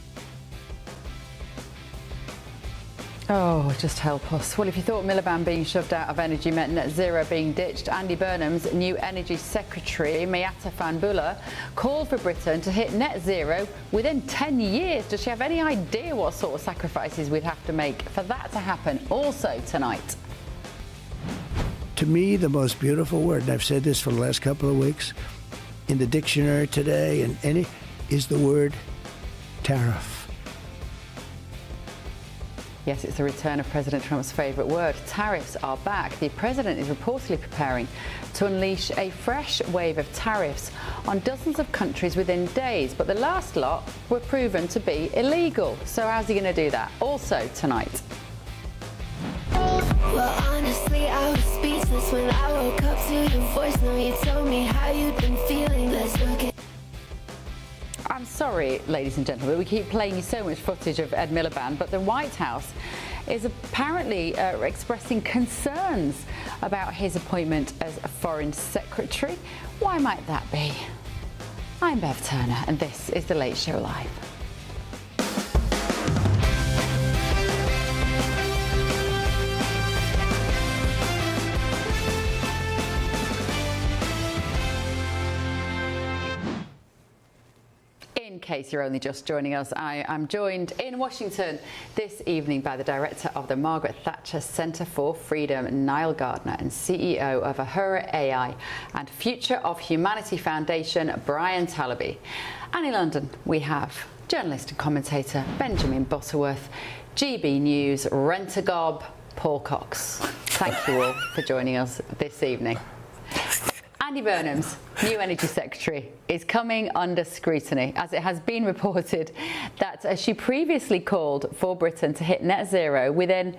Oh, just help us. Well, if you thought Miliband being shoved out of energy meant net zero being ditched, Andy Burnham's new energy secretary, Miatta Fahnbulleh, called for Britain to hit net zero within 10 years. Does she have any idea what sort of sacrifices we'd have to make for that to happen? Also tonight. To me, the most beautiful word, and I've said this for the last couple of weeks, in the dictionary today, and any, is the word tariff. Yes, it's the return of President Trump's favourite word. Tariffs are back. The president is reportedly preparing to unleash a fresh wave of tariffs on dozens of countries within days. But the last lot were proven to be illegal. So how's he going to do that? Also tonight. Well, honestly, I was speechless when I woke up to your voice. Now you told me how you'd been feeling. Let's look at. I'm sorry, ladies and gentlemen, we keep playing you so much footage of Ed Miliband, but the White House is apparently expressing concerns about his appointment as a foreign secretary. Why might that be? I'm Bev Turner, and this is The Late Show Live. In case you're only just joining us, I am joined in Washington this evening by the director of the Margaret Thatcher Centre for Freedom, Niall Gardner, and CEO of Ahura AI and Future of Humanity Foundation, Brian Talaby. And in London, we have journalist and commentator Benjamin Butterworth, GB News rent-a-gob Paul Cox. Thank you all for joining us this evening. Andy Burnham's new Energy Secretary is coming under scrutiny, as it has been reported that she previously called for Britain to hit net zero within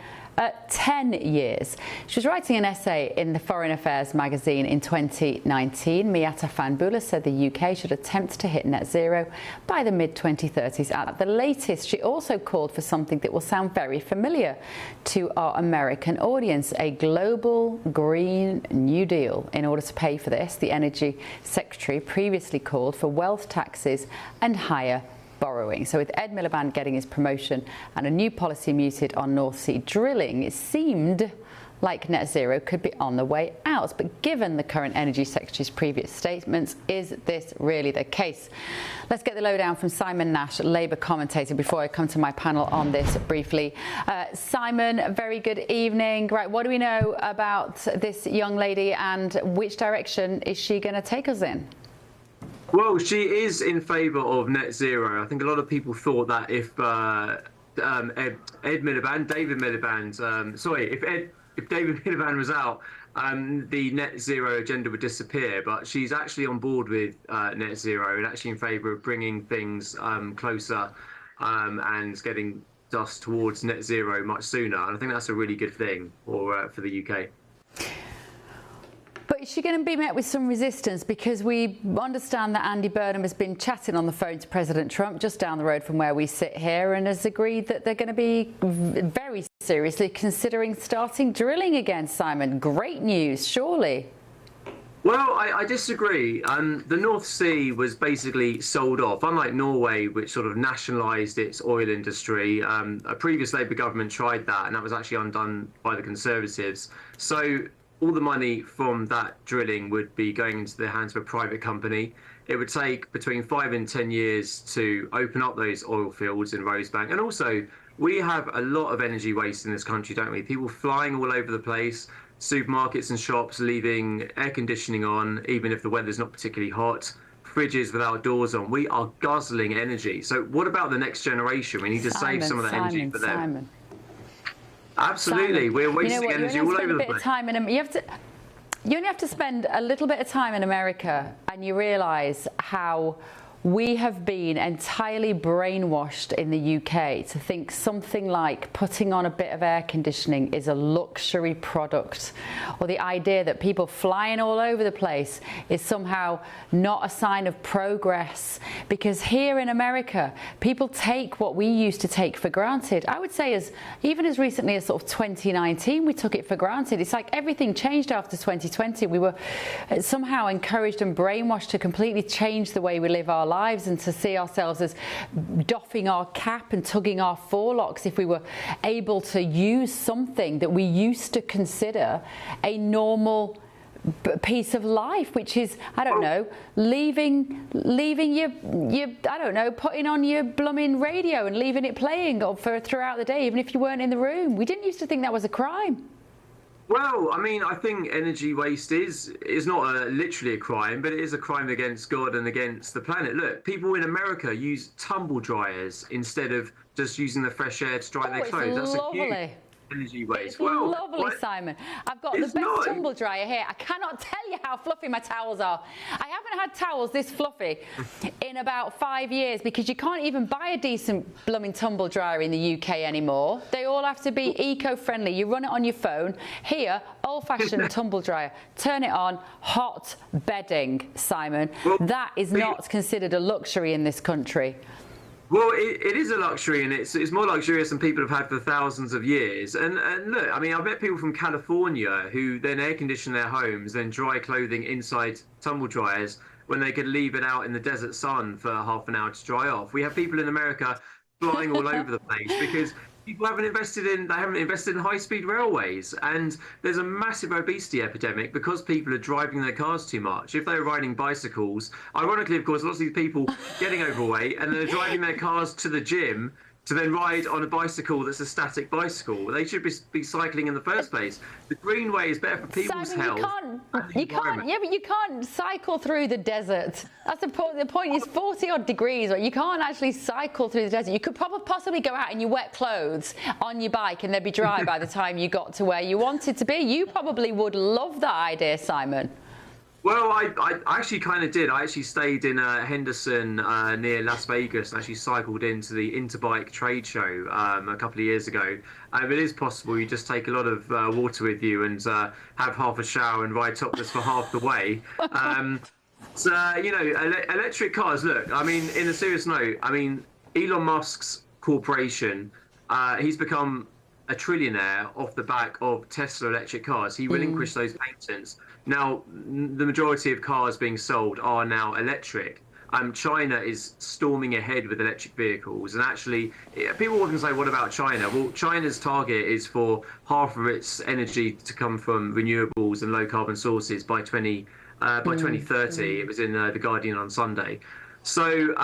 10 years. She was writing an essay in the Foreign Affairs magazine in 2019. Miatta Fahnbulleh said the UK should attempt to hit net zero by the mid-2030s at the latest. She also called for something that will sound very familiar to our American audience, a global Green New Deal. In order to pay for this, the Energy Secretary previously called for wealth taxes and higher borrowing. So with Ed Miliband getting his promotion and a new policy muted on North Sea drilling, it seemed like net zero could be on the way out. But given the current Energy Secretary's previous statements, is this really the case? Let's get the lowdown from Simon Nash, Labour commentator, before I come to my panel on this briefly. Simon, very good evening. Right, what do we know about this young lady and which direction is she going to take us in? Well, she is in favour of net zero. I think a lot of people thought that if David Miliband was out, the net zero agenda would disappear. But she's actually on board with net zero and actually in favour of bringing things closer and getting us towards net zero much sooner. And I think that's a really good thing for the UK. But is she going to be met with some resistance? Because we understand that Andy Burnham has been chatting on the phone to President Trump just down the road from where we sit here and has agreed that they're going to be very seriously considering starting drilling again, Simon. Great news, surely. Well, I disagree. The North Sea was basically sold off. Unlike Norway, which sort of nationalised its oil industry, a previous Labour government tried that, and that was actually undone by the Conservatives. So all the money from that drilling would be going into the hands of a private company. It would take between 5 and 10 years to open up those oil fields in Rosebank. And also, we have a lot of energy waste in this country, don't we? People flying all over the place, supermarkets and shops leaving air conditioning on, even if the weather's not particularly hot, fridges without doors on. We are guzzling energy. So what about the next generation? We need to save some of that energy for them. Absolutely, Simon, we're wasting you know energy what? all over the place. You only have to spend a little bit of time in America and you realise how we have been entirely brainwashed in the UK to think something like putting on a bit of air conditioning is a luxury product, or the idea that people flying all over the place is somehow not a sign of progress. Because here in America, people take what we used to take for granted. I would say even as recently as sort of 2019, we took it for granted. It's like everything changed after 2020. We were somehow encouraged and brainwashed to completely change the way we live our lives and to see ourselves as doffing our cap and tugging our forelocks if we were able to use something that we used to consider a normal piece of life, which is, I don't know, leaving your I don't know, putting on your blooming radio and leaving it playing throughout the day, even if you weren't in the room. We didn't used to think that was a crime. Well, I mean, I think energy waste is not literally a crime, but it is a crime against God and against the planet. Look, people in America use tumble dryers instead of just using the fresh air to dry their clothes. That's a huge energy waste. It's lovely, Simon. I've got the best tumble dryer here. I cannot tell you how fluffy my towels are. I haven't had towels this fluffy in about 5 years because you can't even buy a decent blooming tumble dryer in the UK anymore. They all have to be eco-friendly. You run it on your phone. Here, old-fashioned tumble dryer. Turn it on. Hot bedding, Simon. That is not considered a luxury in this country. Well, it is a luxury, and it's more luxurious than people have had for thousands of years. And look, I mean, I've met people from California who then air condition their homes, then dry clothing inside tumble dryers when they could leave it out in the desert sun for half an hour to dry off. We have people in America flying all over the place because people haven't invested in high-speed railways, and there's a massive obesity epidemic because people are driving their cars too much. If they were riding bicycles, ironically, of course, lots of these people getting overweight and they're driving their cars to the gym to then ride on a bicycle that's a static bicycle. They should be cycling in the first place. The green way is better for people's health. You can't cycle through the desert. That's the point. The point is 40-odd degrees. Right? You can't actually cycle through the desert. You could possibly go out in your wet clothes on your bike and they'd be dry by the time you got to where you wanted to be. You probably would love that idea, Simon. Well, I actually kind of did. I actually stayed in Henderson near Las Vegas and actually cycled into the Interbike trade show a couple of years ago. It is possible you just take a lot of water with you and have half a shower and ride topless for half the way. So, you know, electric cars, look, I mean, in a serious note, I mean, Elon Musk's corporation, he's become a trillionaire off the back of Tesla electric cars. He relinquished those patents. Now, the majority of cars being sold are now electric. China is storming ahead with electric vehicles. And actually, people often say, what about China? Well, China's target is for half of its energy to come from renewables and low carbon sources by 2030. It was in The Guardian on Sunday. So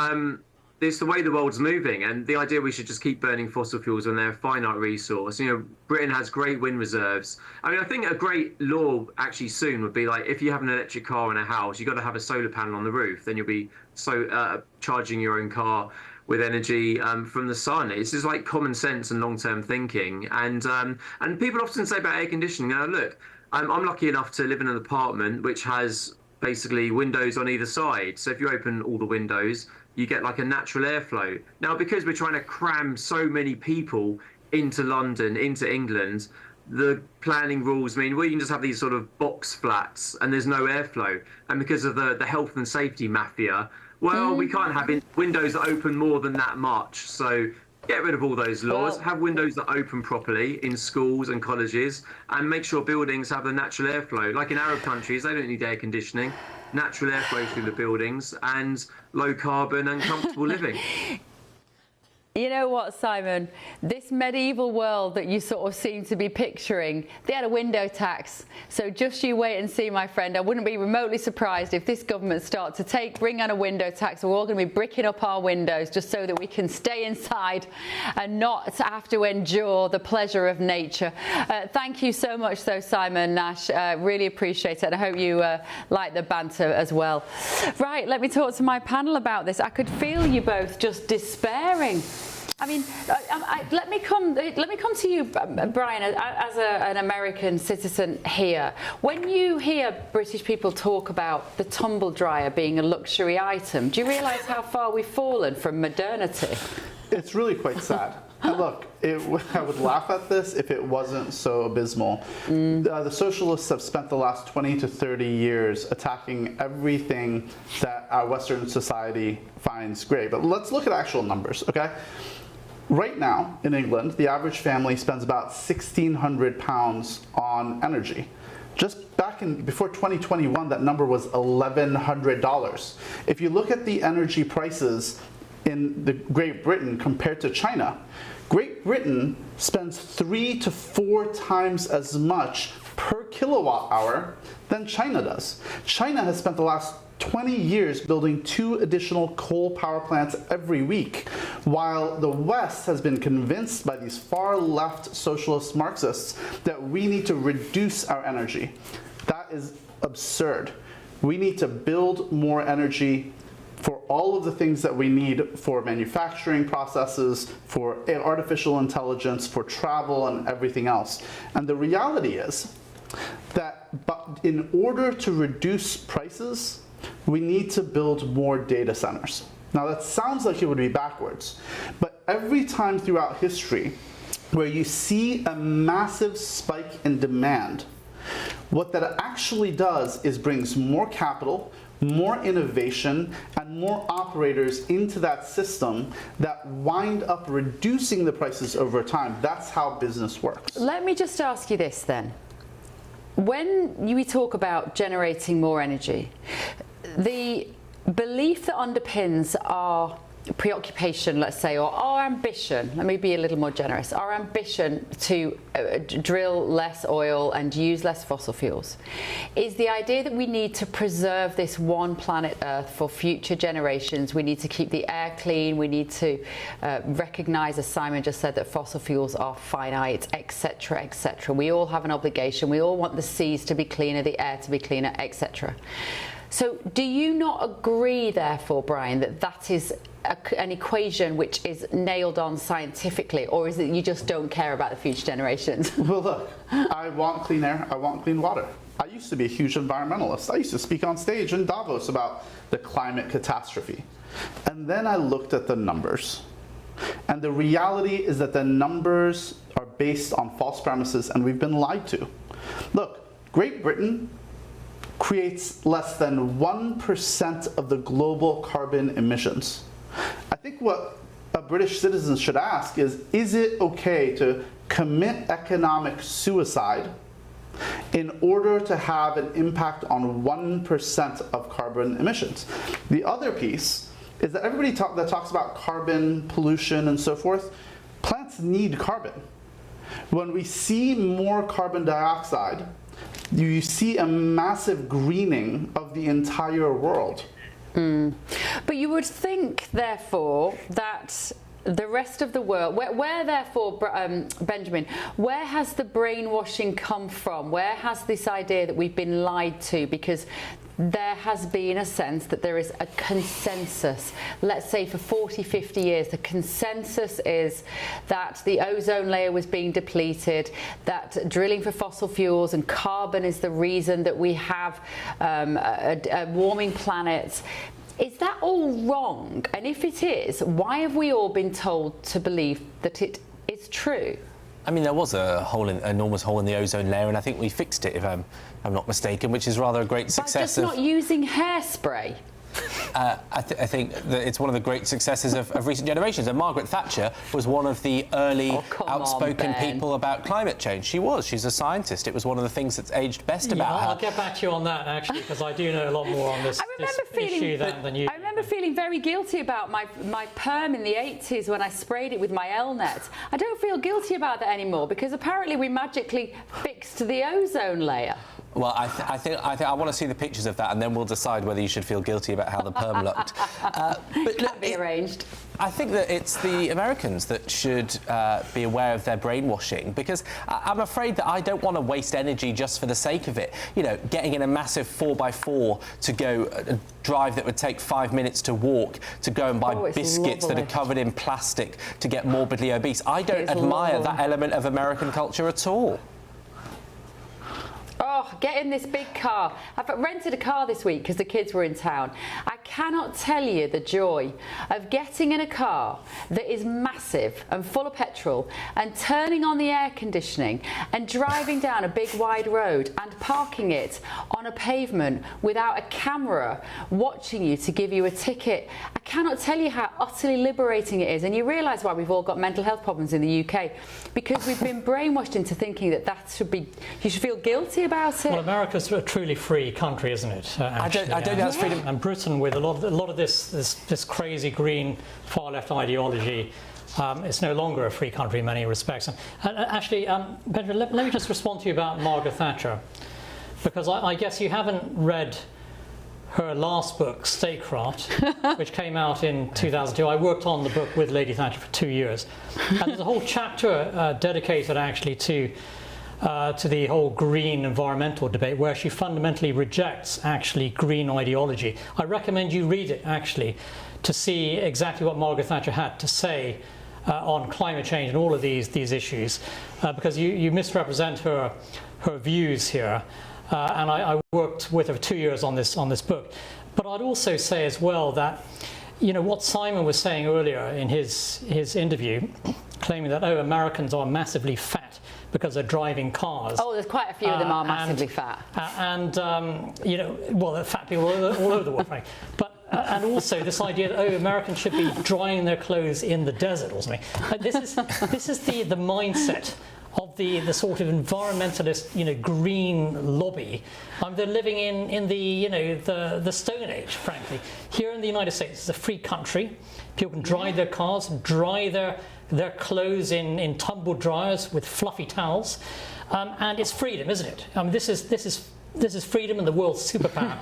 it's the way the world's moving, and the idea we should just keep burning fossil fuels when they're a finite resource. You know, Britain has great wind reserves. I mean, I think a great law actually soon would be like, if you have an electric car in a house, you've got to have a solar panel on the roof. Then you'll be charging your own car with energy from the sun. It's just like common sense and long-term thinking. And people often say about air conditioning. Now, look, I'm lucky enough to live in an apartment which has basically windows on either side. So if you open all the windows, you get like a natural airflow. Now, because we're trying to cram so many people into London, into England, the planning rules mean we can just have these sort of box flats and there's no airflow. And because of the health and safety mafia, well, we can't have windows that open more than that much. So get rid of all those laws, have windows that open properly in schools and colleges, and make sure buildings have the natural airflow. Like in Arab countries, they don't need air conditioning. Natural airflow through the buildings and low carbon and comfortable living. You know what, Simon? This medieval world that you sort of seem to be picturing, they had a window tax. So just you wait and see, my friend. I wouldn't be remotely surprised if this government starts to bring on a window tax. We're all going to be bricking up our windows just so that we can stay inside and not have to endure the pleasure of nature. Thank you so much, though, Simon Nash. Really appreciate it. And I hope you like the banter as well. Right, let me talk to my panel about this. I could feel you both just despairing I mean, let me come to you, Brian, as an American citizen here. When you hear British people talk about the tumble dryer being a luxury item, do you realise how far we've fallen from modernity? It's really quite sad. And look, I would laugh at this if it wasn't so abysmal. The socialists have spent the last 20 to 30 years attacking everything that our Western society finds great. But let's look at actual numbers, okay? Right now, in England, the average family spends about £1,600 on energy. Just back before 2021, that number was $1,100. If you look at the energy prices in Great Britain compared to China, Great Britain spends 3 to 4 times as much per kilowatt hour than China does. China has spent the last 20 years building 2 additional coal power plants every week, while the West has been convinced by these far left socialist Marxists that we need to reduce our energy. That is absurd. We need to build more energy for all of the things that we need for manufacturing processes, for artificial intelligence, for travel and everything else. And the reality is that in order to reduce prices, we need to build more data centers. Now that sounds like it would be backwards, but every time throughout history where you see a massive spike in demand, what that actually does is brings more capital, more innovation, and more operators into that system that wind up reducing the prices over time. That's how business works. Let me just ask you this then. When we talk about generating more energy, the belief that underpins our preoccupation, let's say, or our ambition, let me be a little more generous, our ambition to drill less oil and use less fossil fuels, is the idea that we need to preserve this one planet Earth for future generations. We need to keep the air clean. We need to recognise, as Simon just said, that fossil fuels are finite, etc., etc. We all have an obligation. We all want the seas to be cleaner, the air to be cleaner, etc. So do you not agree, therefore, Brian, that that is an equation which is nailed on scientifically, or is it you just don't care about the future generations? Well, look, I want clean air, I want clean water. I used to be a huge environmentalist. I used to speak on stage in Davos about the climate catastrophe. And then I looked at the numbers. And the reality is that the numbers are based on false premises, and we've been lied to. Look, Great Britain creates less than 1% of the global carbon emissions. I think what a British citizen should ask is it okay to commit economic suicide in order to have an impact on 1% of carbon emissions? The other piece is that everybody that talks about carbon pollution and so forth, plants need carbon. When we see more carbon dioxide, you see a massive greening of the entire world. But you would think, therefore, that the rest of the world, where therefore, Benjamin, where has the brainwashing come from? Where has this idea that we've been lied to? Because there has been a sense that there is a consensus. Let's say for 40, 50 years, the consensus is that the ozone layer was being depleted, that drilling for fossil fuels and carbon is the reason that we have a warming planet. Is that all wrong? And if it is, why have we all been told to believe that it is true? I mean, there was an enormous hole in the ozone layer, and I think we fixed it, if I'm not mistaken, which is rather a great success. By just not using hairspray? I think that it's one of the great successes of recent generations. And Margaret Thatcher was one of the early outspoken people about climate change. She's a scientist. It was one of the things that's aged best about her. I'll get back to you on that, actually, because I do know a lot more on this issue than you. I remember feeling very guilty about my perm in the 80s when I sprayed it with my Elnet. I don't feel guilty about that anymore because apparently we magically fixed the ozone layer. Well, I think I want to see the pictures of that, and then we'll decide whether you should feel guilty about how the perm looked. But look, be arranged. I think that it's the Americans that should be aware of their brainwashing, because I'm afraid that I don't want to waste energy just for the sake of it. You know, getting in a massive 4x4 to go a drive that would take 5 minutes to walk, to go and buy biscuits that are covered in plastic to get morbidly obese. I don't admire that element of American culture at all. Oh, get in this big car. I've rented a car this week because the kids were in town. I cannot tell you the joy of getting in a car that is massive and full of petrol and turning on the air conditioning and driving down a big wide road and parking it on a pavement without a camera watching you to give you a ticket. I cannot tell you how utterly liberating it is. And you realise why we've all got mental health problems in the UK, because we've been brainwashed into thinking that should be, you should feel guilty about it. Well, America's a truly free country, isn't it? I don't think that's freedom. And Britain, with a lot of this crazy green far left ideology, it's no longer a free country in many respects. And actually, Benjamin, let me just respond to you about Margaret Thatcher, because I guess you haven't read her last book, Statecraft, which came out in 2002. I worked on the book with Lady Thatcher for 2 years, and there's a whole chapter dedicated actually to the whole green environmental debate, where she fundamentally rejects actually green ideology. I recommend you read it actually to see exactly what Margaret Thatcher had to say on climate change and all of these issues, because you misrepresent her views here. And I worked with her for 2 years on this book. But I'd also say as well that, you know, what Simon was saying earlier in his interview, claiming that, oh, Americans are massively fat because they're driving cars. Oh, there's quite a few of them are massively fat. You know, well, they're fat people all over the world, right? But and also this idea that, oh, Americans should be drying their clothes in the desert or something. This is the mindset of the sort of environmentalist, you know, green lobby. They're living in the, you know, the Stone Age, frankly. Here in the United States, it's a free country. People can dry their cars, dry their clothes in tumble dryers with fluffy towels, and it's freedom, isn't it? I mean, this is freedom and the world's superpower.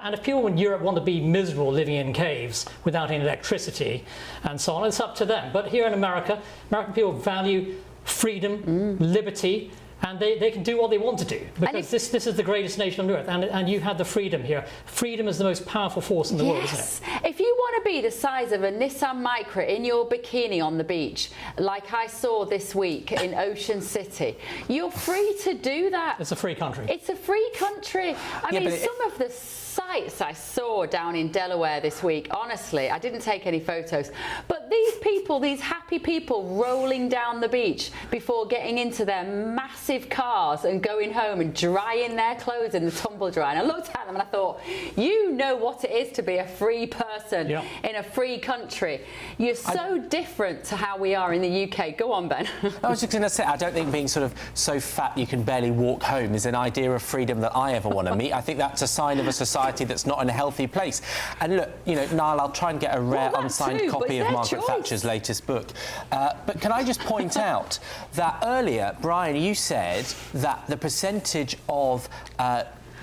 And if people in Europe want to be miserable living in caves without any electricity and so on, it's up to them. But here in America, American people value freedom, liberty, and they can do what they want to do, because this is the greatest nation on earth, and you have the freedom here. Freedom is the most powerful force in the world, isn't it? If you want to be the size of a Nissan Micra in your bikini on the beach, like I saw this week in Ocean City, you're free to do that. It's a free country. It's a free country. I mean, some of the sights I saw down in Delaware this week, honestly, I didn't take any photos, but these people, these happy people rolling down the beach before getting into their massive cars and going home and drying their clothes in the tumble dryer. And I looked at them and I thought, you know what it is to be a free person in a free country. You're so different to how we are in the UK. Go on, Ben. I was just going to say, I don't think being sort of so fat you can barely walk home is an idea of freedom that I ever want to meet. I think that's a sign of a society that's not in a healthy place. And look, you know, Niall, I'll try and get a rare unsigned copy of Margaret Thatcher's latest book. But can I just point out that earlier, Brian, you said that the percentage of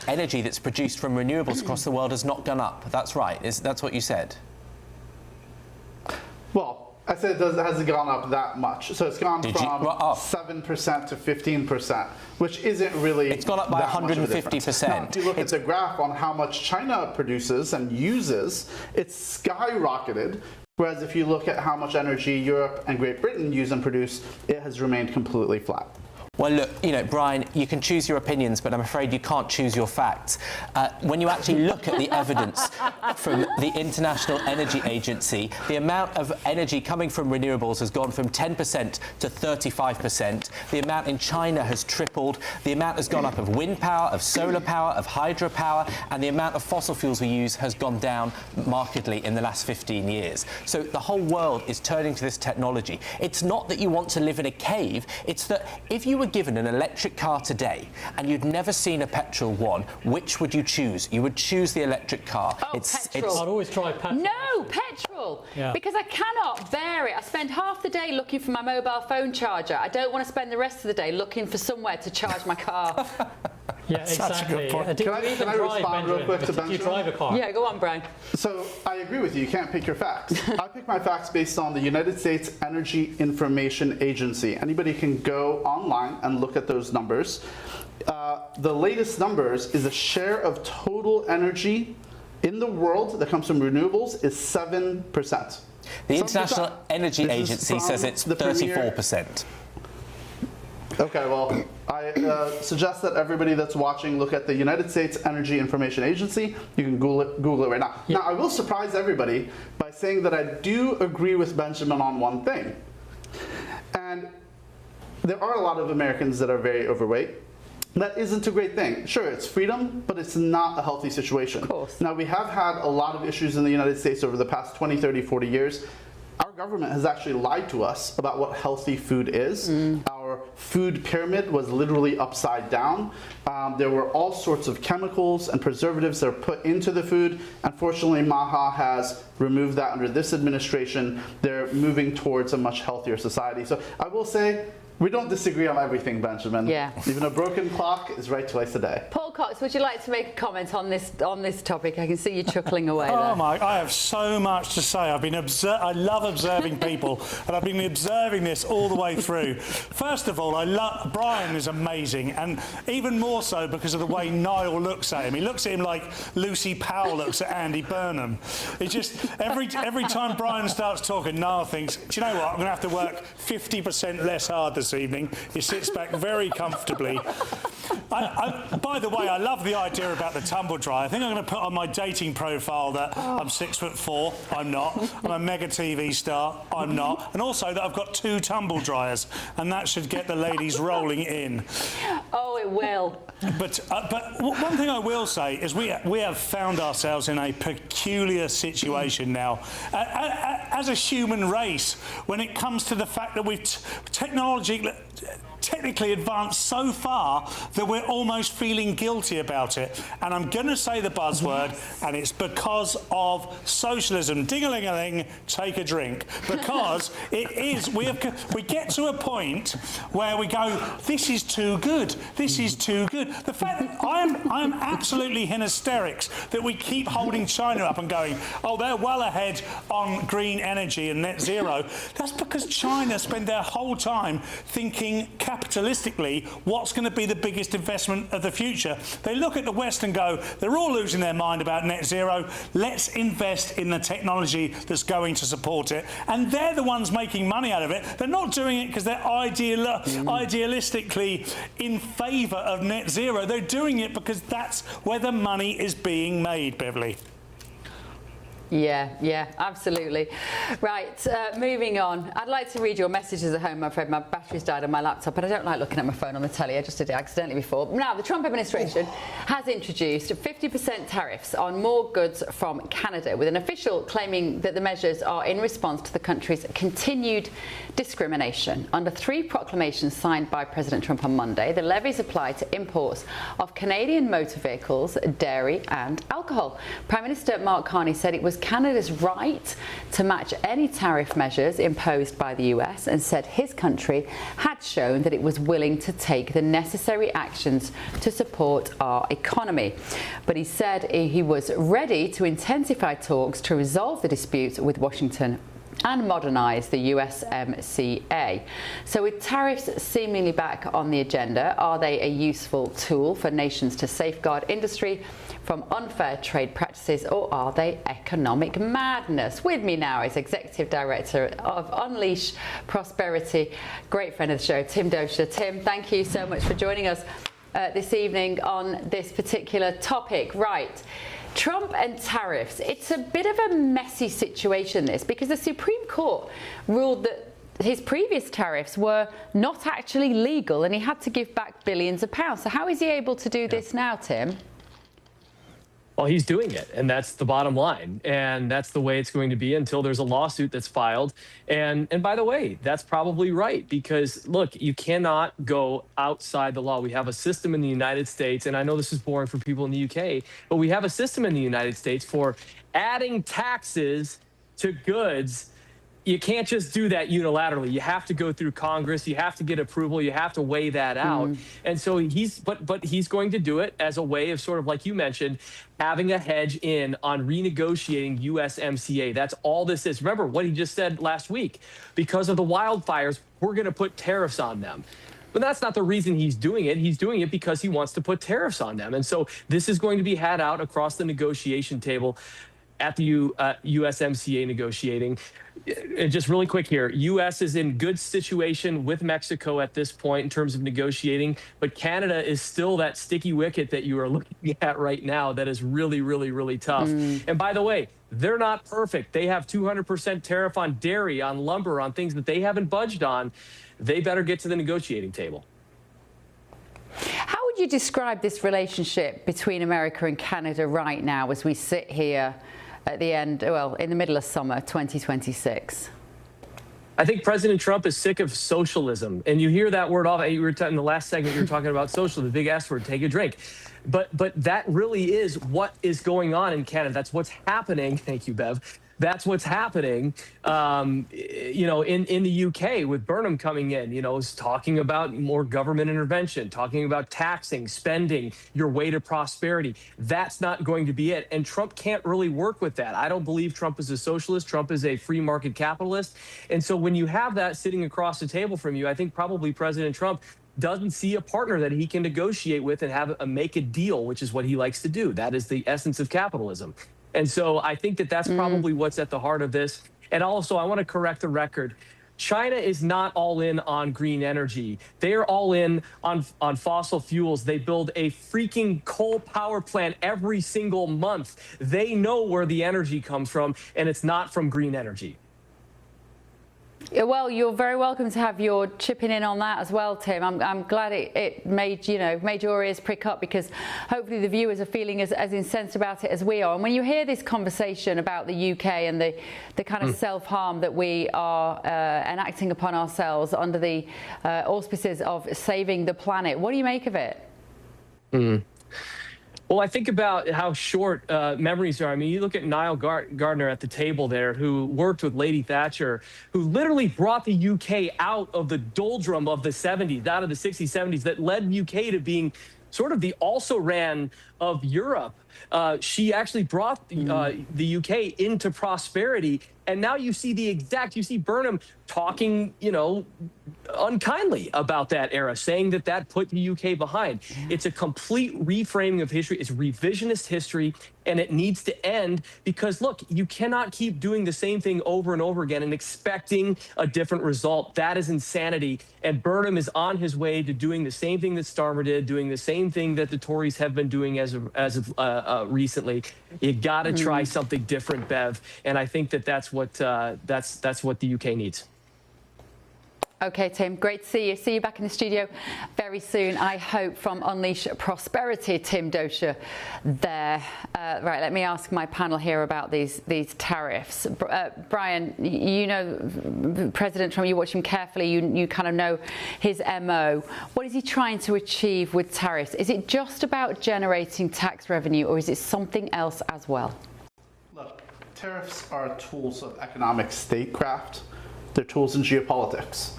energy that's produced from renewables across the world has not gone up. That's right. That's what you said? Well, I said it hasn't gone up that much. So it's gone from 7% to 15%, which isn't really. It's gone up by 150%. Now, if you look at the graph on how much China produces and uses, it's skyrocketed. Whereas if you look at how much energy Europe and Great Britain use and produce, it has remained completely flat. Well, look, you know, Brian, you can choose your opinions, but I'm afraid you can't choose your facts. When you actually look at the evidence from the International Energy Agency, the amount of energy coming from renewables has gone from 10% to 35%. The amount in China has tripled. The amount has gone up of wind power, of solar power, of hydropower, and the amount of fossil fuels we use has gone down markedly in the last 15 years. So the whole world is turning to this technology. It's not that you want to live in a cave. It's that if you were given an electric car today and you'd never seen a petrol one, which would you choose? You would choose the electric car. Oh, petrol. I'd always try petrol. No, petrol. Yeah. Because I cannot bear it. I spend half the day looking for my mobile phone charger. I don't want to spend the rest of the day looking for somewhere to charge my car. Yeah, That's such a exactly. good point. Can I respond real quick to Did you Benjamin? drive a car? Yeah, go on, Brian. So I agree with you. You can't pick your facts. I pick my facts based on the United States Energy Information Agency. Anybody can go online and look at those numbers. The latest numbers is the share of total energy in the world that comes from renewables is 7%. The International Energy Agency says it's 34%. Okay, well, I suggest that everybody that's watching look at the United States Energy Information Agency. You can Google it right now. Now, I will surprise everybody by saying that I do agree with Benjamin on one thing. And there are a lot of Americans that are very overweight. That isn't a great thing. Sure, it's freedom, but it's not a healthy situation. Of course. Now, we have had a lot of issues in the United States over the past 20, 30, 40 years. Our government has actually lied to us about what healthy food is. Our food pyramid was literally upside down. There were all sorts of chemicals and preservatives that are put into the food. Unfortunately, Maha has removed that under this administration. They're moving towards a much healthier society. So I will say, we don't disagree on everything, Benjamin. Yeah. Even a broken clock is right twice a day. Paul Cox, would you like to make a comment on this topic? I can see you chuckling away there. Oh my! I have so much to say. I love observing people, and I've been observing this all the way through. First of all, Brian is amazing, and even more so because of the way Niall looks at him. He looks at him like Lucy Powell looks at Andy Burnham. It's just every time Brian starts talking, Niall thinks, do you know what? I'm going to have to work 50% less hard this evening. He sits back very comfortably. By the way, I love the idea about the tumble dryer. I think I'm going to put on my dating profile that I'm 6'4". I'm not. I'm a mega TV star. I'm not. And also that I've got 2 tumble dryers, and that should get the ladies rolling in. Oh, it will. But one thing I will say is we have found ourselves in a peculiar situation now as a human race when it comes to the fact that we've technically advanced so far that we're almost feeling guilty about it. And I'm going to say the buzzword, and it's because of socialism. Ding-a-ling-a-ling, take a drink. Because it is, we get to a point where we go, this is too good, this is too good. The fact that I'm absolutely in hysterics that we keep holding China up and going, oh, they're well ahead on green energy and net zero. That's because China spend their whole time thinking capitalistically what's going to be the biggest investment of the future. They look at the West and go, they're all losing their mind about net zero. Let's invest in the technology that's going to support it. And they're the ones making money out of it. They're not doing it because they're idealistically in favour of net zero. They're doing it because that's where the money is being made, Beverly. Yeah, absolutely. Right, moving on. I'd like to read your messages at home. I'm afraid my battery's died on my laptop, and I don't like looking at my phone on the telly. I just did it accidentally before. Now, the Trump administration has introduced 50% tariffs on more goods from Canada, with an official claiming that the measures are in response to the country's continued discrimination. Under 3 proclamations signed by President Trump on Monday, the levies apply to imports of Canadian motor vehicles, dairy and alcohol. Prime Minister Mark Carney said it was Canada's right to match any tariff measures imposed by the US, and said his country had shown that it was willing to take the necessary actions to support our economy. But he said he was ready to intensify talks to resolve the dispute with Washington and modernise the USMCA. So with tariffs seemingly back on the agenda, are they a useful tool for nations to safeguard industry from unfair trade practices, or are they economic madness? With me now is Executive Director of Unleash Prosperity, great friend of the show, Tim Dosha. Tim, thank you so much for joining us this evening on this particular topic. Right. Trump and tariffs. It's a bit of a messy situation, this, because the Supreme Court ruled that his previous tariffs were not actually legal and he had to give back billions of pounds. So how is he able to do this now, Tim? Well, he's doing it, and that's the bottom line. And that's the way it's going to be until there's a lawsuit that's filed. And by the way, that's probably right, because, look, you cannot go outside the law. We have a system in the United States, and I know this is boring for people in the UK, but we have a system in the United States for adding taxes to goods you can't just do that unilaterally. You have to go through Congress. You have to get approval. You have to weigh that out. And so he's going to do it as a way of sort of, like you mentioned, having a hedge in on renegotiating USMCA. That's all this is. Remember what he just said last week. Because of the wildfires, we're going to put tariffs on them. But that's not the reason he's doing it. He's doing it because he wants to put tariffs on them. And so this is going to be had out across the negotiation table at the USMCA negotiating. And just really quick here, U.S. is in good situation with Mexico at this point in terms of negotiating, but Canada is still that sticky wicket that you are looking at right now that is really, really, really tough. And by the way, they're not perfect. They have 200% tariff on dairy, on lumber, on things that they haven't budged on. They better get to the negotiating table. How would you describe this relationship between America and Canada right now as we sit here at the end, well, in the middle of summer 2026? I think President Trump is sick of socialism. And you hear that word often. You were in the last segment, you were talking about socialism, the big S word, take a drink. But that really is what is going on in Canada. That's what's happening. Thank you, Bev. That's what's happening, you know, in the UK with Burnham coming in, you know, is talking about more government intervention, talking about taxing, spending, your way to prosperity. That's not going to be it. And Trump can't really work with that. I don't believe Trump is a socialist. Trump is a free market capitalist. And so when you have that sitting across the table from you, I think probably President Trump doesn't see a partner that he can negotiate with and make a deal, which is what he likes to do. That is the essence of capitalism. And so I think that that's probably what's at the heart of this. And also, I want to correct the record. China is not all in on green energy. They are all in on fossil fuels. They build a freaking coal power plant every single month. They know where the energy comes from, and it's not from green energy. Well, you're very welcome to have your chipping in on that as well, Tim. I'm glad it made your ears prick up, because hopefully the viewers are feeling as incensed about it as we are. And when you hear this conversation about the UK and the kind of self-harm that we are enacting upon ourselves under the auspices of saving the planet, what do you make of it? Well, I think about how short memories are. I mean, you look at Niall Gardner at the table there, who worked with Lady Thatcher, who literally brought the UK out of the doldrum of the 70s, out of the 60s, 70s, that led the UK to being sort of the also-ran of Europe. She actually brought the UK into prosperity. And now you see Burnham talking, you know, unkindly about that era, saying that put the UK behind. It's a complete reframing of history. It's revisionist history, and it needs to end, because, look, you cannot keep doing the same thing over and over again and expecting a different result. That is insanity. And Burnham is on his way to doing the same thing that Starmer did, doing the same thing that the Tories have been doing as of recently. You got to try something different, Bev. And I think that's what the UK needs. Okay, Tim, great to see you. See you back in the studio very soon, I hope, from Unleash Prosperity, Tim Dosha there. Right, let me ask my panel here about these tariffs. Brian, you know President Trump, you watch him carefully, you kind of know his MO. What is he trying to achieve with tariffs? Is it just about generating tax revenue, or is it something else as well? Look, tariffs are tools of economic statecraft. They're tools in geopolitics.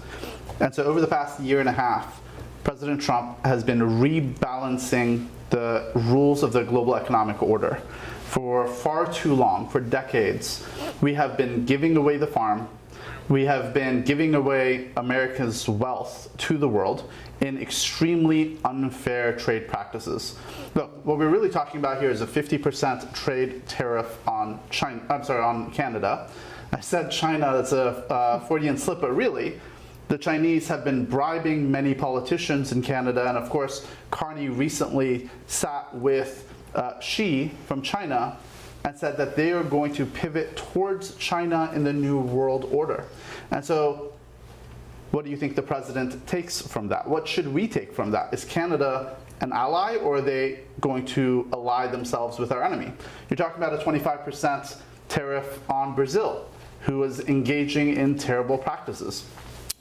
And so over the past year and a half, President Trump has been rebalancing the rules of the global economic order. For far too long, for decades, we have been giving away the farm. We have been giving away America's wealth to the world in extremely unfair trade practices. Look, what we're really talking about here is a 50% trade tariff on on Canada. I said China, that's a Freudian slip, but really, the Chinese have been bribing many politicians in Canada, and of course, Carney recently sat with Xi from China and said that they are going to pivot towards China in the new world order. And so, what do you think the president takes from that? What should we take from that? Is Canada an ally, or are they going to ally themselves with our enemy? You're talking about a 25% tariff on Brazil, who is engaging in terrible practices.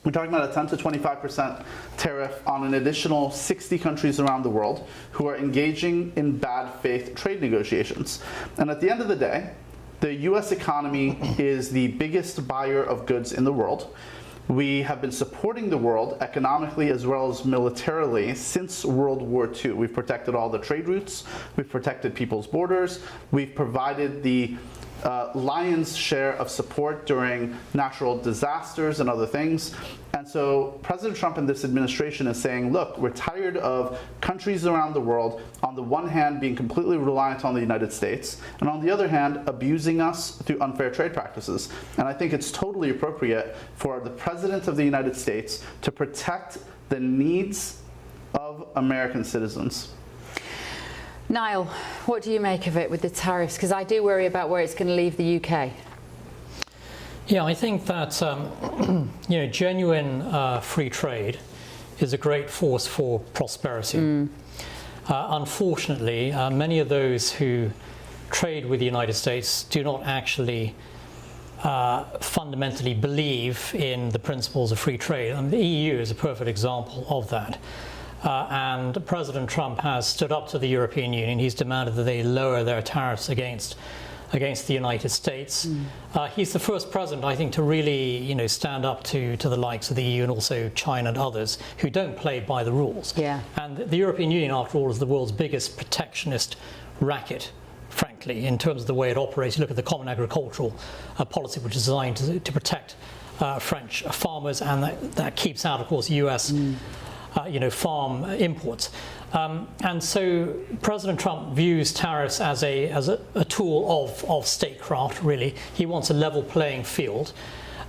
We're talking about a 10 to 25% tariff on an additional 60 countries around the world who are engaging in bad faith trade negotiations. And at the end of the day, The US economy is the biggest buyer of goods in the world. We have been supporting the world economically as well as militarily since World War II. We've protected all the trade routes, we've protected people's borders, we've provided the lion's share of support during natural disasters and other things. And so President Trump and this administration is saying, look, we're tired of countries around the world, on the one hand, being completely reliant on the United States, and on the other hand, abusing us through unfair trade practices. And I think it's totally appropriate for the President of the United States to protect the needs of American citizens. Niall, what do you make of it with the tariffs? Because I do worry about where it's going to leave the UK. Yeah, I think that genuine free trade is a great force for prosperity. Unfortunately, many of those who trade with the United States do not actually fundamentally believe in the principles of free trade. And the EU is a perfect example of that. And President Trump has stood up to the European Union. He's demanded that they lower their tariffs against the United States. He's the first president, I think, to really stand up to the likes of the EU and also China and others who don't play by the rules. Yeah. And the European Union, after all, is the world's biggest protectionist racket, frankly, in terms of the way it operates. You look at the common agricultural policy, which is designed to protect French farmers, and that keeps out, of course, US farm imports. And so President Trump views tariffs as a tool of statecraft, really. He wants a level playing field.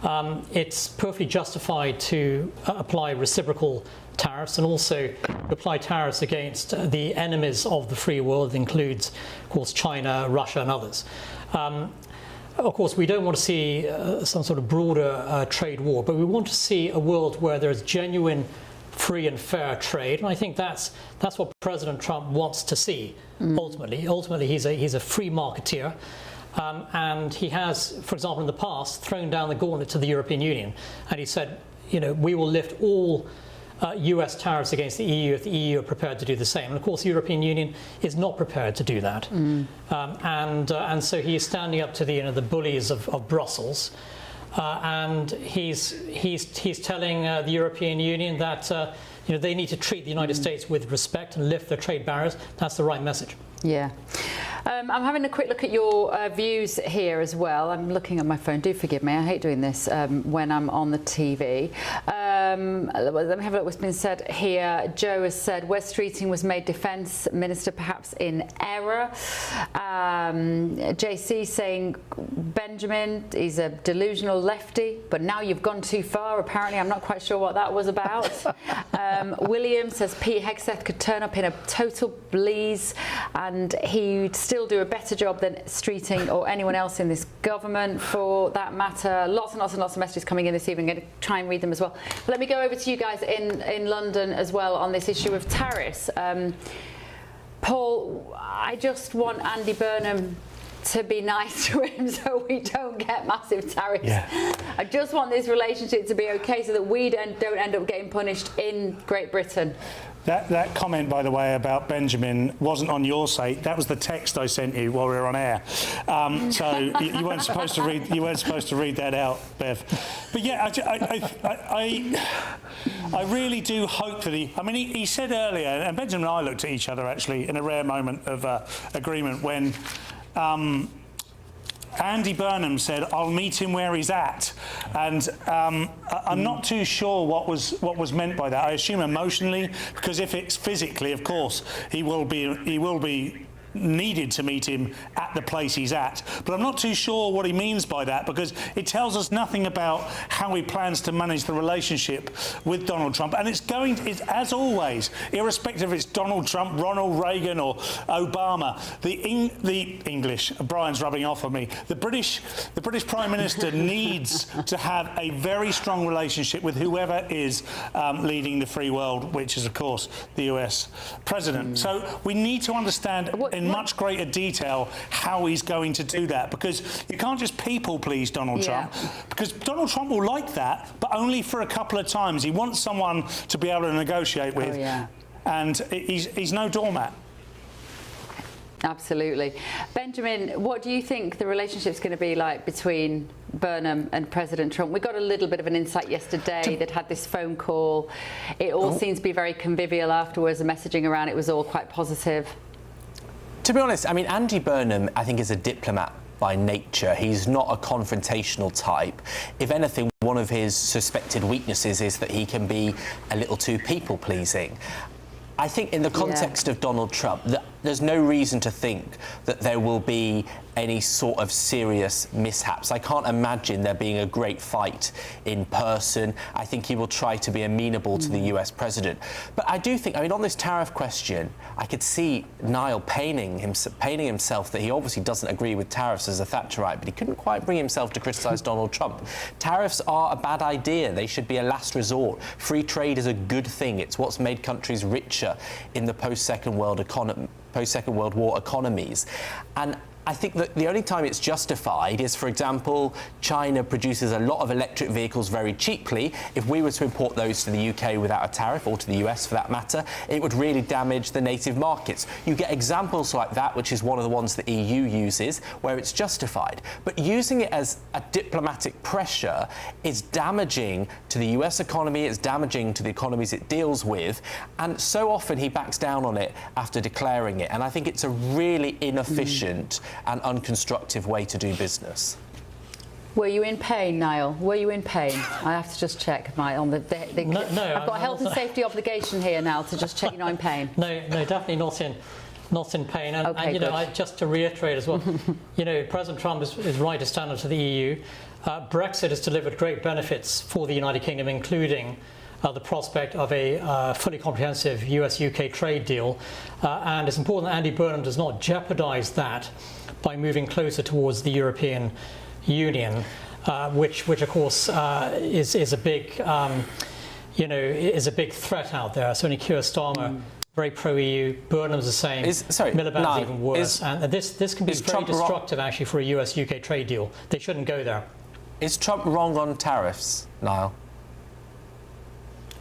It's perfectly justified to apply reciprocal tariffs and also apply tariffs against the enemies of the free world. It includes, of course, China, Russia and others. Of course, we don't want to see some sort of broader trade war, but we want to see a world where there's genuine free and fair trade, and I think that's what President Trump wants to see. Ultimately, he's a free marketeer, and he has, for example, in the past, thrown down the gauntlet to the European Union, and he said, we will lift all US tariffs against the EU if the EU are prepared to do the same. And of course, the European Union is not prepared to do that, and so he is standing up to the bullies of Brussels. And he's telling the European Union that they need to treat the United States with respect and lift their trade barriers. That's the right message. Yeah. I'm having a quick look at your views here as well. I'm looking at my phone. Do forgive me. I hate doing this when I'm on the TV. Let me have a look what's been said here. Joe has said West Streeting was made Defence Minister perhaps in error. JC saying Benjamin, he's a delusional lefty, but now you've gone too far. Apparently, I'm not quite sure what that was about. William says Pete Hegseth could turn up in a total blaze and he'd still do a better job than Streeting or anyone else in this government for that matter. Lots and lots and lots of messages coming in this evening. I'm going to try and read them as well. But let me go over to you guys in London as well on this issue of tariffs. Paul, I just want Andy Burnham to be nice to him so we don't get massive tariffs. Yeah. I just want this relationship to be okay so that we don't end up getting punished in Great Britain. That comment, by the way, about Benjamin wasn't on your site. That was the text I sent you while we were on air. So you weren't supposed to read. You weren't supposed to read that out, Bev. But yeah, I really do hope that he said earlier, and Benjamin and I looked at each other actually in a rare moment of agreement when. Andy Burnham said, "I'll meet him where he's at," and I'm not too sure what was meant by that. I assume emotionally, because if it's physically, of course, he will be needed to meet him at the place he's at. But I'm not too sure what he means by that, because it tells us nothing about how he plans to manage the relationship with Donald Trump. And it's as always, irrespective if it's Donald Trump, Ronald Reagan or Obama, the English, Brian's rubbing off on me, the British Prime Minister needs to have a very strong relationship with whoever is leading the free world, which is, of course, the US President. So we need to understand in much greater detail how he's going to do that, because you can't just people please Donald Trump, because Donald Trump will like that, but only for a couple of times. He wants someone to be able to negotiate with, and he's no doormat. Absolutely. Benjamin, what do you think the relationship's going to be like between Burnham and President Trump? We got a little bit of an insight yesterday that had this phone call. It all seems to be very convivial afterwards. The messaging around it was all quite positive. To be honest, I mean, Andy Burnham, I think, is a diplomat by nature. He's not a confrontational type. If anything, one of his suspected weaknesses is that he can be a little too people-pleasing. I think in the context of Donald Trump, there's no reason to think that there will be any sort of serious mishaps. I can't imagine there being a great fight in person. I think he will try to be amenable to the US president. But I do think, I mean, on this tariff question, I could see Niall painting himself that he obviously doesn't agree with tariffs as a Thatcherite, but he couldn't quite bring himself to criticise Donald Trump. Tariffs are a bad idea. They should be a last resort. Free trade is a good thing. It's what's made countries richer in the post-Second World War economies. And I think that the only time it's justified is, for example, China produces a lot of electric vehicles very cheaply. If we were to import those to the UK without a tariff, or to the US for that matter, it would really damage the native markets. You get examples like that, which is one of the ones the EU uses, where it's justified. But using it as a diplomatic pressure is damaging to the US economy, it's damaging to the economies it deals with, and so often he backs down on it after declaring it. And I think it's a really inefficient and unconstructive way to do business. Were you in pain, Niall? Were you in pain? I have to just check I've got a health and safety obligation here now to just check you're not in pain. No, definitely not in pain. And you know, just to reiterate as well, you know, President Trump is right to stand up to the EU. Brexit has delivered great benefits for the United Kingdom, including the prospect of a fully comprehensive US-UK trade deal. And it's important that Andy Burnham does not jeopardise that by moving closer towards the European Union, which of course is a big, is a big threat out there. Certainly Keir Starmer, very pro-EU. Burnham's the same. Miliband's even worse. And this can be very destructive actually for a US-UK trade deal. They shouldn't go there. Is Trump wrong on tariffs, Niall?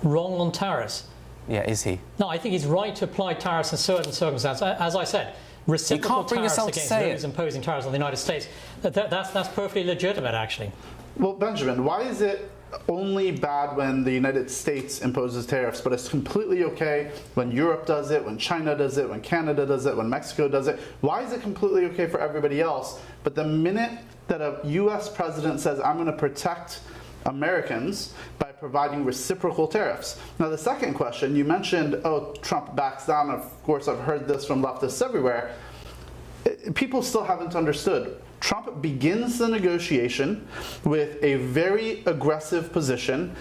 Wrong on tariffs? Yeah, is he? No, I think he's right to apply tariffs in certain circumstances. As I said, reciprocal tariffs against those imposing tariffs on the United States, that's perfectly legitimate, actually. Well, Benjamin, why is it only bad when the United States imposes tariffs, but it's completely okay when Europe does it, when China does it, when Canada does it, when Mexico does it? Why is it completely okay for everybody else, but the minute that a U.S. president says, I'm going to protect Americans by providing reciprocal tariffs? Now, the second question, you mentioned, Trump backs down. Of course, I've heard this from leftists everywhere. People still haven't understood. Trump begins the negotiation with a very aggressive position.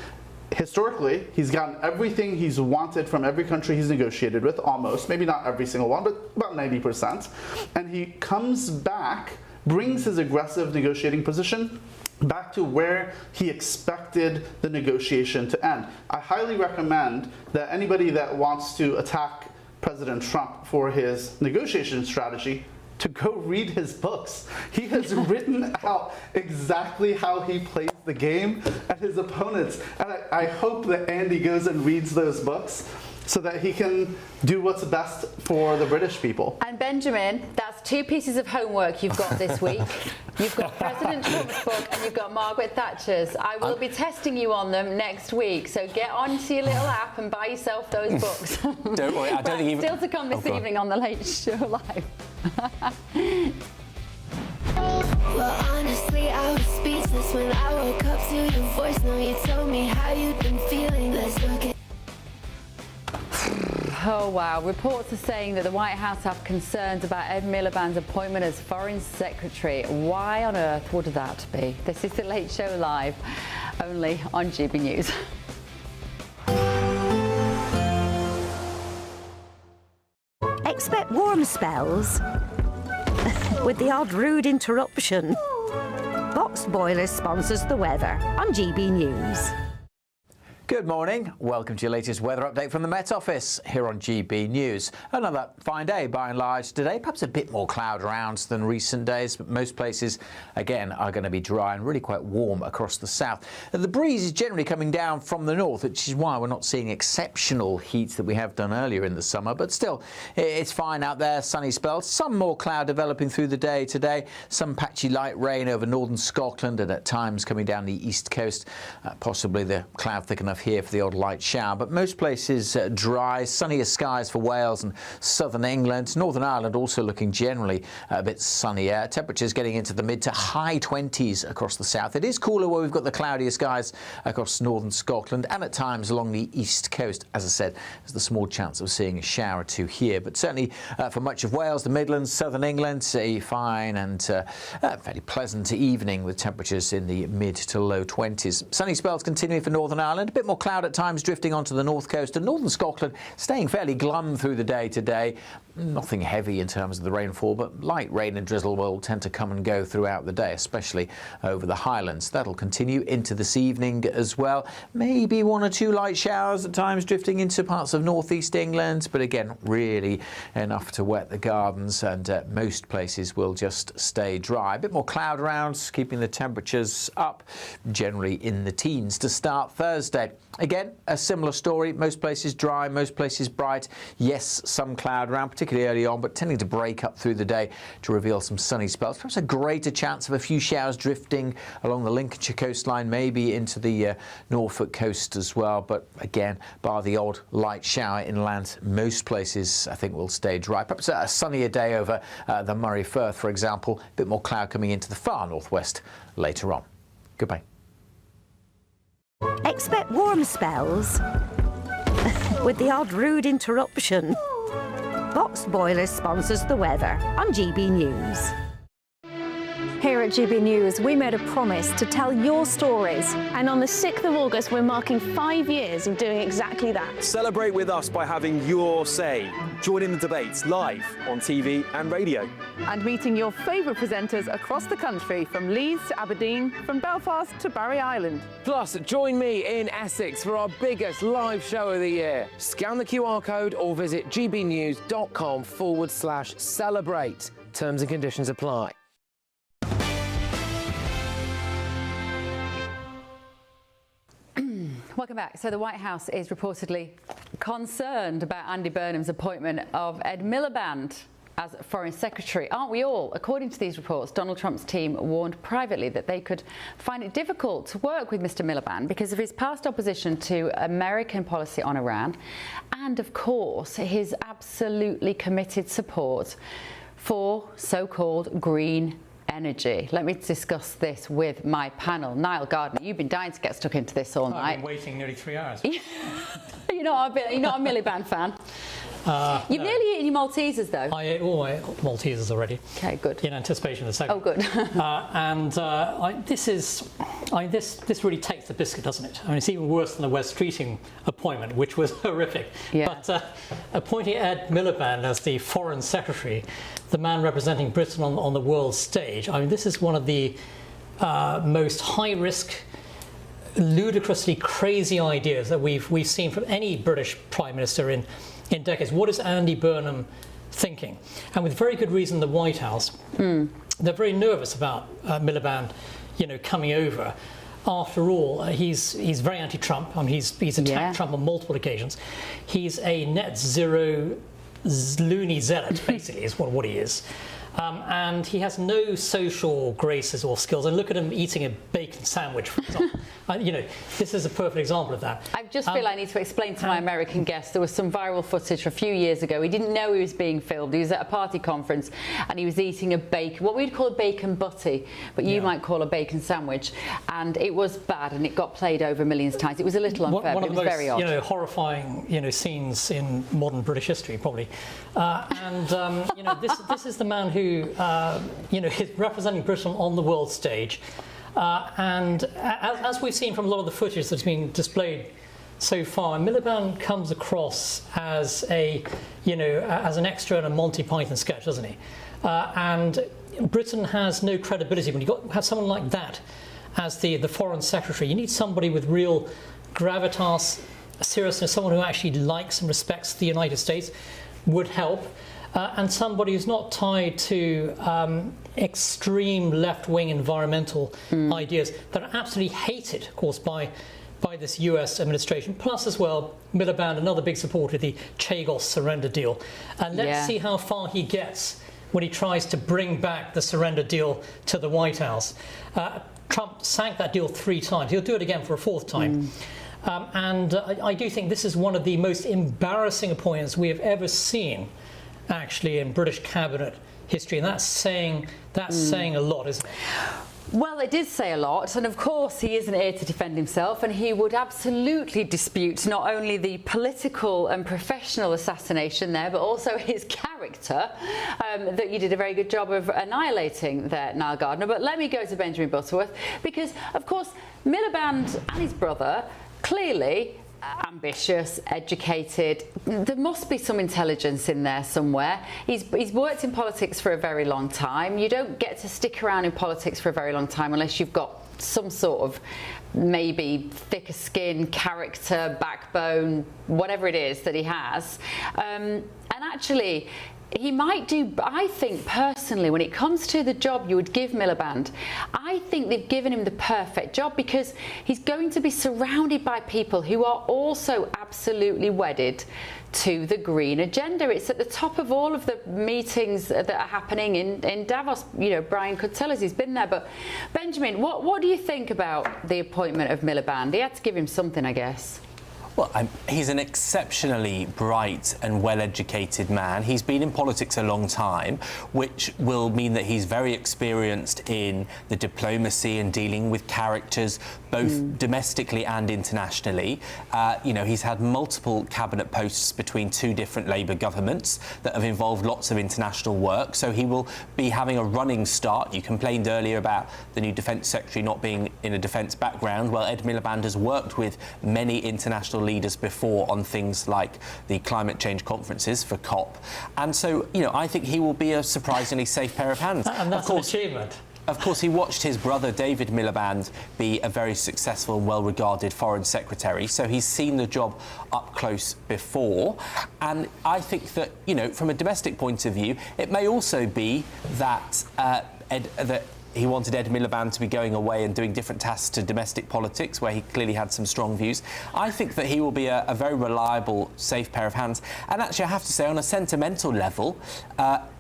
Historically, he's gotten everything he's wanted from every country he's negotiated with, almost. Maybe not every single one, but about 90%. And he comes back, brings his aggressive negotiating position back to where he expected the negotiation to end. I highly recommend that anybody that wants to attack President Trump for his negotiation strategy to go read his books. He has written out exactly how he plays the game and his opponents. And I hope that Andy goes and reads those books so that he can do what's best for the British people. And Benjamin, that's 2 pieces of homework you've got this week. You've got President Trump's book and you've got Margaret Thatcher's. I will be testing you on them next week, so get onto your little app and buy yourself those books. Don't worry, I don't think even... Still to come this evening on The Late Show Live. Well, honestly, I was speechless when I woke up to your voice. Now you told me how you've been feeling. Let's look at... Oh wow, reports are saying that the White House have concerns about Ed Miliband's appointment as Foreign Secretary. Why on earth would that be? This is The Late Show Live, only on GB News. Expect warm spells with the odd rude interruption. Box Boilers sponsors the weather on GB News. Good morning. Welcome to your latest weather update from the Met Office here on GB News. Another fine day by and large today. Perhaps a bit more cloud around than recent days, but most places, again, are going to be dry and really quite warm across the south. The breeze is generally coming down from the north, which is why we're not seeing exceptional heat that we have done earlier in the summer. But still, it's fine out there, sunny spells. Some more cloud developing through the day today. Some patchy light rain over northern Scotland and at times coming down the east coast. Possibly the cloud thick enough here for the odd light shower, but most places dry, sunnier skies for Wales and southern England. Northern Ireland also looking generally a bit sunnier. Temperatures getting into the mid to high 20s across the south. It is cooler where we've got the cloudier skies across northern Scotland and at times along the east coast. As I said, there's the small chance of seeing a shower or two here, but certainly for much of Wales, the Midlands, southern England, a fine and fairly pleasant evening with temperatures in the mid to low 20s. Sunny spells continuing for Northern Ireland, a bit more cloud at times drifting onto the north coast, and northern Scotland staying fairly glum through the day today. Nothing heavy in terms of the rainfall, but light rain and drizzle will tend to come and go throughout the day, especially over the Highlands. That'll continue into this evening as well. Maybe one or two light showers at times drifting into parts of northeast England, but again, really enough to wet the gardens, and most places will just stay dry. A bit more cloud around, keeping the temperatures up, generally in the teens to start Thursday. Again, a similar story. Most places dry, most places bright. Yes, some cloud around, particularly early on, but tending to break up through the day to reveal some sunny spells. Perhaps a greater chance of a few showers drifting along the Lincolnshire coastline, maybe into the Norfolk coast as well. But again, bar the odd light shower inland, most places I think will stay dry. Perhaps a sunnier day over the Moray Firth, for example. A bit more cloud coming into the far northwest later on. Goodbye. Expect warm spells with the odd rude interruption. Box Boiler sponsors the weather on GB News. Here at GB News, we made a promise to tell your stories. And on the 6th of August, we're marking 5 years of doing exactly that. Celebrate with us by having your say. Join in the debates live on TV and radio. And meeting your favourite presenters across the country, from Leeds to Aberdeen, from Belfast to Barry Island. Plus, join me in Essex for our biggest live show of the year. Scan the QR code or visit gbnews.com/celebrate. Terms and conditions apply. Welcome back. So the White House is reportedly concerned about Andy Burnham's appointment of Ed Miliband as Foreign Secretary. Aren't we all? According to these reports, Donald Trump's team warned privately that they could find it difficult to work with Mr. Miliband because of his past opposition to American policy on Iran and, of course, his absolutely committed support for so-called green energy. Let me discuss this with my panel. Niall Gardner, you've been dying to get stuck into this all night. I've been waiting nearly 3 hours. You're not a Miliband fan. You've nearly eaten your Maltesers, though. I ate all my Maltesers already. Okay, good. In anticipation of the second. Oh, good. This really takes the biscuit, doesn't it? I mean, it's even worse than the West Streeting appointment, which was horrific. Yeah. But appointing Ed Miliband as the Foreign Secretary, the man representing Britain on the world stage, I mean, this is one of the most high-risk, ludicrously crazy ideas that we've seen from any British Prime Minister in decades. What is Andy Burnham thinking? And with very good reason, the White House, they're very nervous about Miliband, coming over. After all, he's very anti-Trump. I mean, he's attacked Trump on multiple occasions. He's a net zero loony zealot, basically, is what he is. And he has no social graces or skills. And look at him eating a bacon sandwich, for example. This is a perfect example of that. I just feel I need to explain to my American guests, there was some viral footage a few years ago. He didn't know he was being filmed. He was at a party conference and he was eating a what we'd call a bacon butty, but you might call a bacon sandwich. And it was bad, and it got played over millions of times. It was a little unfair, but it was very odd. One of the most horrifying scenes in modern British history, probably. This is the man who is representing Britain on the world stage. And as we've seen from a lot of the footage that's been displayed so far, Miliband comes across as as an extra in a Monty Python sketch, doesn't he? And Britain has no credibility when you have someone like that as the Foreign Secretary. You need somebody with real gravitas, seriousness, someone who actually likes and respects the United States would help. And somebody who's not tied to extreme left-wing environmental ideas that are absolutely hated, of course, by this US administration. Plus, as well, Miliband, another big supporter of the Chagos surrender deal. And let's see how far he gets when he tries to bring back the surrender deal to the White House. Trump sank that deal 3 times. He'll do it again for a 4th time. I do think this is one of the most embarrassing appointments we have ever seen, actually, in British cabinet history, and that's saying a lot, isn't it? Well, it did say a lot, and of course he isn't here to defend himself, and he would absolutely dispute not only the political and professional assassination there, but also his character that you did a very good job of annihilating there, Niall Gardner. But let me go to Benjamin Butterworth, because of course Miliband and his brother clearly ambitious, educated. There must be some intelligence in there somewhere. He's worked in politics for a very long time. You don't get to stick around in politics for a very long time unless you've got some sort of maybe thicker skin, character, backbone, whatever it is that he has. And actually, he might do, I think personally, when it comes to the job you would give Miliband, I think they've given him the perfect job, because he's going to be surrounded by people who are also absolutely wedded to the green agenda. It's at the top of all of the meetings that are happening in Davos. You know, Brian could tell us, he's been there. But Benjamin, what do you think about the appointment of Miliband? He had to give him something, I guess. Well, he's an exceptionally bright and well-educated man. He's been in politics a long time, which will mean that he's very experienced in the diplomacy and dealing with characters, both domestically and internationally. You know, he's had multiple cabinet posts between 2 different Labour governments that have involved lots of international work, so he will be having a running start. You complained earlier about the new Defence Secretary not being in a defence background. Well, Ed Miliband has worked with many international leaders before on things like the climate change conferences for COP, and so, you know, I think he will be a surprisingly safe pair of hands. And that's an achievement. Of course, he watched his brother David Miliband be a very successful and well-regarded foreign secretary, so he's seen the job up close before. And I think that, you know, from a domestic point of view, it may also be that he wanted Ed Miliband to be going away and doing different tasks to domestic politics, where he clearly had some strong views. I think that he will be a very reliable, safe pair of hands. And actually, I have to say, on a sentimental level,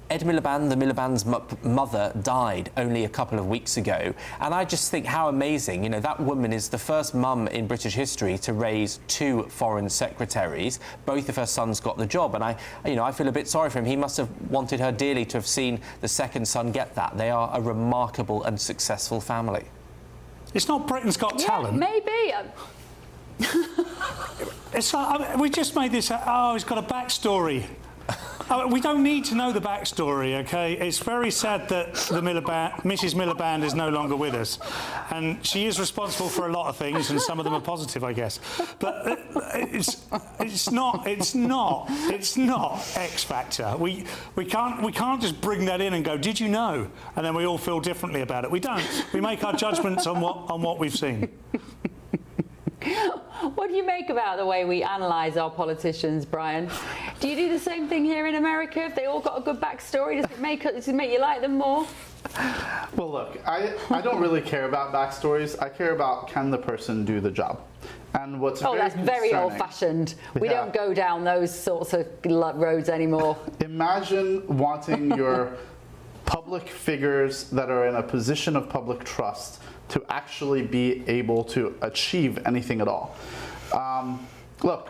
Ed Miliband, the Miliband's mother, died only a couple of weeks ago. And I just think how amazing, you know, that woman is the first mum in British history to raise 2 foreign secretaries. Both of her sons got the job. And I feel a bit sorry for him. He must have wanted her dearly to have seen the second son get that. They are a remarkable and successful family. It's not Britain's Got Talent. Maybe. It's like, we just made this, he's got a backstory. We don't need to know the backstory, OK? It's very sad that Mrs. Miliband is no longer with us. And she is responsible for a lot of things, and some of them are positive, I guess. But it's not X Factor. We can't just bring that in and go, did you know? And then we all feel differently about it. We don't. We make our judgments on what we've seen. What do you make about the way we analyse our politicians, Brian? Do you do the same thing here in America? If they all got a good backstory, does it make you like them more? Well, look, I don't really care about backstories. I care about, can the person do the job? And what's that's very old-fashioned. We don't go down those sorts of roads anymore. Imagine wanting your public figures that are in a position of public trust to actually be able to achieve anything at all. Look,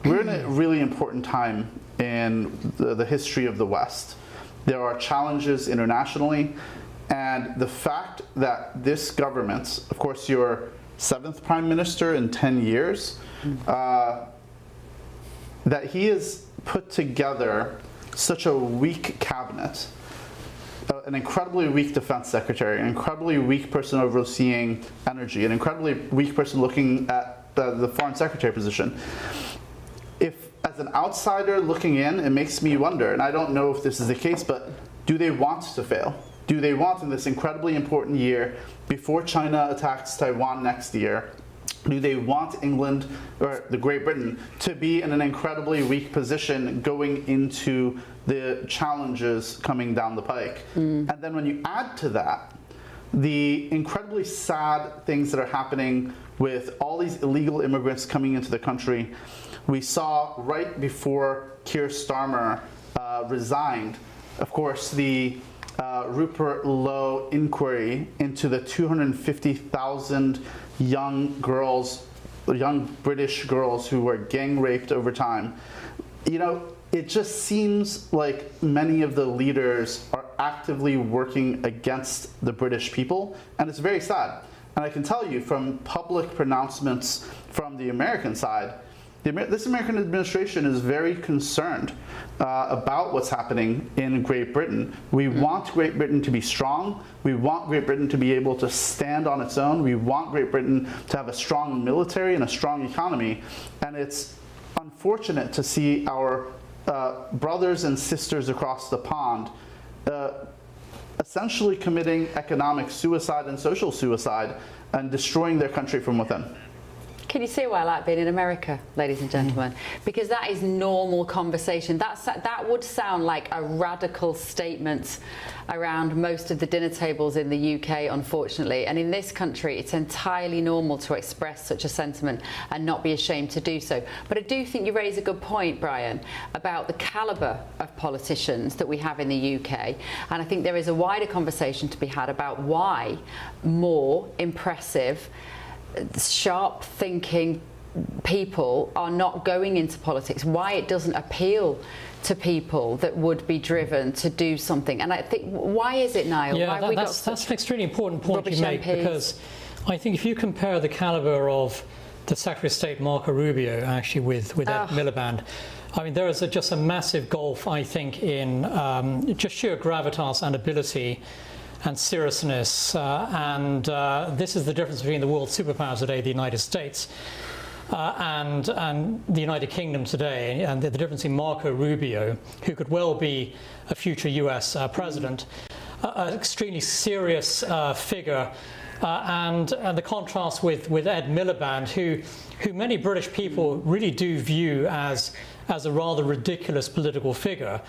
we're in a really important time in the history of the West. There are challenges internationally, and the fact that this government, of course, your 7th Prime Minister in 10 years, that he has put together such a weak cabinet, an incredibly weak defense secretary, an incredibly weak person overseeing energy, an incredibly weak person looking at the foreign secretary position. If, as an outsider looking in, it makes me wonder, and I don't know if this is the case, but do they want to fail? Do they want, in this incredibly important year, before China attacks Taiwan next year, Do they want England or the Great Britain to be in an incredibly weak position going into the challenges coming down the pike? And then when you add to that the incredibly sad things that are happening with all these illegal immigrants coming into the country, we saw right before Keir Starmer resigned, of course, the Rupert Lowe inquiry into the 250,000 young British girls who were gang raped over time. You know, it just seems like many of the leaders are actively working against the British people, and it's very sad. And I can tell you from public pronouncements from the American side, this American administration is very concerned about what's happening in Great Britain. We want Great Britain to be strong. We want Great Britain to be able to stand on its own. We want Great Britain to have a strong military and a strong economy. And it's unfortunate to see our brothers and sisters across the pond essentially committing economic suicide and social suicide and destroying their country from within. Can you see why I like being in America, ladies and gentlemen? Because that is normal conversation. That would sound like a radical statement around most of the dinner tables in the UK, unfortunately. And in this country, it's entirely normal to express such a sentiment and not be ashamed to do so. But I do think you raise a good point, Brian, about the calibre of politicians that we have in the UK. And I think there is a wider conversation to be had about why more impressive, sharp thinking people are not going into politics, why it doesn't appeal to people that would be driven to do something. And I think, why is it, Niall? Yeah, why that's an extremely important point you make, because I think if you compare the calibre of the Secretary of State Marco Rubio actually with Ed Miliband, I mean, there is just a massive gulf, I think, in just sheer gravitas and ability and seriousness, and this is the difference between the world superpowers today, the United States, and the United Kingdom today, and the difference in Marco Rubio, who could well be a future US president, an extremely serious figure, and the contrast with Ed Miliband, who many British people really do view as a rather ridiculous political figure.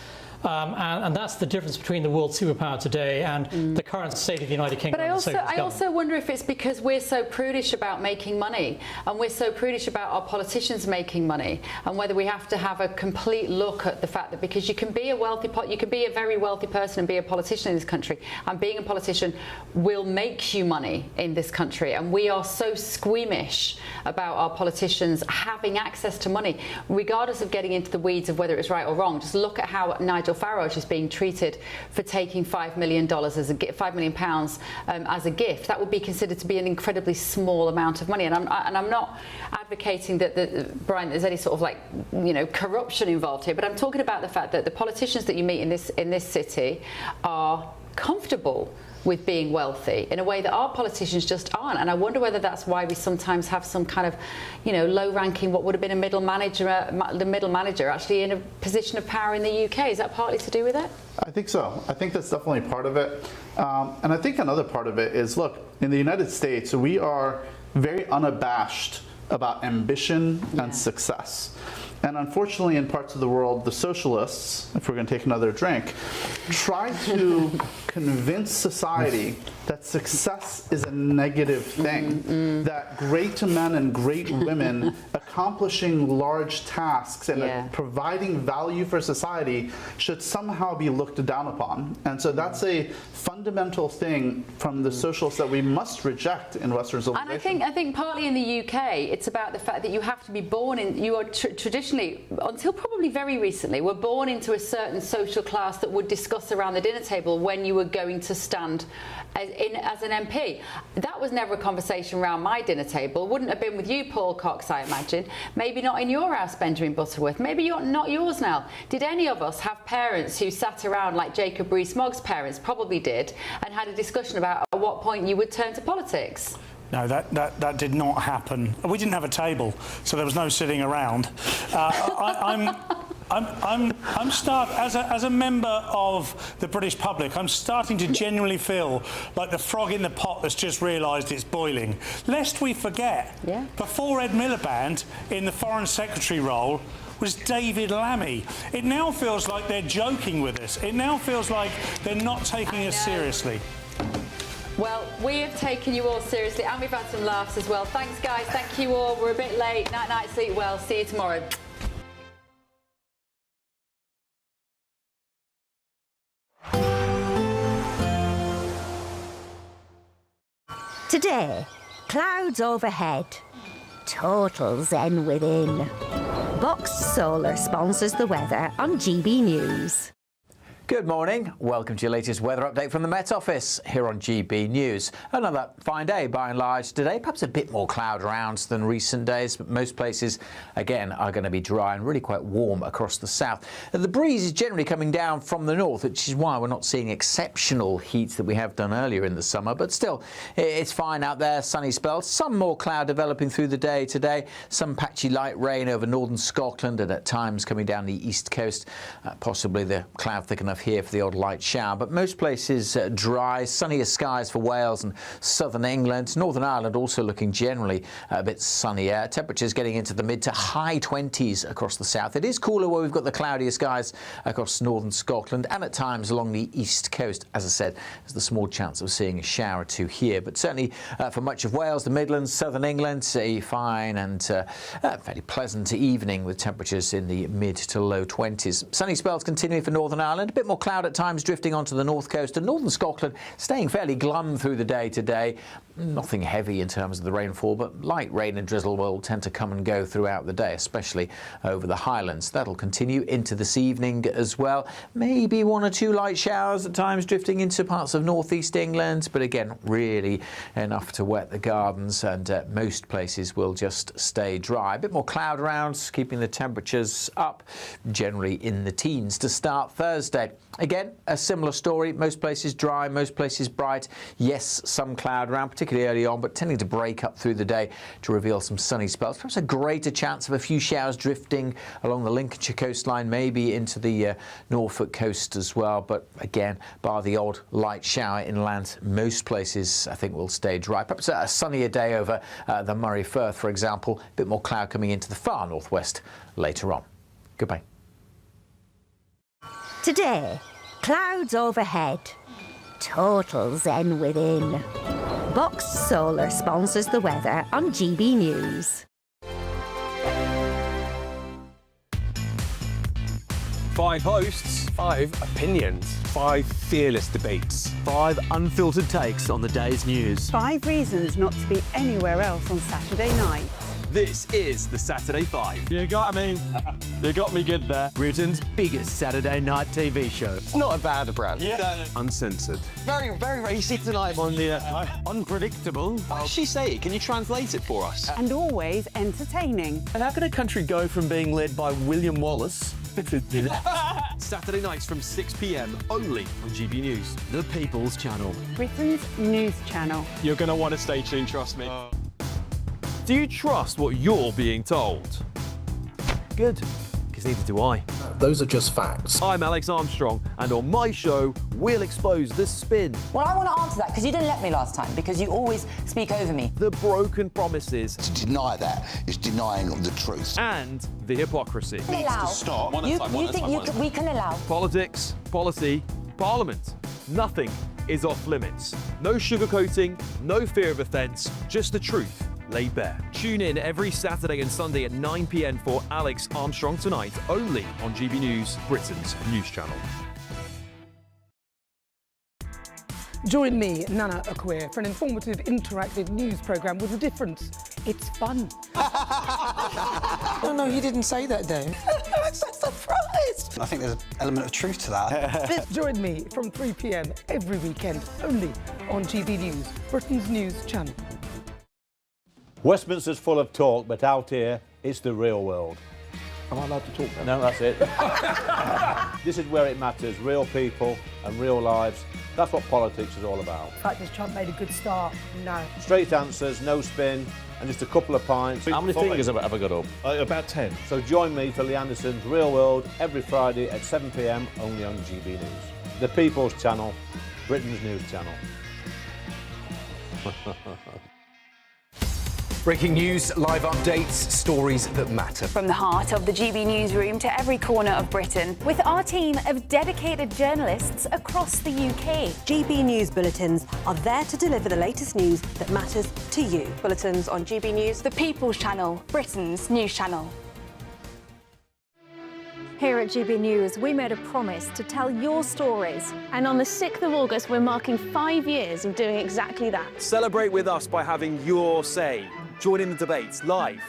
And that's the difference between the world superpower today and the current state of the United Kingdom. But I also wonder if it's because we're so prudish about making money, and we're so prudish about our politicians making money, and whether we have to have a complete look at the fact that because you can be a very wealthy person and be a politician in this country, and being a politician will make you money in this country, and we are so squeamish about our politicians having access to money, regardless of getting into the weeds of whether it's right or wrong. Just look at how Nigel Farage is being treated for taking £5 million as a £5 million as a gift. That would be considered to be an incredibly small amount of money. And I'm not advocating that Brian, there's any sort of like, you know, corruption involved here. But I'm talking about the fact that the politicians that you meet in this city are comfortable with being wealthy in a way that our politicians just aren't. And I wonder whether that's why we sometimes have some kind of, you know, low-ranking, what would have been a middle manager actually in a position of power in the UK. Is that partly to do with it? I think so. I think that's definitely part of it. And I think another part of it is, look, in the United States, we are very unabashed about ambition and success. And unfortunately, in parts of the world, the socialists, if we're going to take another drink, try to convince society that success is a negative thing, that great men and great women accomplishing large tasks and providing value for society should somehow be looked down upon. And so that's a fundamental thing from the socialists that we must reject in Western civilization. And I think partly in the UK, it's about the fact that you have to be born in, you are traditionally, until probably very recently, were born into a certain social class that would discuss around the dinner table when you were going to stand as an MP. That was never a conversation around my dinner table. Wouldn't have been with you, Paul Cox, I imagine. Maybe not in your house, Benjamin Butterworth. Maybe not yours now. Did any of us have parents who sat around like Jacob Rees-Mogg's parents probably did and had a discussion about at what point you would turn to politics? No, that did not happen. We didn't have a table, so there was no sitting around. As a member of the British public, I'm starting to genuinely feel like the frog in the pot that's just realised it's boiling. Lest we forget, before Ed Miliband in the Foreign Secretary role was David Lammy. It now feels like they're joking with us. It now feels like they're not taking us seriously. Well, we have taken you all seriously, and we've had some laughs as well. Thanks, guys. Thank you all. We're a bit late. Night, night, sleep well. See you tomorrow. Today, clouds overhead, total zen within. Boxed Solar sponsors the weather on GB News. Good morning. Welcome to your latest weather update from the Met Office here on GB News. Another fine day by and large today. Perhaps a bit more cloud around than recent days, but most places, again, are going to be dry and really quite warm across the south. The breeze is generally coming down from the north, which is why we're not seeing exceptional heat that we have done earlier in the summer. But still, it's fine out there, sunny spells. Some more cloud developing through the day today. Some patchy light rain over northern Scotland and at times coming down the east coast. Possibly the cloud thick enough here for the odd light shower, but most places dry, sunnier skies for Wales and southern England. Northern Ireland also looking generally a bit sunnier. Temperatures getting into the mid to high 20s across the south. It is cooler where we've got the cloudier skies across northern Scotland and at times along the east coast. As I said, there's the small chance of seeing a shower or two here, but certainly for much of Wales, the Midlands, southern England, a fine and fairly pleasant evening with temperatures in the mid to low 20s. Sunny spells continuing for Northern Ireland, a bit more cloud at times drifting onto the north coast, and northern Scotland staying fairly glum through the day today. Nothing heavy in terms of the rainfall, but light rain and drizzle will tend to come and go throughout the day, especially over the Highlands. That'll continue into this evening as well. Maybe one or two light showers at times drifting into parts of northeast England, but again, really enough to wet the gardens, and most places will just stay dry. A bit more cloud around, keeping the temperatures up, generally in the teens to start Thursday. Again, a similar story. Most places dry, most places bright. Yes, some cloud around, particularly early on, but tending to break up through the day to reveal some sunny spells. Perhaps a greater chance of a few showers drifting along the Lincolnshire coastline, maybe into the Norfolk coast as well. But again, bar the odd light shower inland, most places I think will stay dry. Perhaps a sunnier day over the Moray Firth, for example. A bit more cloud coming into the far northwest later on. Goodbye. Today, clouds overhead, total zen within. Boxed Solar sponsors the weather on GB News. 5 hosts, 5 opinions, 5 fearless debates, 5 unfiltered takes on the day's news. 5 reasons not to be anywhere else on Saturday night. This is the Saturday 5. You got me good there. Britain's biggest Saturday night TV show. It's not a bad brand. Yeah. Uncensored. Very, very racy tonight. On the unpredictable. What does she say? Can you translate it for us? And always entertaining. And how can a country go from being led by William Wallace Saturday nights from 6 p.m. only on GB News. The People's Channel. Britain's news channel. You're going to want to stay tuned, trust me. Do you trust what you're being told? Good, because neither do I. Those are just facts. I'm Alex Armstrong, and on my show, we'll expose the spin. Well, I want to answer that, because you didn't let me last time, because you always speak over me. The broken promises. To deny that is denying the truth. And the hypocrisy. Needs to stop. You think we can allow? Politics, policy, parliament. Nothing is off limits. No sugarcoating, no fear of offence, just the truth laid bare. Tune in every Saturday and Sunday at 9 p.m. for Alex Armstrong Tonight, only on GB News, Britain's news channel. Join me, Nana Akwe, for an informative, interactive news programme with a difference. It's fun. No, he didn't say that, though. I'm so surprised. I think there's an element of truth to that. Join me from 3 p.m. every weekend, only on GB News, Britain's news channel. Westminster's full of talk, but out here, it's the real world. Am I allowed to talk now? No, that's it. This is where it matters, real people and real lives. That's what politics is all about. The fact is Trump made a good start. No. Straight answers, no spin, and just a couple of pints. How many fingers have I got up? About 10. So join me for Lee Anderson's Real World every Friday at 7 p.m. only on GB News. The People's Channel, Britain's news channel. Breaking news, live updates, stories that matter. From the heart of the GB newsroom to every corner of Britain. With our team of dedicated journalists across the UK. GB News bulletins are there to deliver the latest news that matters to you. Bulletins on GB News, the People's Channel, Britain's news channel. Here at GB News, we made a promise to tell your stories. And on the 6th of August, we're marking 5 years of doing exactly that. Celebrate with us by having your say. Join in the debates live